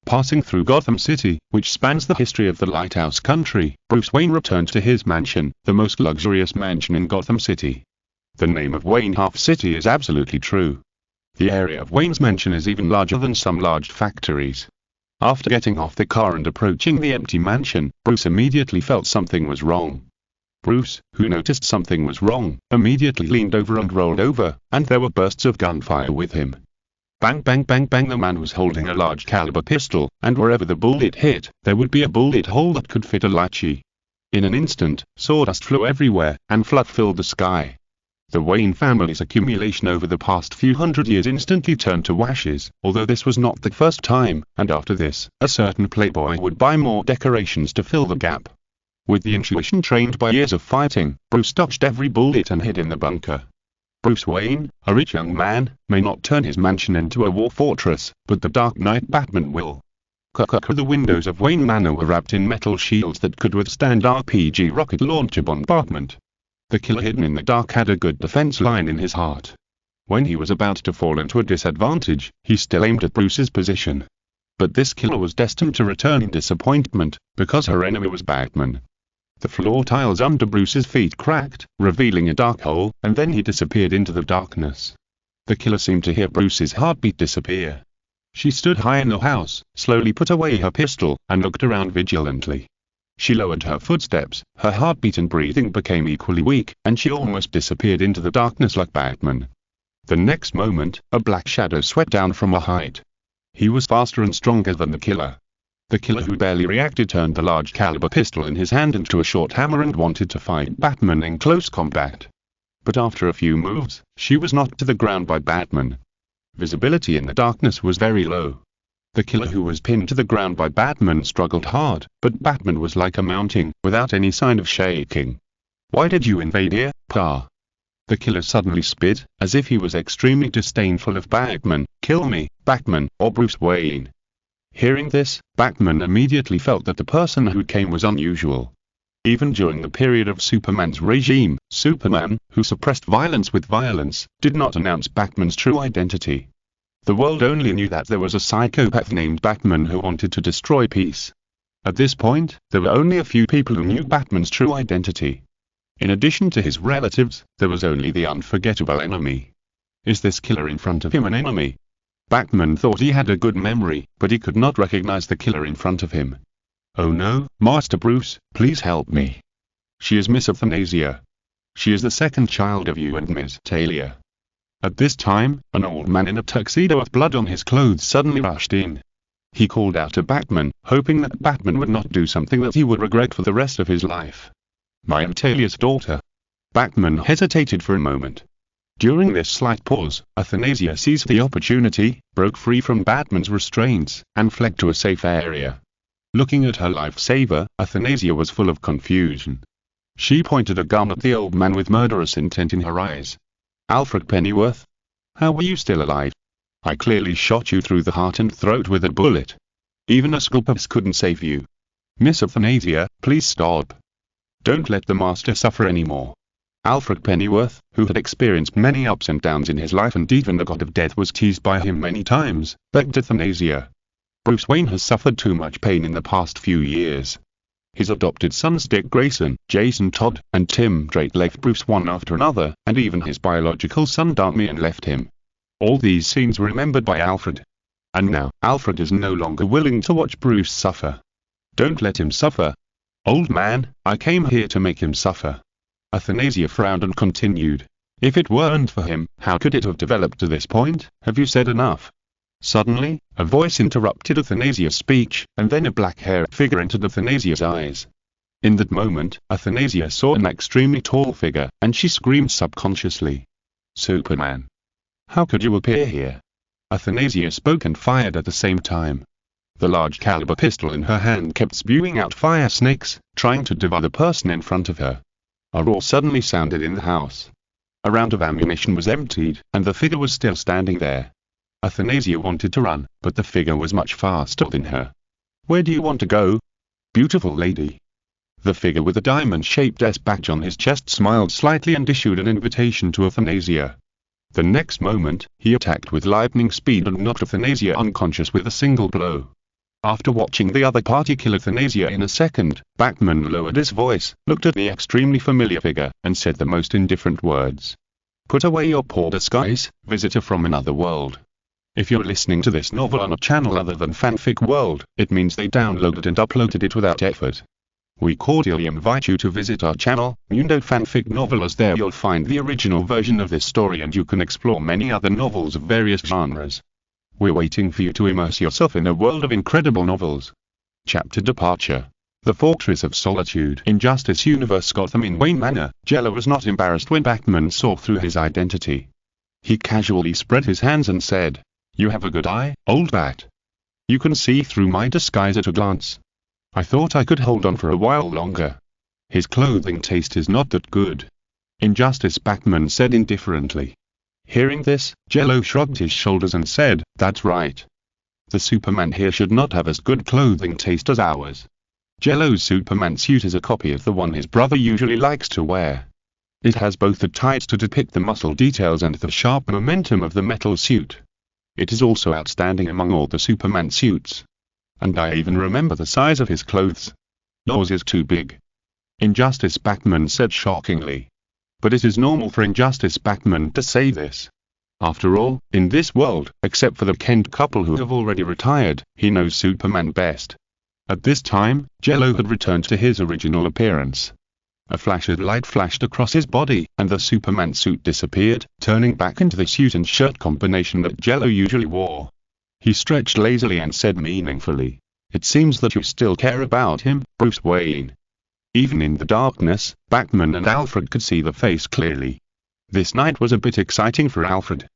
Passing through Gotham City, which spans the history of the Lighthouse country, Bruce Wayne returned to his mansion, the most luxurious mansion in Gotham City. The name of Wayne Half City is absolutely true. The area of Wayne's mansion is even larger than some large factories. After getting off the car and approaching the empty mansion, Bruce immediately felt something was wrong. Bruce, who noticed something was wrong, immediately leaned over and rolled over, and there were bursts of gunfire with him. Bang bang bang bang. The man was holding a large caliber pistol, and wherever the bullet hit, there would be a bullet hole that could fit a lachi. In an instant, sawdust flew everywhere, and flood filled the sky. The Wayne family's accumulation over the past few hundred years instantly turned to ashes, although this was not the first time, and after this, a certain playboy would buy more decorations to fill the gap. With the intuition trained by years of fighting, Bruce dodged every bullet and hid in the bunker. Bruce Wayne, a rich young man, may not turn his mansion into a war fortress, but the Dark Knight Batman will. The windows of Wayne Manor were wrapped in metal shields that could withstand RPG rocket launcher bombardment. The killer hidden in the dark had a good defense line in his heart. When he was about to fall into a disadvantage, he still aimed at Bruce's position. But this killer was destined to return in disappointment, because her enemy was Batman. The floor tiles under Bruce's feet cracked, revealing a dark hole, and then he disappeared into the darkness. The killer seemed to hear Bruce's heartbeat disappear. She stood high in the house, slowly put away her pistol, and looked around vigilantly. She lowered her footsteps, her heartbeat and breathing became equally weak, and she almost disappeared into the darkness like Batman. The next moment, a black shadow swept down from a height. He was faster and stronger than the killer. The killer, who barely reacted, turned the large caliber pistol in his hand into a short hammer and wanted to fight Batman in close combat. But after a few moves, she was knocked to the ground by Batman. Visibility in the darkness was very low. The killer, who was pinned to the ground by Batman, struggled hard, but Batman was like a mountain, without any sign of shaking. "Why did you invade here, Pa?" The killer suddenly spit, as if he was extremely disdainful of Batman. "Kill me, Batman, or Bruce Wayne." Hearing this, Batman immediately felt that the person who came was unusual. Even during the period of Superman's regime, Superman, who suppressed violence with violence, did not announce Batman's true identity. The world only knew that there was a psychopath named Batman who wanted to destroy peace. At this point, there were only a few people who knew Batman's true identity. In addition to his relatives, there was only the unforgettable enemy. Is this killer in front of him an enemy? Batman thought he had a good memory, but he could not recognize the killer in front of him. "Oh no, Master Bruce, please help me. She is Miss Euthanasia. She is the second child of you and Miss Talia." At this time, an old man in a tuxedo with blood on his clothes suddenly rushed in. He called out to Batman, hoping that Batman would not do something that he would regret for the rest of his life. "I am Talia's daughter." Batman hesitated for a moment. During this slight pause, Euthanasia seized the opportunity, broke free from Batman's restraints, and fled to a safe area. Looking at her lifesaver, Euthanasia was full of confusion. She pointed a gun at the old man with murderous intent in her eyes. "Alfred Pennyworth? How were you still alive? I clearly shot you through the heart and throat with a bullet. Even a scalpel couldn't save you. Miss Euthanasia, please stop. Don't let the Master suffer anymore." Alfred Pennyworth, who had experienced many ups and downs in his life and even the God of Death was teased by him many times, begged Euthanasia. "Bruce Wayne has suffered too much pain in the past few years. His adopted sons Dick Grayson, Jason Todd, and Tim Drake left Bruce one after another, and even his biological son Damian left him. All these scenes were remembered by Alfred. And now, Alfred is no longer willing to watch Bruce suffer. Don't let him suffer. Old man, I came here to make him suffer." Euthanasia frowned and continued. "If it weren't for him, how could it have developed to this point? Have you said enough?" Suddenly, a voice interrupted Euthanasia's speech, and then a black-haired figure entered Euthanasia's eyes. In that moment, Euthanasia saw an extremely tall figure, and she screamed subconsciously. "Superman! How could you appear here?" Euthanasia spoke and fired at the same time. The large-caliber pistol in her hand kept spewing out fire snakes, trying to devour the person in front of her. A roar suddenly sounded in the house. A round of ammunition was emptied, and the figure was still standing there. Euthanasia wanted to run, but the figure was much faster than her. "Where do you want to go, beautiful lady?" The figure with a diamond-shaped S badge on his chest smiled slightly and issued an invitation to Euthanasia. The next moment, he attacked with lightning speed and knocked Euthanasia unconscious with a single blow. After watching the other party kill Euthanasia in a second, Batman lowered his voice, looked at the extremely familiar figure, and said the most indifferent words. "Put away your poor disguise, visitor from another world." If you're listening to this novel on a channel other than Fanfic World, it means they downloaded and uploaded it without effort. We cordially invite you to visit our channel, Mundo Fanfic Novel, as there you'll find the original version of this story and you can explore many other novels of various genres. We're waiting for you to immerse yourself in a world of incredible novels. Chapter Departure. The Fortress of Solitude. Injustice Universe, Gotham in Wayne Manor. Jello was not embarrassed when Batman saw through his identity. He casually spread his hands and said, "You have a good eye, old bat. You can see through my disguise at a glance. I thought I could hold on for a while longer. His clothing taste is not that good." Injustice Batman said indifferently. Hearing this, Jello shrugged his shoulders and said, "That's right. The Superman here should not have as good clothing taste as ours. Jello's Superman suit is a copy of the one his brother usually likes to wear. It has both the tights to depict the muscle details and the sharp momentum of the metal suit. It is also outstanding among all the Superman suits. And I even remember the size of his clothes. Yours is too big." Injustice Batman said shockingly. But it is normal for Injustice Batman to say this. After all, in this world, except for the Kent couple who have already retired, he knows Superman best. At this time, Jello had returned to his original appearance. A flash of light flashed across his body, and the Superman suit disappeared, turning back into the suit and shirt combination that Jello usually wore. He stretched lazily and said meaningfully, "It seems that you still care about him, Bruce Wayne." Even in the darkness, Batman and Alfred could see the face clearly. This night was a bit exciting for Alfred.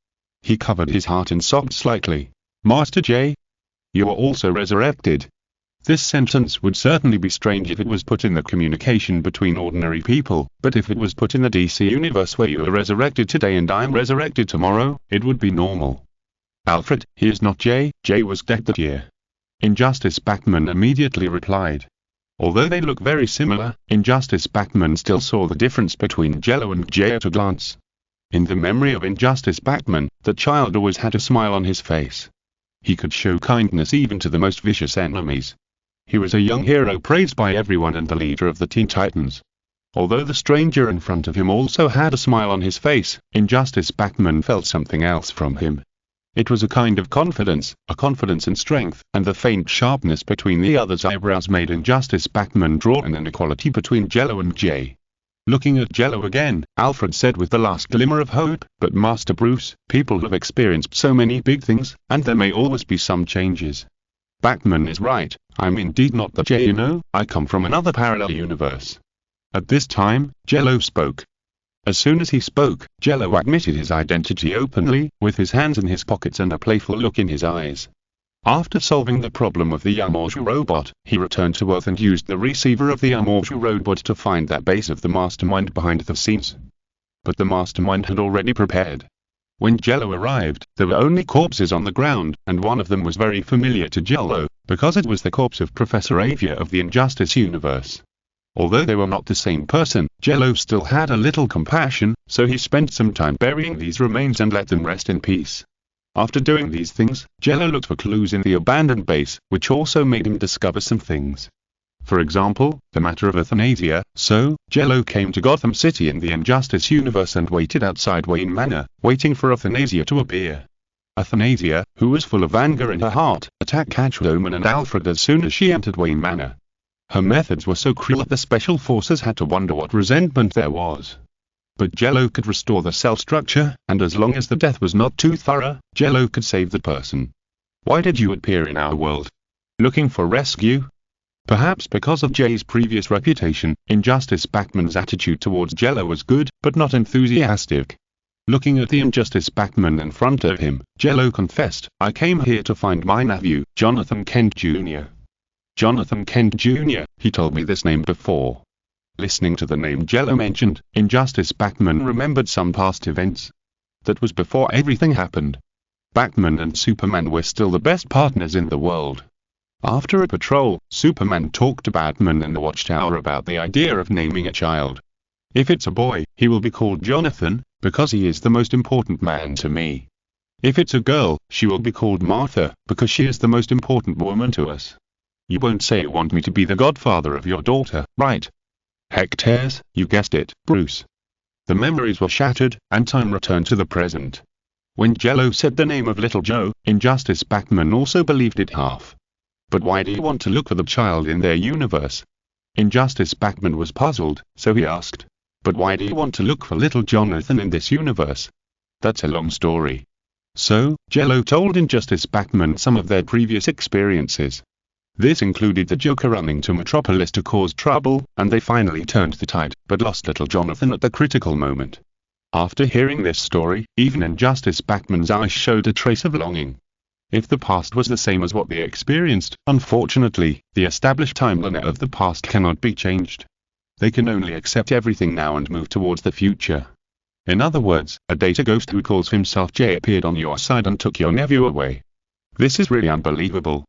He covered his heart and sobbed slightly. "Master J? You are also resurrected." This sentence would certainly be strange if it was put in the communication between ordinary people, but if it was put in the DC universe where you are resurrected today and I'm resurrected tomorrow, it would be normal. "Alfred, he is not J. J was dead that year." Injustice Batman immediately replied. Although they look very similar, Injustice Batman still saw the difference between Jello and J at a glance. In the memory of Injustice Batman, the child always had a smile on his face. He could show kindness even to the most vicious enemies. He was a young hero praised by everyone and the leader of the Teen Titans. Although the stranger in front of him also had a smile on his face, Injustice Batman felt something else from him. It was a kind of confidence, a confidence and strength, and the faint sharpness between the other's eyebrows made Injustice Batman draw an inequality between Jello and J. Looking at Jello again, Alfred said with the last glimmer of hope, "But Master Bruce, people have experienced so many big things, and there may always be some changes." Batman is right, I'm indeed not the J, you know, I come from another parallel universe. At this time, Jello spoke. As soon as he spoke, Jello admitted his identity openly, with his hands in his pockets and a playful look in his eyes. After solving the problem of the Yamauchi robot, he returned to Earth and used the receiver of the Yamauchi robot to find that base of the mastermind behind the scenes. But the mastermind had already prepared. When Jello arrived, there were only corpses on the ground, and one of them was very familiar to Jello, because it was the corpse of Professor Avia of the Injustice universe. Although they were not the same person, Jello still had a little compassion, so he spent some time burying these remains and let them rest in peace. After doing these things, Jello looked for clues in the abandoned base, which also made him discover some things. For example, the matter of euthanasia, so, Jello came to Gotham City in the Injustice universe and waited outside Wayne Manor, waiting for euthanasia to appear. Euthanasia, who was full of anger in her heart, attacked Catwoman and Alfred as soon as she entered Wayne Manor. Her methods were so cruel that the special forces had to wonder what resentment there was. But Jello could restore the cell structure, and as long as the death was not too thorough, Jello could save the person. "Why did you appear in our world? Looking for rescue?" Perhaps because of Jay's previous reputation, Injustice Batman's attitude towards Jello was good, but not enthusiastic. Looking at the Injustice Batman in front of him, Jello confessed, "I came here to find my nephew, Jonathan Kent Jr. Jonathan Kent Jr., he told me this name before." Listening to the name Jello mentioned, Injustice Batman remembered some past events. That was before everything happened. Batman and Superman were still the best partners in the world. After a patrol, Superman talked to Batman in the Watchtower about the idea of naming a child. "If it's a boy, he will be called Jonathan, because he is the most important man to me. If it's a girl, she will be called Martha, because she is the most important woman to us. You won't say you want me to be the godfather of your daughter, right?" "Hectares, you guessed it, Bruce." The memories were shattered, and time returned to the present. When Jello said the name of Little Joe, Injustice Batman also believed it half. "But why do you want to look for the child in their universe?" Injustice Batman was puzzled, so he asked, "But why do you want to look for little Jonathan in this universe?" "That's a long story." So, Jello told Injustice Batman some of their previous experiences. This included the Joker running to Metropolis to cause trouble, and they finally turned the tide, but lost little Jonathan at the critical moment. After hearing this story, even Injustice Batman's eyes showed a trace of longing. If the past was the same as what they experienced, unfortunately, the established timeline of the past cannot be changed. They can only accept everything now and move towards the future. In other words, a data ghost who calls himself Jay appeared on your side and took your nephew away. This is really unbelievable.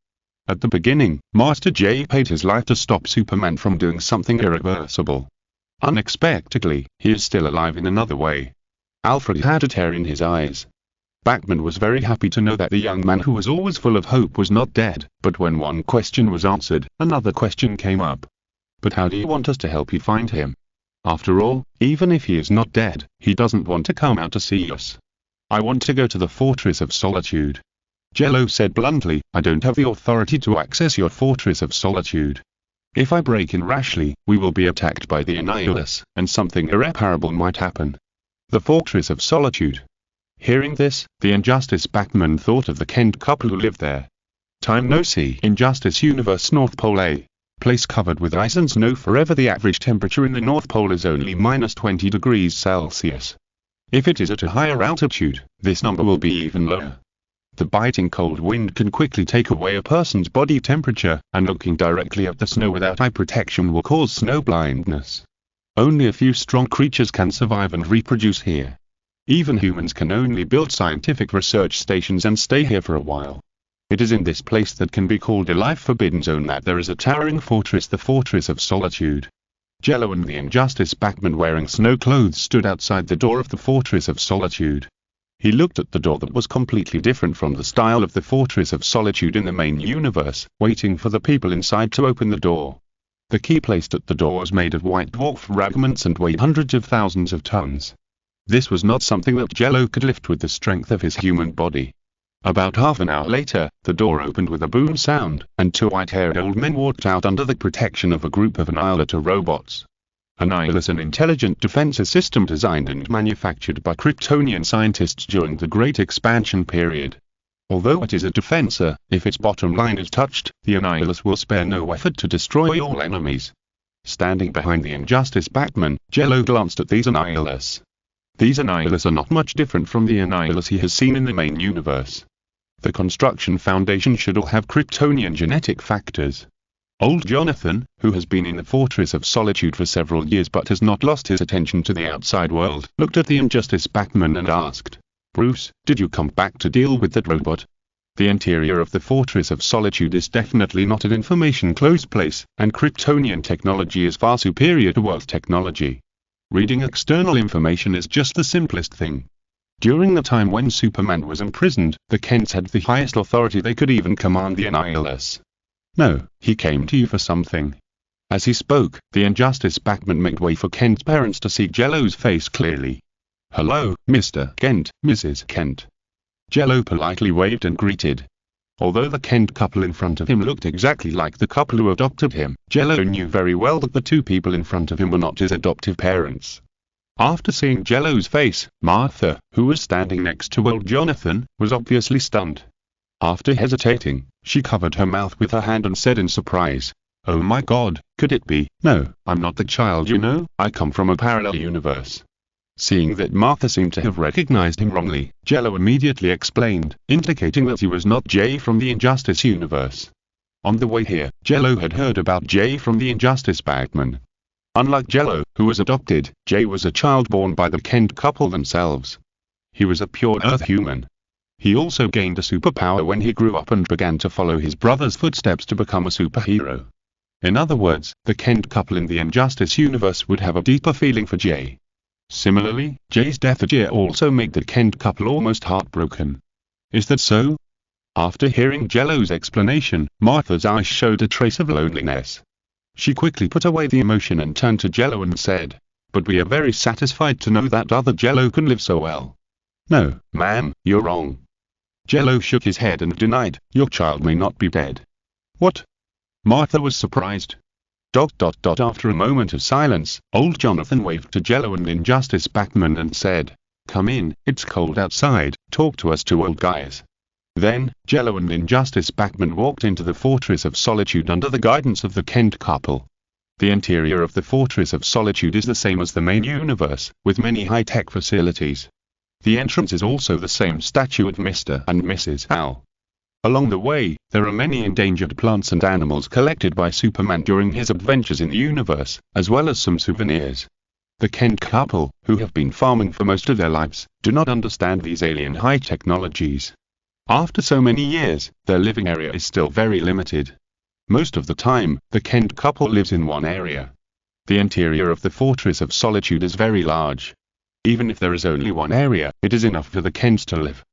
At the beginning, Master Jay paid his life to stop Superman from doing something irreversible. Unexpectedly, he is still alive in another way. Alfred had a tear in his eyes. Batman was very happy to know that the young man who was always full of hope was not dead, but when one question was answered, another question came up. But how do you want us to help you find him? After all, even if he is not dead, he doesn't want to come out to see us. I want to go to the Fortress of Solitude. Jello said bluntly, I don't have the authority to access your Fortress of Solitude. If I break in rashly, we will be attacked by the Annihilus, and something irreparable might happen. The Fortress of Solitude. Hearing this, the Injustice Batman thought of the Kent couple who lived there. Time no see. Injustice Universe North Pole A. Place covered with ice and snow forever. The average temperature in the North Pole is only -20 degrees Celsius. If it is at a higher altitude, this number will be even lower. The biting cold wind can quickly take away a person's body temperature, and looking directly at the snow without eye protection will cause snow blindness. Only a few strong creatures can survive and reproduce here. Even humans can only build scientific research stations and stay here for a while. It is in this place that can be called a life-forbidden zone that there is a towering fortress, the Fortress of Solitude. Jello and the Injustice Batman wearing snow clothes stood outside the door of the Fortress of Solitude. He looked at the door that was completely different from the style of the Fortress of Solitude in the main universe, waiting for the people inside to open the door. The key placed at the door was made of white dwarf fragments and weighed hundreds of thousands of tons. This was not something that Jello could lift with the strength of his human body. About half an hour later, the door opened with a boom sound, and two white-haired old men walked out under the protection of a group of Annihilator robots. Annihilus is an intelligent defense system designed and manufactured by Kryptonian scientists during the Great Expansion period. Although it is a defensor, if its bottom line is touched, the Annihilus will spare no effort to destroy all enemies. Standing behind the Injustice Batman, Jello glanced at these Annihilus. These Annihilus are not much different from the Annihilus he has seen in the main universe. The construction foundation should all have Kryptonian genetic factors. Old Jonathan, who has been in the Fortress of Solitude for several years but has not lost his attention to the outside world, looked at the Injustice Batman and asked, Bruce, did you come back to deal with that robot? The interior of the Fortress of Solitude is definitely not an information-closed place, and Kryptonian technology is far superior to Earth technology. Reading external information is just the simplest thing. During the time when Superman was imprisoned, the Kents had the highest authority. They could even command the Annihilus. No, he came to you for something. As he spoke, the Injustice Batman made way for Kent's parents to see Jello's face clearly. Hello, Mr. Kent, Mrs. Kent. Jello politely waved and greeted. Although the Kent couple in front of him looked exactly like the couple who adopted him, Jello knew very well that the two people in front of him were not his adoptive parents. After seeing Jello's face, Martha, who was standing next to old Jonathan, was obviously stunned. After hesitating, she covered her mouth with her hand and said in surprise, Oh my God, could it be? No, I'm not the child you know, I come from a parallel universe. Seeing that Martha seemed to have recognized him wrongly, Jello immediately explained, indicating that he was not Jay from the Injustice universe. On the way here, Jello had heard about Jay from the Injustice Batman. Unlike Jello, who was adopted, Jay was a child born by the Kent couple themselves. He was a pure Earth human. He also gained a superpower when he grew up and began to follow his brother's footsteps to become a superhero. In other words, the Kent couple in the Injustice universe would have a deeper feeling for Jay. Similarly, Jay's death at Jay also made the Kent couple almost heartbroken. Is that so? After hearing Jello's explanation, Martha's eyes showed a trace of loneliness. She quickly put away the emotion and turned to Jello and said, But we are very satisfied to know that other Jello can live so well. No, ma'am, you're wrong. Jello shook his head and denied, Your child may not be dead. What? Martha was surprised. After a moment of silence, old Jonathan waved to Jello and Injustice Batman and said, Come in, it's cold outside, talk to us two old guys. Then, Jello and Injustice Batman walked into the Fortress of Solitude under the guidance of the Kent couple. The interior of the Fortress of Solitude is the same as the main universe, with many high-tech facilities. The entrance is also the same statue of Mr. and Mrs. Owl. Along the way, there are many endangered plants and animals collected by Superman during his adventures in the universe, as well as some souvenirs. The Kent couple, who have been farming for most of their lives, do not understand these alien high technologies. After so many years, their living area is still very limited. Most of the time, the Kent couple lives in one area. The interior of the Fortress of Solitude is very large. Even if there is only one area, it is enough for the Kents to live.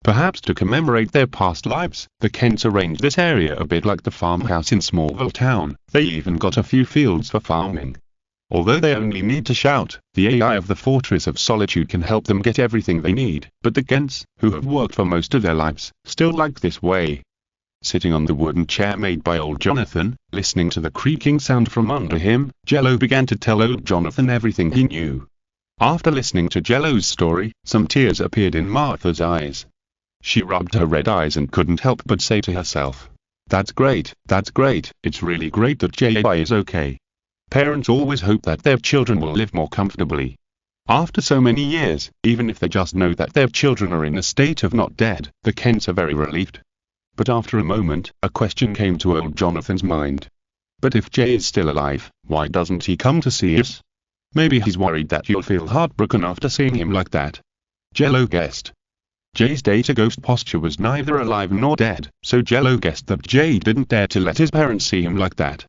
Perhaps to commemorate their past lives, the Kents arranged this area a bit like the farmhouse in Smallville Town. They even got a few fields for farming. Although they only need to shout, the AI of the Fortress of Solitude can help them get everything they need, but the Kents, who have worked for most of their lives, still like this way. Sitting on the wooden chair made by old Jonathan, listening to the creaking sound from under him, Jello began to tell old Jonathan everything he knew. After listening to Jello's story, some tears appeared in Martha's eyes. She rubbed her red eyes and couldn't help but say to herself, that's great, it's really great that J.I. is okay. Parents always hope that their children will live more comfortably. After so many years, even if they just know that their children are in a state of not dead, the Kents are very relieved. But after a moment, a question came to old Jonathan's mind. But if Jay is still alive, why doesn't he come to see us? Maybe he's worried that you'll feel heartbroken after seeing him like that. Jello guessed. Jay's data ghost posture was neither alive nor dead, so Jello guessed that Jay didn't dare to let his parents see him like that.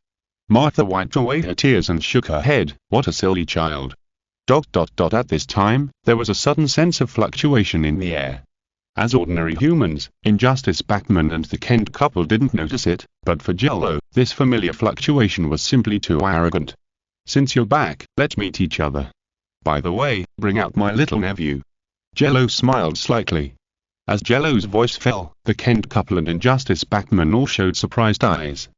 Martha wiped away her tears and shook her head. What a silly child. ... At this time, there was a sudden sense of fluctuation in the air. As ordinary humans, Injustice Batman and the Kent couple didn't notice it, but for Jello, this familiar fluctuation was simply too arrogant. Since you're back, let's meet each other. By the way, bring out my little nephew. Jello smiled slightly. As Jello's voice fell, the Kent couple and Injustice Batman all showed surprised eyes.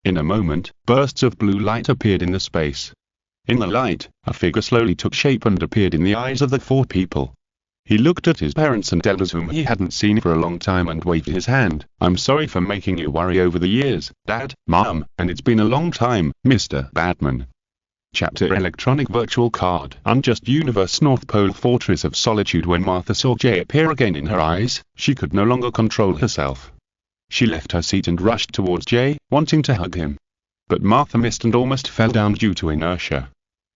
In a moment, bursts of blue light appeared in the space. In the light, a figure slowly took shape and appeared in the eyes of the four people. He looked at his parents and elders whom he hadn't seen for a long time and waved his hand. I'm sorry for making you worry over the years, Dad, Mom, and it's been a long time, Mr. Batman. Chapter Electronic Virtual Card Unjust Universe North Pole Fortress of Solitude. When Martha saw Jay appear again in her eyes, she could no longer control herself. She left her seat and rushed towards Jay, wanting to hug him. But Martha missed and almost fell down due to inertia.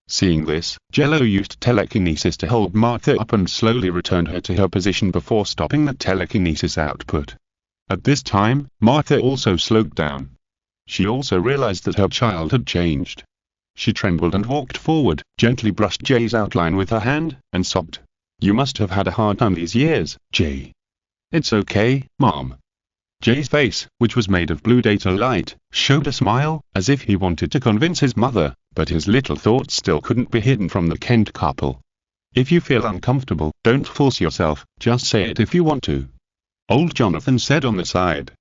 Seeing this, Jello used telekinesis to hold Martha up and slowly returned her to her position before stopping the telekinesis output. At this time, Martha also slowed down. She also realized that her child had changed. She trembled and walked forward, gently brushed Jay's outline with her hand, and sobbed. You must have had a hard time these years, Jay. It's okay, Mom. Jay's face, which was made of blue data light, showed a smile, as if he wanted to convince his mother, but his little thoughts still couldn't be hidden from the Kent couple. If you feel uncomfortable, don't force yourself, just say it if you want to. Old Jonathan said on the side.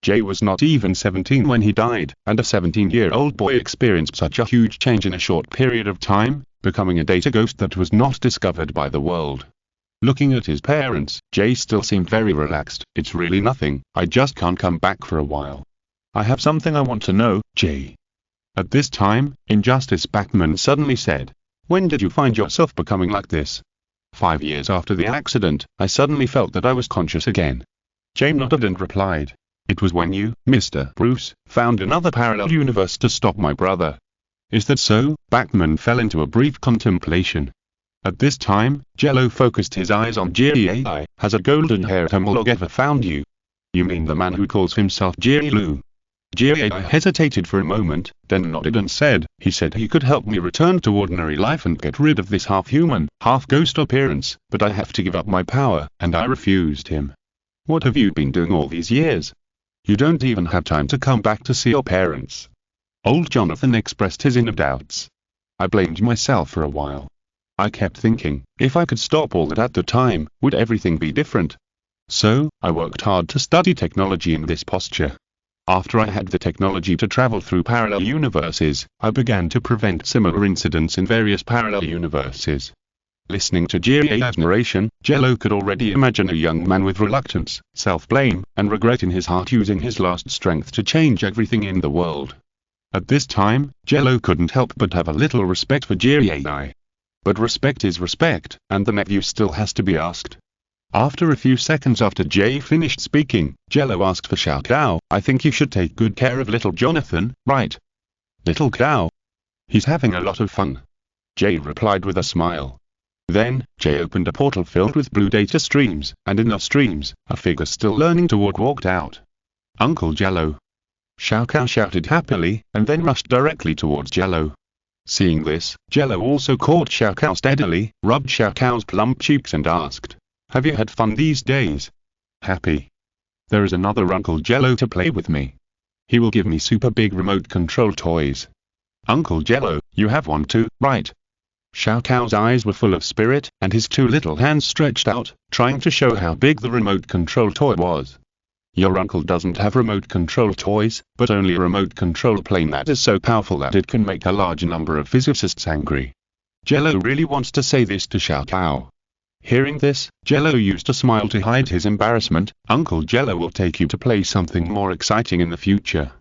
Jay was not even 17 when he died, and a 17-year-old boy experienced such a huge change in a short period of time, becoming a data ghost that was not discovered by the world. Looking at his parents, Jay still seemed very relaxed. It's really nothing, I just can't come back for a while. I have something I want to know, Jay. At this time, Injustice Batman suddenly said, when did you find yourself becoming like this? 5 years after the accident, I suddenly felt that I was conscious again. Jay nodded and replied, it was when you, Mr. Bruce, found another parallel universe to stop my brother. Is that so? Batman fell into a brief contemplation. At this time, Jello focused his eyes on J.I. Has a golden-haired homolog ever found you? You mean the man who calls himself J.Lu? J.I. hesitated for a moment, then nodded and said, he said he could help me return to ordinary life and get rid of this half-human, half-ghost appearance, but I have to give up my power, and I refused him. What have you been doing all these years? You don't even have time to come back to see your parents. Old Jonathan expressed his inner doubts. I blamed myself for a while. I kept thinking, if I could stop all that at the time, would everything be different? So, I worked hard to study technology in this posture. After I had the technology to travel through parallel universes, I began to prevent similar incidents in various parallel universes. Listening to J.I.'s narration, Jello could already imagine a young man with reluctance, self-blame, and regret in his heart using his last strength to change everything in the world. At this time, Jello couldn't help but have a little respect for Jai. But respect is respect, and the nephew still has to be asked. After a few seconds after Jay finished speaking, Jello asked for Xiao Cao. I think you should take good care of little Jonathan, right? Little Cao? He's having a lot of fun. Jay replied with a smile. Then, Jay opened a portal filled with blue data streams, and in the streams, a figure still learning to walked out. Uncle Jello. Xiao Cao shouted happily, and then rushed directly towards Jello. Seeing this, Jello also caught Xiao Cao steadily, rubbed Xiao Cao's plump cheeks and asked, "Have you had fun these days?" "Happy. There is another Uncle Jello to play with me. He will give me super big remote control toys." "Uncle Jello, you have one too, right?" Xiao Cao's eyes were full of spirit, and his two little hands stretched out, trying to show how big the remote control toy was. "Your uncle doesn't have remote control toys, but only a remote control plane that is so powerful that it can make a large number of physicists angry." Jello really wants to say this to Xiao Cao. Hearing this, Jello used a smile to hide his embarrassment. "Uncle Jello will take you to play something more exciting in the future."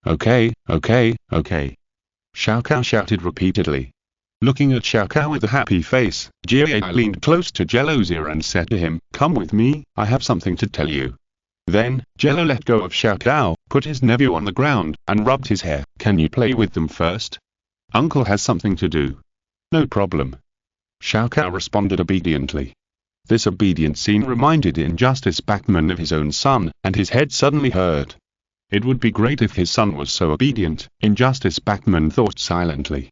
Okay. Xiao Cao shouted repeatedly. Looking at Xiao Cao with a happy face, Jai leaned close to Jello's ear and said to him, "Come with me, I have something to tell you." Then, Jello let go of Xiao Cao, put his nephew on the ground, and rubbed his hair. "Can you play with them first? Uncle has something to do." "No problem." Xiao Cao responded obediently. This obedient scene reminded Injustice Batman of his own son, and his head suddenly hurt. It would be great if his son was so obedient, Injustice Batman thought silently.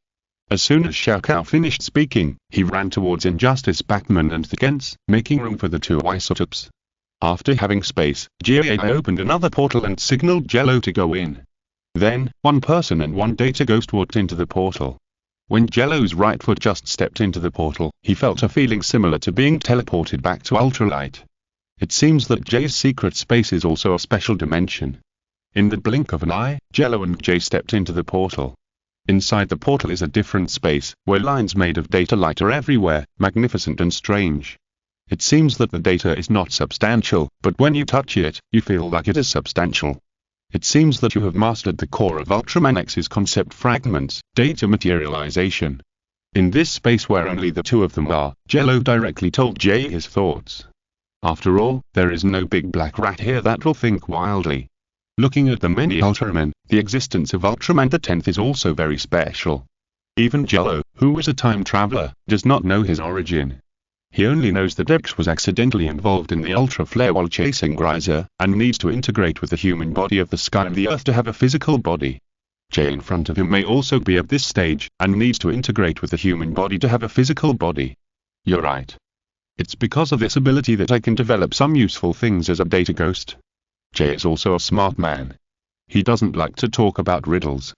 As soon as Xiao Cao finished speaking, he ran towards Injustice Batman and the Kents, making room for the two isotopes. After having space, Jai opened another portal and signaled Jello to go in. Then, one person and one data ghost walked into the portal. When Jello's right foot just stepped into the portal, he felt a feeling similar to being teleported back to ultralight. It seems that Jay's secret space is also a special dimension. In the blink of an eye, Jello and Jay stepped into the portal. Inside the portal is a different space, where lines made of data light are everywhere, magnificent and strange. It seems that the data is not substantial, but when you touch it, you feel like it is substantial. It seems that you have mastered the core of Ultraman X's concept fragments, data materialization. In this space where only the two of them are, Jello directly told Jay his thoughts. After all, there is no big black rat here that will think wildly. Looking at the many Ultramen, the existence of Ultraman the 10th is also very special. Even Jello, who is a time traveler, does not know his origin. He only knows that X was accidentally involved in the Ultra Flare while chasing Geyser, and needs to integrate with the human body of the sky and the earth to have a physical body. Jay in front of him may also be at this stage, and needs to integrate with the human body to have a physical body. You're right. It's because of this ability that I can develop some useful things as a data ghost. Jay is also a smart man. He doesn't like to talk about riddles.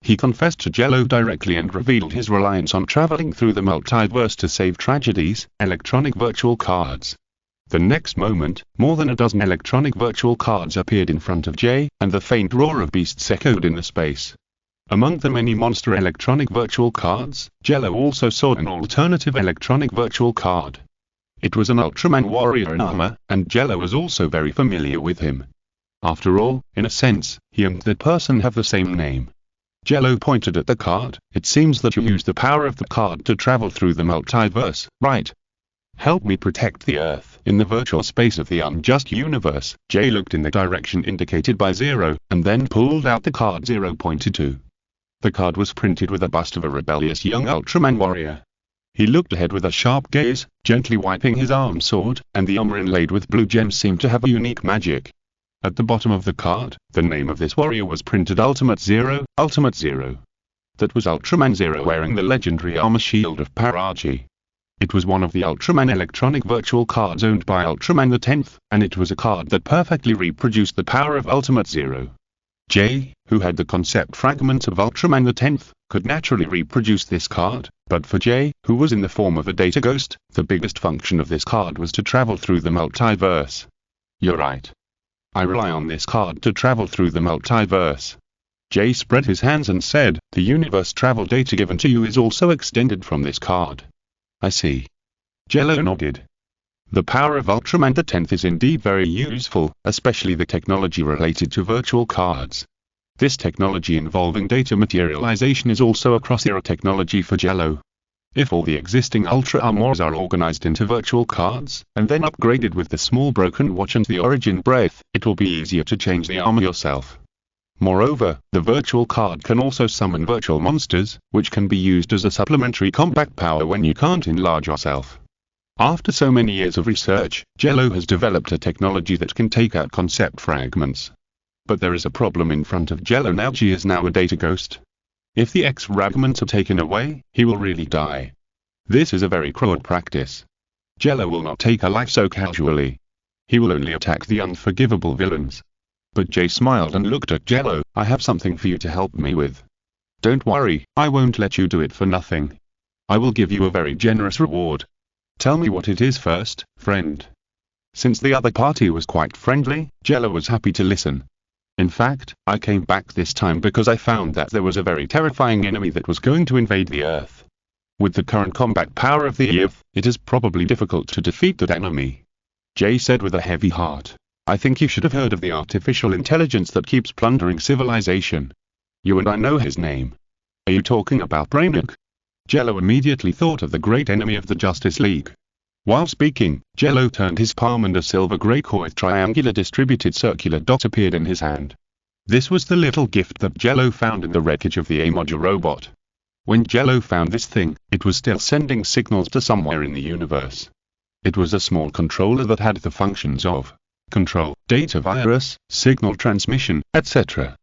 He confessed to Jello directly and revealed his reliance on traveling through the multiverse to save tragedies, electronic virtual cards. The next moment, more than a dozen electronic virtual cards appeared in front of Jay, and the faint roar of beasts echoed in the space. Among the many monster electronic virtual cards, Jello also saw an alternative electronic virtual card. It was an Ultraman warrior in armor, and Jello was also very familiar with him. After all, in a sense, he and that person have the same name. Jello pointed at the card. "It seems that you use the power of the card to travel through the multiverse, right? Help me protect the Earth in the virtual space of the unjust universe." Jay looked in the direction indicated by 0, and then pulled out the card 0.2. The card was printed with a bust of a rebellious young Ultraman warrior. He looked ahead with a sharp gaze, gently wiping his arm sword, and the armor inlaid with blue gems seemed to have a unique magic. At the bottom of the card, the name of this warrior was printed Ultimate Zero, Ultimate Zero. That was Ultraman Zero wearing the legendary armor shield of Paraji. It was one of the Ultraman electronic virtual cards owned by Ultraman the 10th, and it was a card that perfectly reproduced the power of Ultimate Zero. Jay, who had the concept fragment of Ultraman the 10th, could naturally reproduce this card, but for Jay, who was in the form of a data ghost, the biggest function of this card was to travel through the multiverse. You're right. I rely on this card to travel through the multiverse. Jay spread his hands and said, "The universe travel data given to you is also extended from this card." I see. Jello nodded. The power of Ultraman the 10th is indeed very useful, especially the technology related to virtual cards. This technology involving data materialization is also a cross-era technology for Jello. If all the existing Ultra Armors are organized into virtual cards, and then upgraded with the small broken watch and the origin breath, it will be easier to change the armor yourself. Moreover, the virtual card can also summon virtual monsters, which can be used as a supplementary combat power when you can't enlarge yourself. After so many years of research, Jello has developed a technology that can take out concept fragments. But there is a problem in front of Jello now. He is now a data ghost. If the X fragments are taken away, he will really die. This is a very cruel practice. Jello will not take a life so casually. He will only attack the unforgivable villains. But Jay smiled and looked at Jello. I have something for you to help me with. Don't worry, I won't let you do it for nothing. I will give you a very generous reward. Tell me what it is first, friend. Since the other party was quite friendly, Jello was happy to listen. In fact, I came back this time because I found that there was a very terrifying enemy that was going to invade the Earth. With the current combat power of the Earth, it is probably difficult to defeat that enemy. Jay said with a heavy heart. I think you should have heard of the artificial intelligence that keeps plundering civilization. You and I know his name. Are you talking about Brainiac? Jello immediately thought of the great enemy of the Justice League. While speaking, Jello turned his palm and a silver gray core with triangular distributed circular dots appeared in his hand. This was the little gift that Jello found in the wreckage of the A-Module robot. When Jello found this thing, it was still sending signals to somewhere in the universe. It was a small controller that had the functions of control, data virus, signal transmission, etc.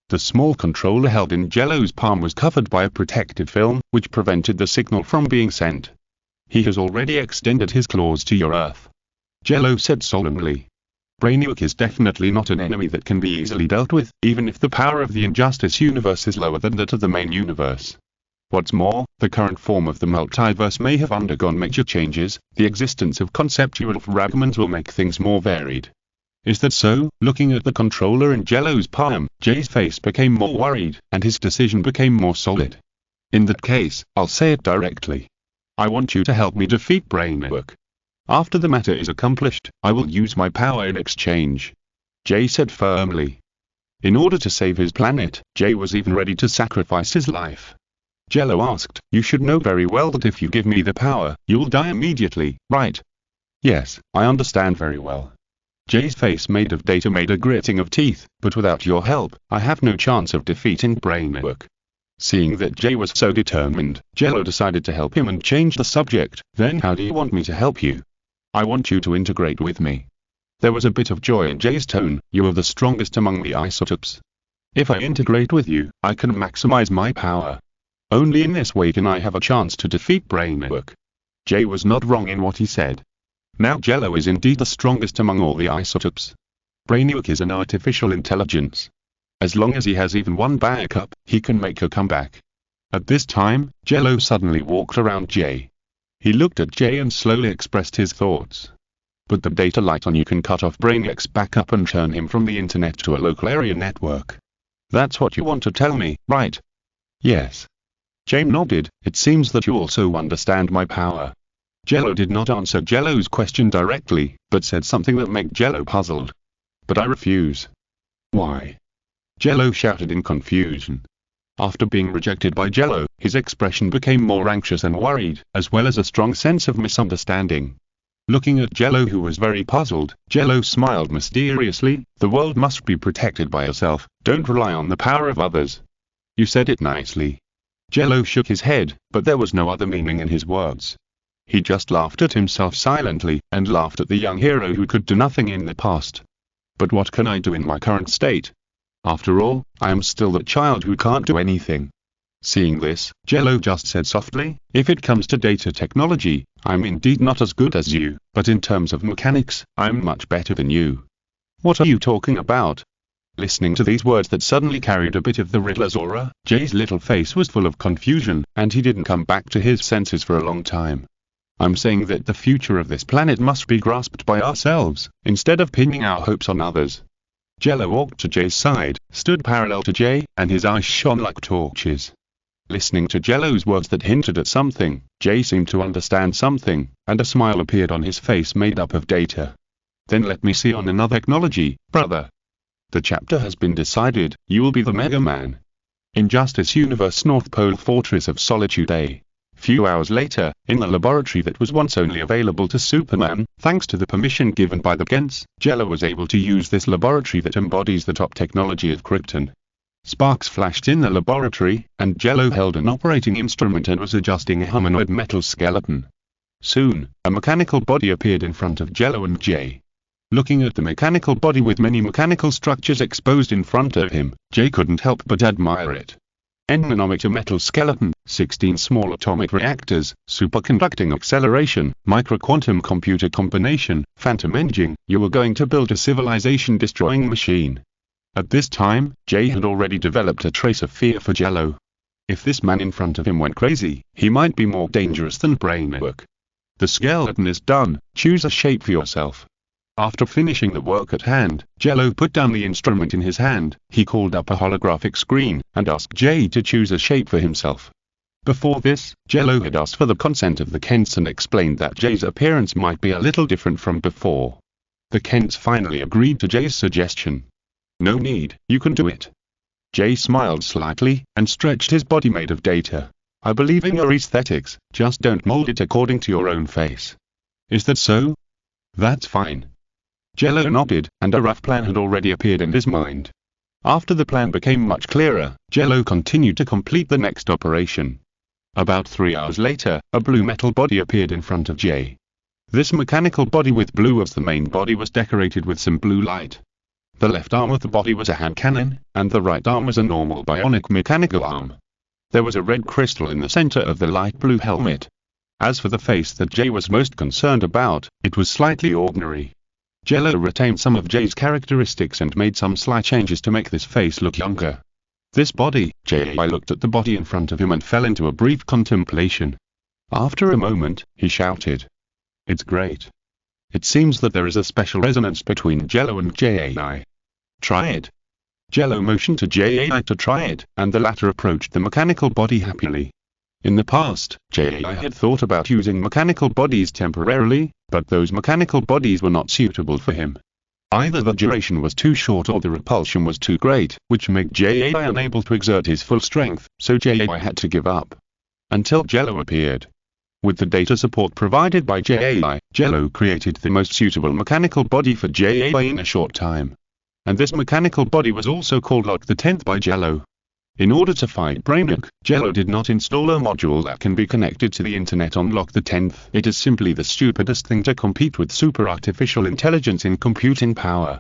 The small controller held in Jello's palm was covered by a protective film, which prevented the signal from being sent. He has already extended his claws to your Earth. Jello said solemnly. Brainiac is definitely not an enemy that can be easily dealt with, even if the power of the Injustice universe is lower than that of the main universe. What's more, the current form of the multiverse may have undergone major changes. The existence of conceptual fragments will make things more varied. Is that so? Looking at the controller in Jello's palm, Jay's face became more worried, and his decision became more solid. In that case, I'll say it directly. I want you to help me defeat Brainiac. After the matter is accomplished, I will use my power in exchange. Jay said firmly. In order to save his planet, Jay was even ready to sacrifice his life. Jello asked, you should know very well that if you give me the power, you'll die immediately, right? Yes, I understand very well. Jay's face made of data made a gritting of teeth, but without your help, I have no chance of defeating Brainiac. Seeing that Jay was so determined, Jello decided to help him and change the subject. Then how do you want me to help you? I want you to integrate with me. There was a bit of joy in Jay's tone. You are the strongest among the isotopes. If I integrate with you, I can maximize my power. Only in this way can I have a chance to defeat Brainiac. Jay was not wrong in what he said. Now Jello is indeed the strongest among all the isotopes. Brainiac is an artificial intelligence. As long as he has even one backup, he can make a comeback. At this time, Jello suddenly walked around Jay. He looked at Jay and slowly expressed his thoughts. Put the data light on. You can cut off Brainiac's backup and turn him from the internet to a local area network. That's what you want to tell me, right? Yes. Jay nodded. It seems that you also understand my power. Jello did not answer Jello's question directly, but said something that made Jello puzzled. But I refuse. Why? Jello shouted in confusion. After being rejected by Jello, his expression became more anxious and worried, as well as a strong sense of misunderstanding. Looking at Jello, who was very puzzled, Jello smiled mysteriously. The world must be protected by yourself. Don't rely on the power of others. You said it nicely. Jello shook his head, but there was no other meaning in his words. He just laughed at himself silently, and laughed at the young hero who could do nothing in the past. But what can I do in my current state? After all, I am still the child who can't do anything. Seeing this, Jello just said softly, if it comes to data technology, I'm indeed not as good as you, but in terms of mechanics, I'm much better than you. What are you talking about? Listening to these words that suddenly carried a bit of the Riddler's aura, Jay's little face was full of confusion, and he didn't come back to his senses for a long time. I'm saying that the future of this planet must be grasped by ourselves, instead of pinning our hopes on others. Jello walked to Jay's side, stood parallel to Jay, and his eyes shone like torches. Listening to Jello's words that hinted at something, Jay seemed to understand something, and a smile appeared on his face made up of data. Then let me see on another technology, brother. The chapter has been decided, you will be the Mega Man. Injustice Universe North Pole Fortress of Solitude A. Few hours later, in the laboratory that was once only available to Superman, thanks to the permission given by the Kents, Jello was able to use this laboratory that embodies the top technology of Krypton. Sparks flashed in the laboratory, and Jello held an operating instrument and was adjusting a humanoid metal skeleton. Soon, a mechanical body appeared in front of Jello and Jay. Looking at the mechanical body with many mechanical structures exposed in front of him, Jay couldn't help but admire it. Nanometer metal skeleton, 16 small atomic reactors, superconducting acceleration, microquantum computer combination, phantom engine, you were going to build a civilization-destroying machine. At this time, Jay had already developed a trace of fear for Jello. If this man in front of him went crazy, he might be more dangerous than Brainiac. The skeleton is done, choose a shape for yourself. After finishing the work at hand, Jello put down the instrument in his hand, he called up a holographic screen, and asked Jay to choose a shape for himself. Before this, Jello had asked for the consent of the Kents and explained that Jay's appearance might be a little different from before. The Kents finally agreed to Jay's suggestion. No need, you can do it. Jay smiled slightly, and stretched his body made of data. I believe in your aesthetics, just don't mold it according to your own face. Is that so? That's fine. Jello nodded, and a rough plan had already appeared in his mind. After the plan became much clearer, Jello continued to complete the next operation. About 3 hours later, a blue metal body appeared in front of Jay. This mechanical body with blue as the main body was decorated with some blue light. The left arm of the body was a hand cannon, and the right arm was a normal bionic mechanical arm. There was a red crystal in the center of the light blue helmet. As for the face that Jay was most concerned about, it was slightly ordinary. Jello retained some of Jay's characteristics and made some slight changes to make this face look younger. This body, Jay looked at the body in front of him and fell into a brief contemplation. After a moment, he shouted. It's great. It seems that there is a special resonance between Jello and Jai. Try it. Jello motioned to Jai to try it, and the latter approached the mechanical body happily. In the past, Jai had thought about using mechanical bodies temporarily, but those mechanical bodies were not suitable for him. Either the duration was too short or the repulsion was too great, which made Jai unable to exert his full strength, so Jai had to give up. Until Jello appeared. With the data support provided by Jai, Jello created the most suitable mechanical body for Jai in a short time. And this mechanical body was also called Lock the 10th by Jello. In order to fight Brainiac, Jello did not install a module that can be connected to the internet on Lock the 10th. It is simply the stupidest thing to compete with super artificial intelligence in computing power.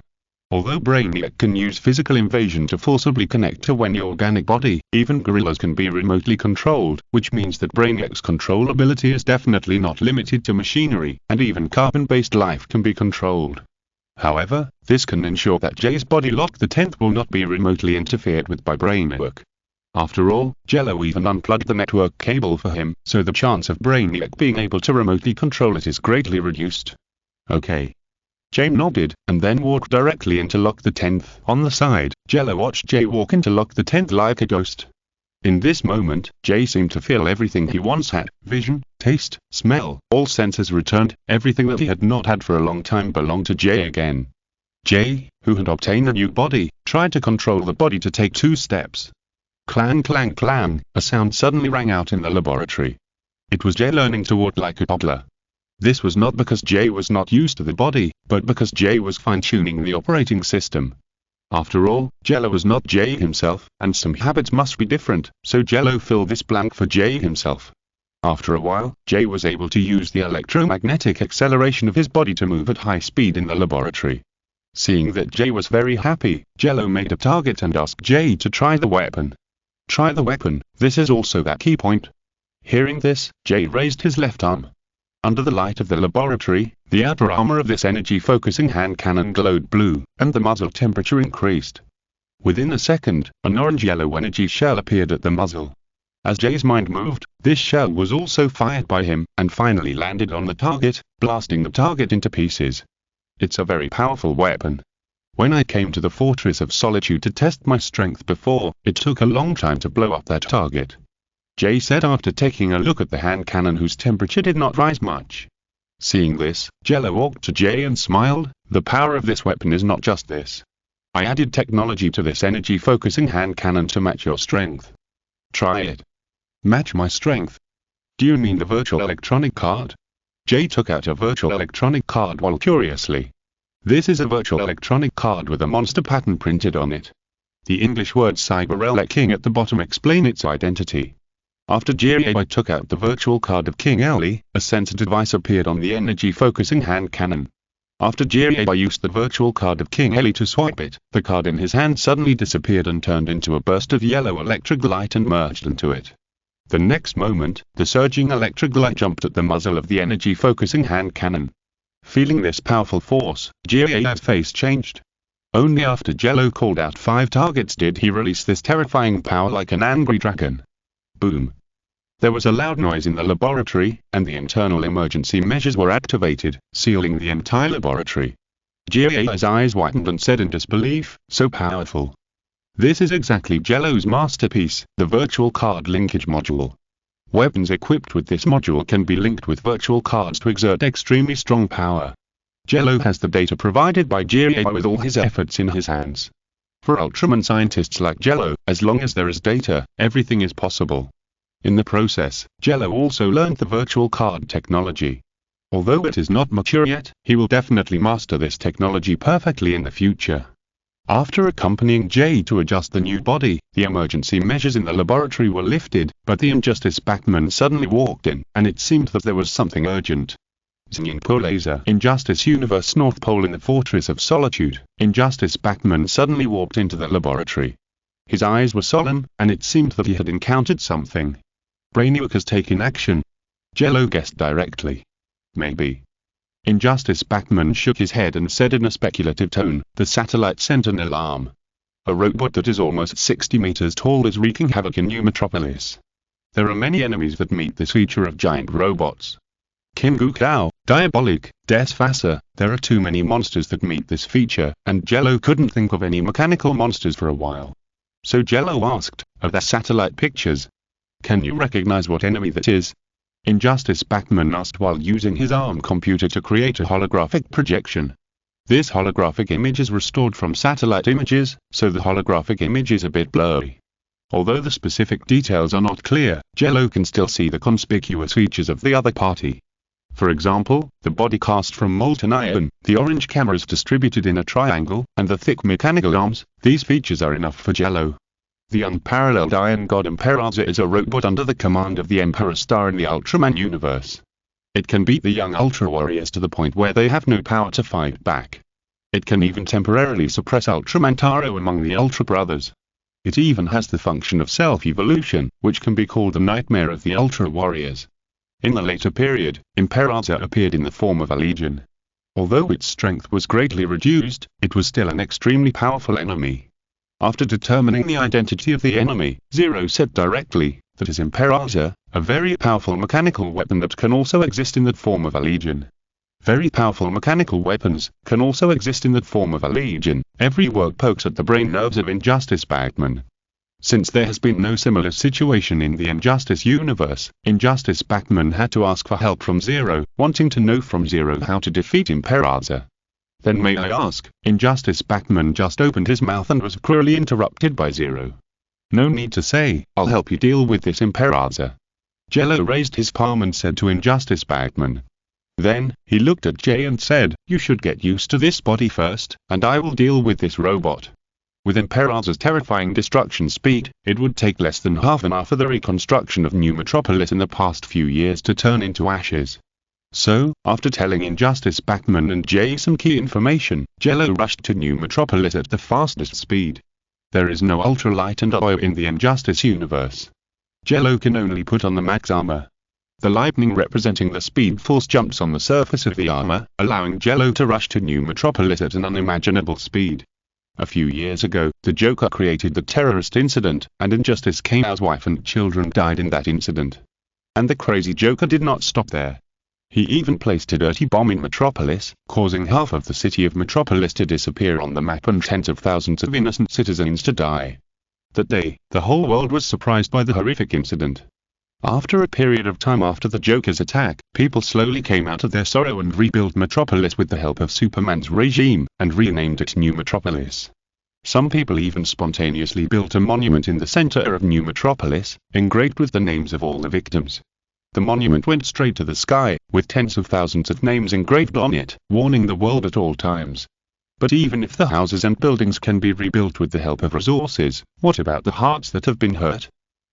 Although Brainiac can use physical invasion to forcibly connect to any organic body, even gorillas can be remotely controlled, which means that Brainiac's control ability is definitely not limited to machinery, and even carbon-based life can be controlled. However, this can ensure that Jay's body Lock the 10th will not be remotely interfered with by Brainiac. After all, Jello even unplugged the network cable for him, so the chance of Brainiac being able to remotely control it is greatly reduced. Okay. Jay nodded, and then walked directly into Lock the 10th. On the side, Jello watched Jay walk into Lock the 10th like a ghost. In this moment, Jay seemed to feel everything he once had, vision, taste, smell, all senses returned, everything that he had not had for a long time belonged to Jay again. Jay, who had obtained a new body, tried to control the body to take 2 steps. Clang clang clang, a sound suddenly rang out in the laboratory. It was Jay learning to walk like a toddler. This was not because Jay was not used to the body, but because Jay was fine-tuning the operating system. After all, Jello was not Jay himself, and some habits must be different, so Jello filled this blank for Jay himself. After a while, Jay was able to use the electromagnetic acceleration of his body to move at high speed in the laboratory. Seeing that Jay was very happy, Jello made a target and asked Jay to try the weapon. Try the weapon, this is also that key point. Hearing this, Jay raised his left arm. Under the light of the laboratory, the outer armor of this energy-focusing hand cannon glowed blue, and the muzzle temperature increased. Within a second, an orange-yellow energy shell appeared at the muzzle. As Jay's mind moved, this shell was also fired by him, and finally landed on the target, blasting the target into pieces. It's a very powerful weapon. When I came to the Fortress of Solitude to test my strength before, it took a long time to blow up that target. Jay said after taking a look at the hand cannon whose temperature did not rise much. Seeing this, Jello walked to Jay and smiled. The power of this weapon is not just this. I added technology to this energy-focusing hand cannon to match your strength. Try it. Match my strength? Do you mean the virtual electronic card? Jay took out a virtual electronic card while curiously. This is a virtual electronic card with a monster pattern printed on it. The English words Cyber King at the bottom explain its identity. After Jay took out the virtual card of King Ellie, a sensor device appeared on the energy-focusing hand cannon. After Jay used the virtual card of King Ellie to swipe it, the card in his hand suddenly disappeared and turned into a burst of yellow electric light and merged into it. The next moment, the surging electric light jumped at the muzzle of the energy-focusing hand cannon. Feeling this powerful force, Jay's face changed. Only after Jello called out 5 targets did he release this terrifying power like an angry dragon. Boom. There was a loud noise in the laboratory, and the internal emergency measures were activated, sealing the entire laboratory. Jay's eyes widened and said in disbelief, so powerful. This is exactly Jello's masterpiece, the virtual card linkage module. Weapons equipped with this module can be linked with virtual cards to exert extremely strong power. Jello has the data provided by Jay with all his efforts in his hands. For Ultraman scientists like Jello, as long as there is data, everything is possible. In the process, Jello also learned the virtual card technology. Although it is not mature yet, he will definitely master this technology perfectly in the future. After accompanying Jay to adjust the new body, the emergency measures in the laboratory were lifted, but the Injustice Batman suddenly walked in, and it seemed that there was something urgent. Zinging Pole Laser, Injustice Universe North Pole in the Fortress of Solitude, Injustice Batman suddenly walked into the laboratory. His eyes were solemn, and it seemed that he had encountered something. Brainiac has taken action. Jello guessed directly. Maybe. Injustice Batman shook his head and said in a speculative tone, the satellite Sentinel arm. A robot that is almost 60 meters tall is wreaking havoc in New Metropolis. There are many enemies that meet this feature of giant robots. Kingu Kao, Diabolic, Desfasa, there are too many monsters that meet this feature, and Jello couldn't think of any mechanical monsters for a while. So Jello asked, are there satellite pictures? Can you recognize what enemy that is? Injustice Batman asked while using his ARM computer to create a holographic projection. This holographic image is restored from satellite images, so the holographic image is a bit blurry. Although the specific details are not clear, Jello can still see the conspicuous features of the other party. For example, the body cast from molten iron, the orange cameras distributed in a triangle, and the thick mechanical arms. These features are enough for Jello. The unparalleled Iron God Imperator is a robot under the command of the Emperor Star in the Ultraman universe. It can beat the young Ultra Warriors to the point where they have no power to fight back. It can even temporarily suppress Ultraman Taro among the Ultra Brothers. It even has the function of self-evolution, which can be called the nightmare of the Ultra Warriors. In the later period, Imperator appeared in the form of a legion. Although its strength was greatly reduced, it was still an extremely powerful enemy. After determining the identity of the enemy, Zero said directly, that is Imperator, a very powerful mechanical weapon that can also exist in the form of a legion. Very powerful mechanical weapons can also exist in the form of a legion. Every word pokes at the brain nerves of Injustice Batman. Since there has been no similar situation in the Injustice universe, Injustice Batman had to ask for help from Zero, wanting to know from Zero how to defeat Imperator. Then may I ask, Injustice Batman just opened his mouth and was cruelly interrupted by Zero. No need to say, I'll help you deal with this Imperator. Jello raised his palm and said to Injustice Batman. Then, he looked at Jay and said, you should get used to this body first, and I will deal with this robot. With Imperator's terrifying destruction speed, it would take less than half an hour for the reconstruction of New Metropolis in the past few years to turn into ashes. So, after telling Injustice Batman and Jay some key information, Jello rushed to New Metropolis at the fastest speed. There is no ultralight and alloy in the Injustice universe. Jello can only put on the max armor. The lightning representing the speed force jumps on the surface of the armor, allowing Jello to rush to New Metropolis at an unimaginable speed. A few years ago, the Joker created the terrorist incident, and Injustice Kao's wife and children died in that incident. And the crazy Joker did not stop there. He even placed a dirty bomb in Metropolis, causing half of the city of Metropolis to disappear on the map and tens of thousands of innocent citizens to die. That day, the whole world was surprised by the horrific incident. After a period of time after the Joker's attack, people slowly came out of their sorrow and rebuilt Metropolis with the help of Superman's regime, and renamed it New Metropolis. Some people even spontaneously built a monument in the center of New Metropolis, engraved with the names of all the victims. The monument went straight to the sky, with tens of thousands of names engraved on it, warning the world at all times. But even if the houses and buildings can be rebuilt with the help of resources, what about the hearts that have been hurt?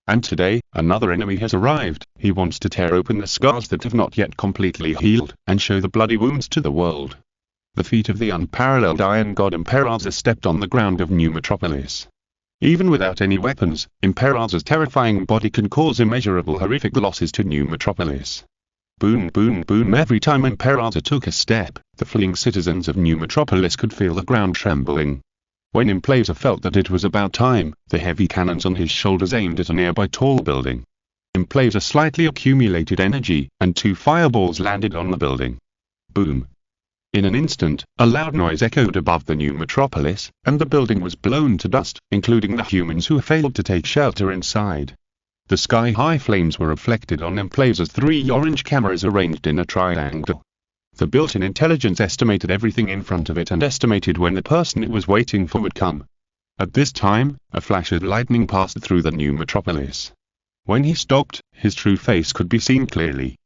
And today, another enemy has arrived. He wants to tear open the scars that have not yet completely healed, and show the bloody wounds to the world. The feet of the unparalleled Iron God Imperator stepped on the ground of New Metropolis. Even without any weapons, Imperator's terrifying body can cause immeasurable horrific losses to New Metropolis. Boom, boom, boom. Every time Imperator took a step, the fleeing citizens of New Metropolis could feel the ground trembling. When Imperator felt that it was about time, the heavy cannons on his shoulders aimed at a nearby tall building. Imperator slightly accumulated energy, and 2 fireballs landed on the building. Boom. In an instant, a loud noise echoed above the New Metropolis, and the building was blown to dust, including the humans who failed to take shelter inside. The sky-high flames were reflected on Imperator's 3 orange cameras arranged in a triangle. The built-in intelligence estimated everything in front of it and estimated when the person it was waiting for would come. At this time, a flash of lightning passed through the New Metropolis. When he stopped, his true face could be seen clearly.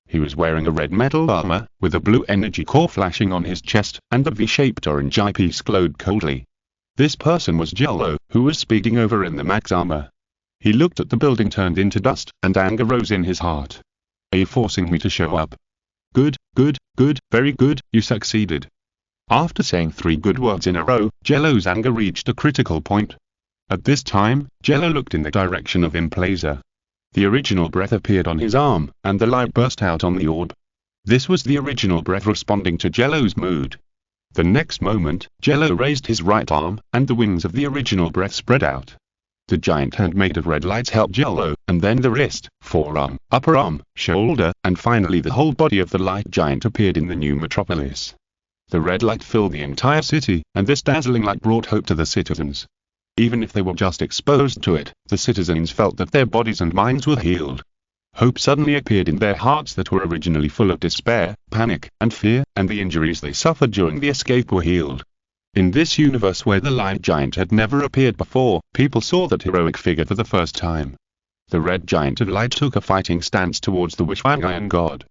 He was wearing a red metal armor, with a blue energy core flashing on his chest, and the V-shaped orange eyepiece glowed coldly. This person was Jello, who was speeding over in the Max armor. He looked at the building turned into dust, and anger rose in his heart. Are you forcing me to show up? Good, good, good, very good, you succeeded. After saying 3 good words in a row, Jello's anger reached a critical point. At this time, Jello looked in the direction of Imperator. The original breath appeared on his arm, and the light burst out on the orb. This was the original breath responding to Jello's mood. The next moment, Jello raised his right arm, and the wings of the original breath spread out. The giant hand made of red lights helped Jello, and then the wrist, forearm, upper arm, shoulder, and finally the whole body of the light giant appeared in the New Metropolis. The red light filled the entire city, and this dazzling light brought hope to the citizens. Even if they were just exposed to it, the citizens felt that their bodies and minds were healed. Hope suddenly appeared in their hearts that were originally full of despair, panic, and fear, and the injuries they suffered during the escape were healed. In this universe where the light giant had never appeared before, people saw that heroic figure for the first time. The red giant of light took a fighting stance towards the wishing Iron God.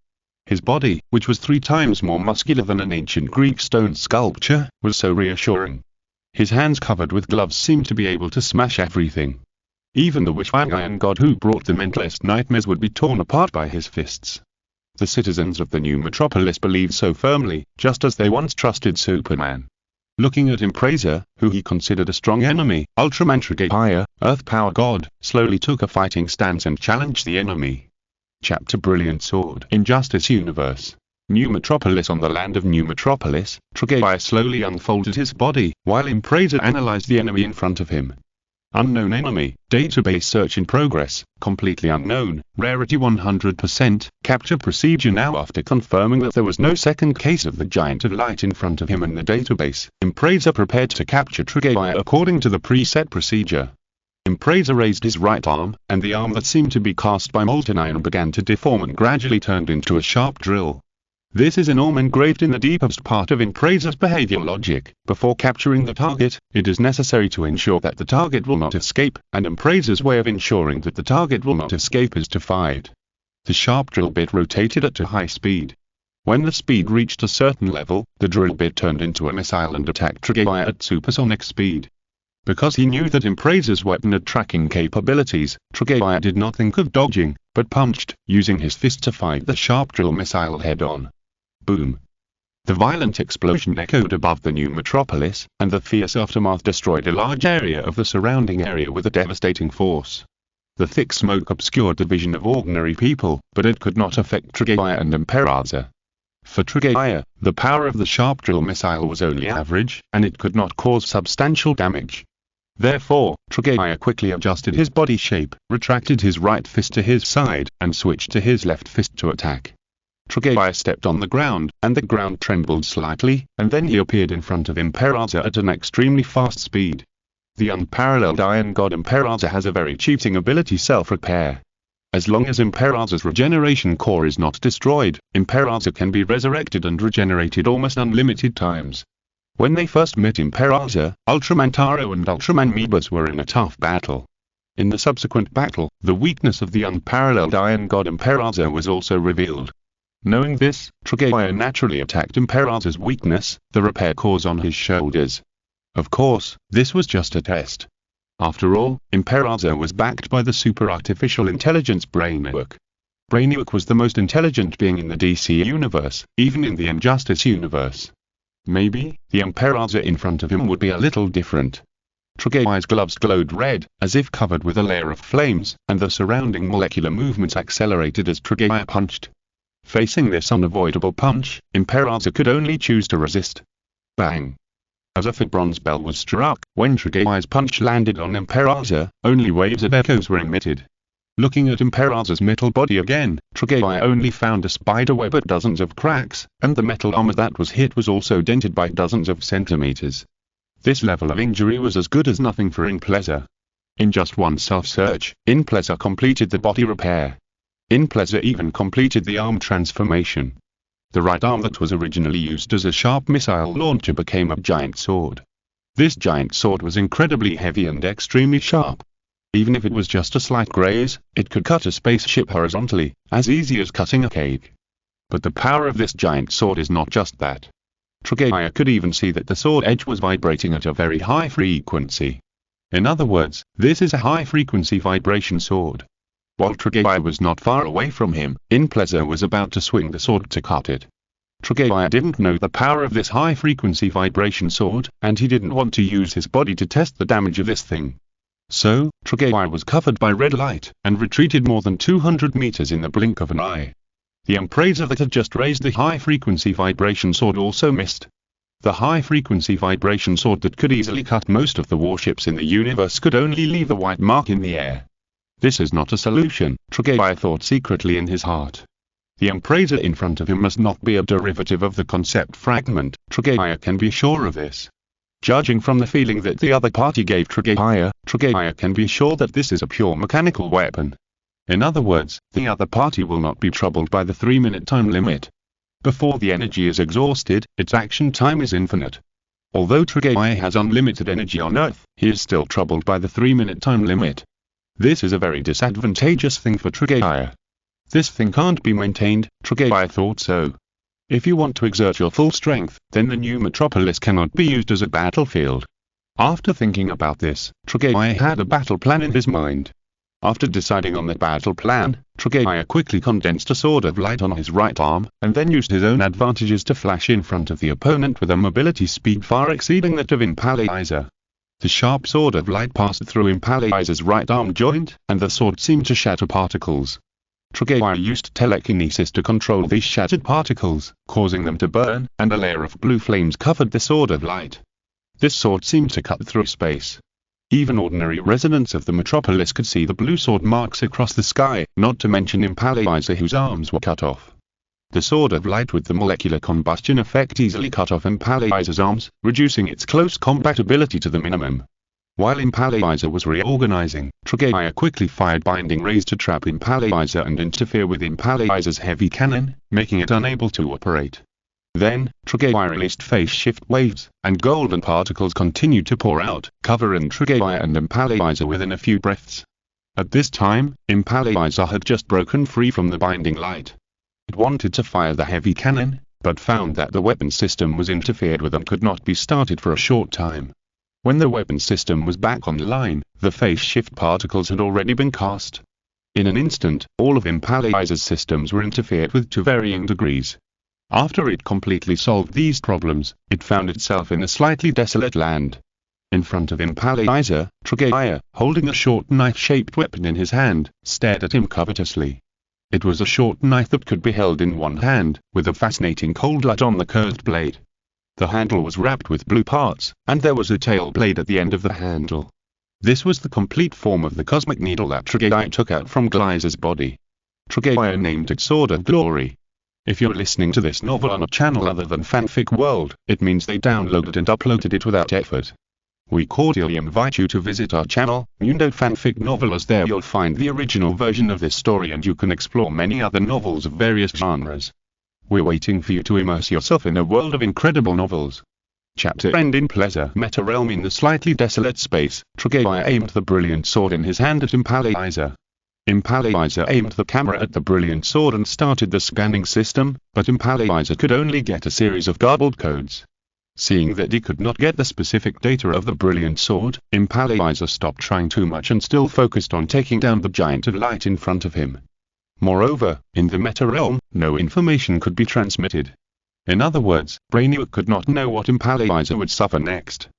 His body, which was 3 times more muscular than an ancient Greek stone sculpture, was so reassuring. His hands covered with gloves seemed to be able to smash everything. Even the wishing Iron God who brought them endless nightmares would be torn apart by his fists. The citizens of the New Metropolis believed so firmly, just as they once trusted Superman. Looking at Imperator, who he considered a strong enemy, Ultraman Trigger, Earth Power God, slowly took a fighting stance and challenged the enemy. Chapter Brilliant Sword. Injustice Universe. New Metropolis. On the land of New Metropolis, Trigger slowly unfolded his body, while Imperator analyzed the enemy in front of him. Unknown enemy, database search in progress, completely unknown, rarity 100%, capture procedure. Now after confirming that there was no second case of the giant of light in front of him in the database, Imperator prepared to capture Trigger according to the preset procedure. Imperator raised his right arm, and the arm that seemed to be cast by molten iron began to deform and gradually turned into a sharp drill. This is an arm engraved in the deepest part of Imperator's behavior logic. Before capturing the target, it is necessary to ensure that the target will not escape, and Imperator's way of ensuring that the target will not escape is to fight. The sharp drill bit rotated at a high speed. When the speed reached a certain level, the drill bit turned into a missile and attacked Trigger at supersonic speed. Because he knew that Imperator's weapon had tracking capabilities, Trigger did not think of dodging, but punched, using his fist to fight the sharp drill missile head-on. Boom. The violent explosion echoed above the New Metropolis, and the fierce aftermath destroyed a large area of the surrounding area with a devastating force. The thick smoke obscured the vision of ordinary people, but it could not affect Trigger and Imperator. For Trigger, the power of the sharp drill missile was only average, and it could not cause substantial damage. Therefore, Trigger quickly adjusted his body shape, retracted his right fist to his side, and switched to his left fist to attack. Trigger stepped on the ground, and the ground trembled slightly, and then he appeared in front of Imperator at an extremely fast speed. The unparalleled Iron God Imperator has a very cheating ability, self-repair. As long as Imperator's regeneration core is not destroyed, Imperator can be resurrected and regenerated almost unlimited times. When they first met Imperator, Ultraman Taro and Ultraman Mebius were in a tough battle. In the subsequent battle, the weakness of the unparalleled Iron God Imperator was also revealed. Knowing this, Trigger naturally attacked Imperator's weakness, the repair cores on his shoulders. Of course, this was just a test. After all, Imperator was backed by the super artificial intelligence Brainiac. Brainiac was the most intelligent being in the DC universe, even in the Injustice universe. Maybe, the Imperator in front of him would be a little different. Trigger's gloves glowed red, as if covered with a layer of flames, and the surrounding molecular movements accelerated as Trigger punched. Facing this unavoidable punch, Imperator could only choose to resist. Bang! As if a bronze bell was struck, when Trigger's punch landed on Imperator, only waves of echoes were emitted. Looking at Imperator's metal body again, Trigger only found a spider web at dozens of cracks, and the metal armor that was hit was also dented by dozens of centimeters. This level of injury was as good as nothing for Implaza. In just one self-search, Implaza completed the body repair. Implaza even completed the arm transformation. The right arm that was originally used as a sharp missile launcher became a giant sword. This giant sword was incredibly heavy and extremely sharp. Even if it was just a slight graze, it could cut a spaceship horizontally, as easy as cutting a cake. But the power of this giant sword is not just that. Trigger could even see that the sword edge was vibrating at a very high frequency. In other words, this is a high-frequency vibration sword. While Trigger was not far away from him, Implaza was about to swing the sword to cut it. Trigger didn't know the power of this high-frequency vibration sword, and he didn't want to use his body to test the damage of this thing. So, Trigger was covered by red light, and retreated more than 200 meters in the blink of an eye. The Implaza that had just raised the high-frequency vibration sword also missed. The high-frequency vibration sword that could easily cut most of the warships in the universe could only leave a white mark in the air. This is not a solution, Trigger thought secretly in his heart. The Implaza in front of him must not be a derivative of the concept fragment, Trigger can be sure of this. Judging from the feeling that the other party gave Trigger can be sure that this is a pure mechanical weapon. In other words, the other party will not be troubled by the 3-minute time limit. Before the energy is exhausted, its action time is infinite. Although Trigger has unlimited energy on Earth, he is still troubled by the 3-minute time limit. This is a very disadvantageous thing for Trigger. This thing can't be maintained, Trigger thought so. If you want to exert your full strength, then the new metropolis cannot be used as a battlefield. After thinking about this, Trigger had a battle plan in his mind. After deciding on the battle plan, Trigger quickly condensed a sword of light on his right arm, and then used his own advantages to flash in front of the opponent with a mobility speed far exceeding that of Impalazer. The sharp sword of light passed through Impalazer's right arm joint, and the sword seemed to shatter particles. Trigger used telekinesis to control these shattered particles, causing them to burn, and a layer of blue flames covered the sword of light. This sword seemed to cut through space. Even ordinary residents of the metropolis could see the blue sword marks across the sky, not to mention Impalazer whose arms were cut off. The sword of light with the molecular combustion effect easily cut off Impalazer's arms, reducing its close combat ability to the minimum. While Impalazer was reorganizing, Trigger quickly fired binding rays to trap Impalazer and interfere with Impalazer's heavy cannon, making it unable to operate. Then, Trigger released phase shift waves, and golden particles continued to pour out, covering Trigger and Impalazer within a few breaths. At this time, Impalazer had just broken free from the binding light. It wanted to fire the heavy cannon, but found that the weapon system was interfered with and could not be started for a short time. When the weapon system was back online, the phase shift particles had already been cast. In an instant, all of Impalazer's systems were interfered with to varying degrees. After it completely solved these problems, it found itself in a slightly desolate land. In front of Impalazer, Trigger, holding a short knife-shaped weapon in his hand, stared at him covetously. It was a short knife that could be held in one hand, with a fascinating cold light on the curved blade. The handle was wrapped with blue parts, and there was a tail blade at the end of the handle. This was the complete form of the cosmic needle that Trigger took out from Glyza's body. Trigger named it Sword of Glory. If you're listening to this novel on a channel other than Fanfic World, it means they downloaded and uploaded it without effort. We cordially invite you to visit our channel, Mundo Fanfic Novel, as there you'll find the original version of this story and you can explore many other novels of various genres. We're waiting for you to immerse yourself in a world of incredible novels. Chapter End. In Pleasure Meta Realm. In the slightly desolate space, Trigger aimed the brilliant sword in his hand at Impalizer. Impalizer aimed the camera at the brilliant sword and started the scanning system, but Impalizer could only get a series of garbled codes. Seeing that he could not get the specific data of the brilliant sword, Impalizer stopped trying too much and still focused on taking down the giant of light in front of him. Moreover, in the meta realm, no information could be transmitted. In other words, Brainiac could not know what Impalizer would suffer next.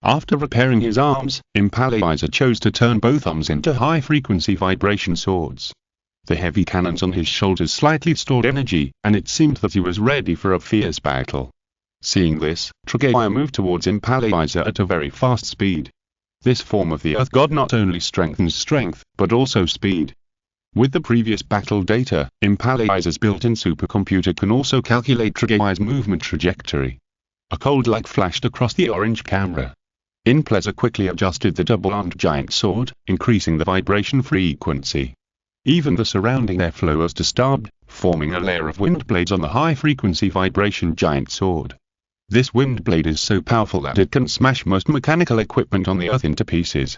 After repairing his arms, Impalizer chose to turn both arms into high-frequency vibration swords. The heavy cannons on his shoulders slightly stored energy, and it seemed that he was ready for a fierce battle. Seeing this, Trigger moved towards Impalizer at a very fast speed. This form of the Earth God not only strengthens strength, but also speed. With the previous battle data, Impalizer's built-in supercomputer can also calculate Trigger's movement trajectory. A cold light flashed across the orange camera. Pleasure quickly adjusted the double-armed giant sword, increasing the vibration frequency. Even the surrounding airflow was disturbed, forming a layer of wind blades on the high-frequency vibration giant sword. This wind blade is so powerful that it can smash most mechanical equipment on the Earth into pieces.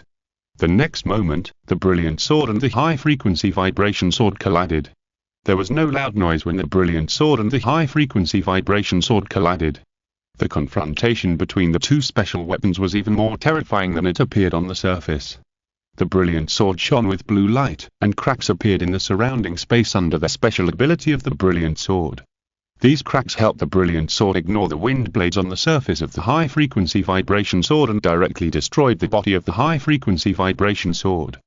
The next moment, the brilliant sword and the high-frequency vibration sword collided. There was no loud noise when the brilliant sword and the high-frequency vibration sword collided. The confrontation between the two special weapons was even more terrifying than it appeared on the surface. The brilliant sword shone with blue light, and cracks appeared in the surrounding space under the special ability of the brilliant sword. These cracks helped the brilliant sword ignore the wind blades on the surface of the high-frequency vibration sword and directly destroyed the body of the high-frequency vibration sword.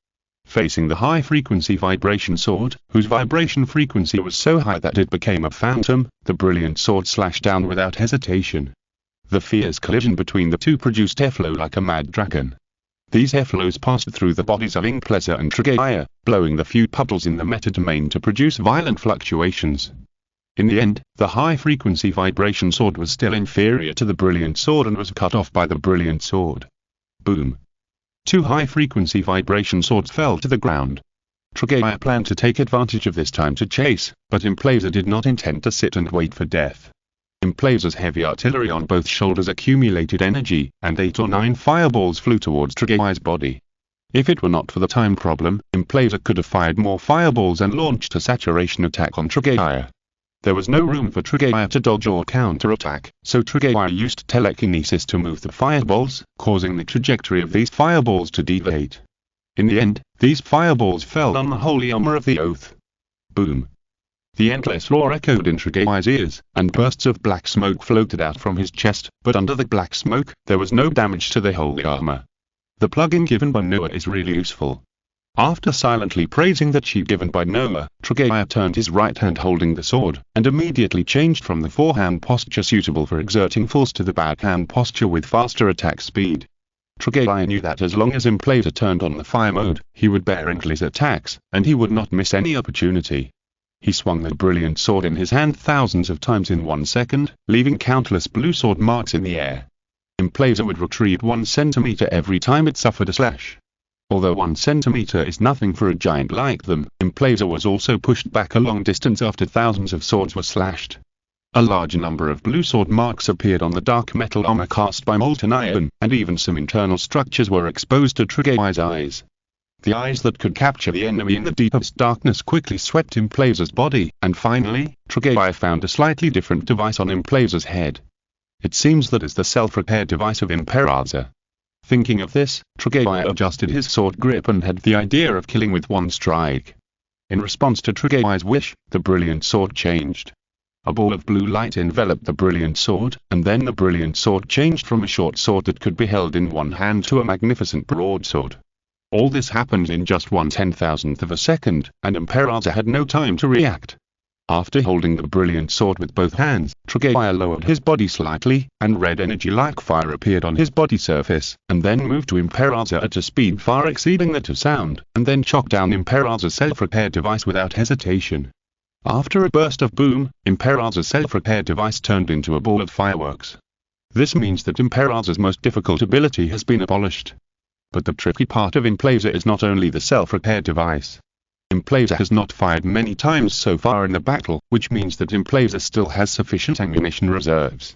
Facing the high-frequency vibration sword, whose vibration frequency was so high that it became a phantom, the brilliant sword slashed down without hesitation. The fierce collision between the two produced airflow like a mad dragon. These airflows passed through the bodies of Pleasure and Trigger, blowing the few puddles in the metadomain to produce violent fluctuations. In the end, the high-frequency vibration sword was still inferior to the brilliant sword and was cut off by the brilliant sword. Boom. Two high-frequency vibration swords fell to the ground. Trigger planned to take advantage of this time to chase, but Pleasure did not intend to sit and wait for death. Pleasure's heavy artillery on both shoulders accumulated energy, and 8 or 9 fireballs flew towards Trigger's body. If it were not for the time problem, Pleasure could have fired more fireballs and launched a saturation attack on Trigger. There was no room for Trigger to dodge or counterattack, so Trigger used telekinesis to move the fireballs, causing the trajectory of these fireballs to deviate. In the end, these fireballs fell on the holy armor of the oath. Boom. The endless roar echoed in Trigger's ears, and bursts of black smoke floated out from his chest, but under the black smoke, there was no damage to the holy armor. The plugin given by Noah is really useful. After silently praising the cheat given by Noah, Trigger turned his right hand holding the sword, and immediately changed from the forehand posture suitable for exerting force to the backhand posture with faster attack speed. Trigger knew that as long as Pleasure turned on the fire mode, he would bear endless attacks, and he would not miss any opportunity. He swung the brilliant sword in his hand thousands of times in 1 second, leaving countless blue sword marks in the air. Pleasure would retreat 1 centimeter every time it suffered a slash. Although 1 centimeter is nothing for a giant like them, Pleasure was also pushed back a long distance after thousands of swords were slashed. A large number of blue sword marks appeared on the dark metal armor cast by molten iron, and even some internal structures were exposed to Trigger's eyes. The eyes that could capture the enemy in the deepest darkness quickly swept Pleasure's body, and finally, Trigger found a slightly different device on Pleasure's head. It seems that is the self-repair device of Imperator. Thinking of this, Trigger adjusted his sword grip and had the idea of killing with one strike. In response to Trigger's wish, the brilliant sword changed. A ball of blue light enveloped the brilliant sword, and then the brilliant sword changed from a short sword that could be held in one hand to a magnificent broadsword. All this happened in just 1/10,000th of a second, and Imperator had no time to react. After holding the brilliant sword with both hands, Trigger lowered his body slightly, and red energy like fire appeared on his body surface, and then moved to Imperator at a speed far exceeding that of sound, and then chopped down Imperator's self-repair device without hesitation. After a burst of boom, Imperator's self-repair device turned into a ball of fireworks. This means that Imperator's most difficult ability has been abolished. But the tricky part of Imperator is not only the self-repair device. Imperator has not fired many times so far in the battle, which means that Imperator still has sufficient ammunition reserves.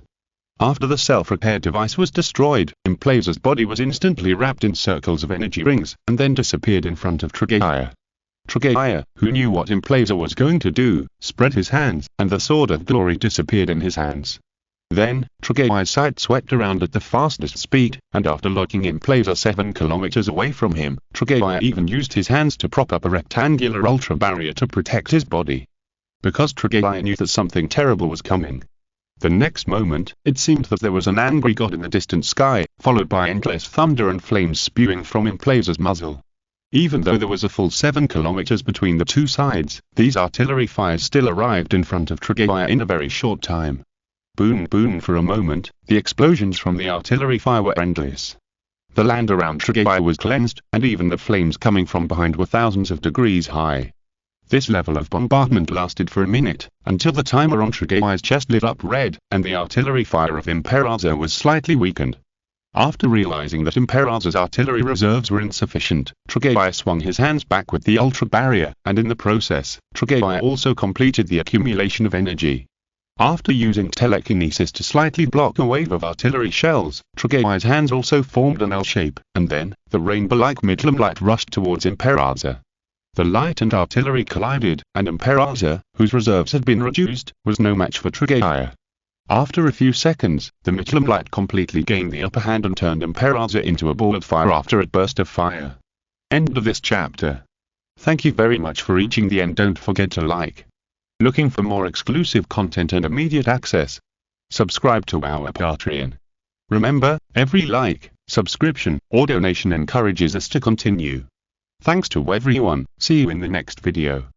After the self-repair device was destroyed, Imperator's body was instantly wrapped in circles of energy rings, and then disappeared in front of Trigger. Trigger, who knew what Imperator was going to do, spread his hands, and the Sword of Glory disappeared in his hands. Then, Trigger's sight swept around at the fastest speed, and after locking Imperator 7 kilometers away from him, Trigger even used his hands to prop up a rectangular ultra barrier to protect his body. Because Trigger knew that something terrible was coming. The next moment, it seemed that there was an angry god in the distant sky, followed by endless thunder and flames spewing from Imperator's muzzle. Even though there was a full 7 kilometers between the two sides, these artillery fires still arrived in front of Trigger in a very short time. Boom boom for a moment, the explosions from the artillery fire were endless. The land around Trigger was cleansed, and even the flames coming from behind were thousands of degrees high. This level of bombardment lasted for a minute, until the timer on Trigger's chest lit up red, and the artillery fire of Imperator was slightly weakened. After realizing that Imperator's artillery reserves were insufficient, Trigger swung his hands back with the ultra barrier, and in the process, Trigger also completed the accumulation of energy. After using telekinesis to slightly block a wave of artillery shells, Trigger's hands also formed an L shape, and then, the rainbow-like midlam light rushed towards Imperator. The light and artillery collided, and Imperator, whose reserves had been reduced, was no match for Trigger. After a few seconds, the midlam light completely gained the upper hand and turned Imperator into a ball of fire after a burst of fire. End of this chapter. Thank you very much for reaching the end. Don't forget to like. Looking for more exclusive content and immediate access? Subscribe to our Patreon. Remember, every like, subscription, or donation encourages us to continue. Thanks to everyone. See you in the next video.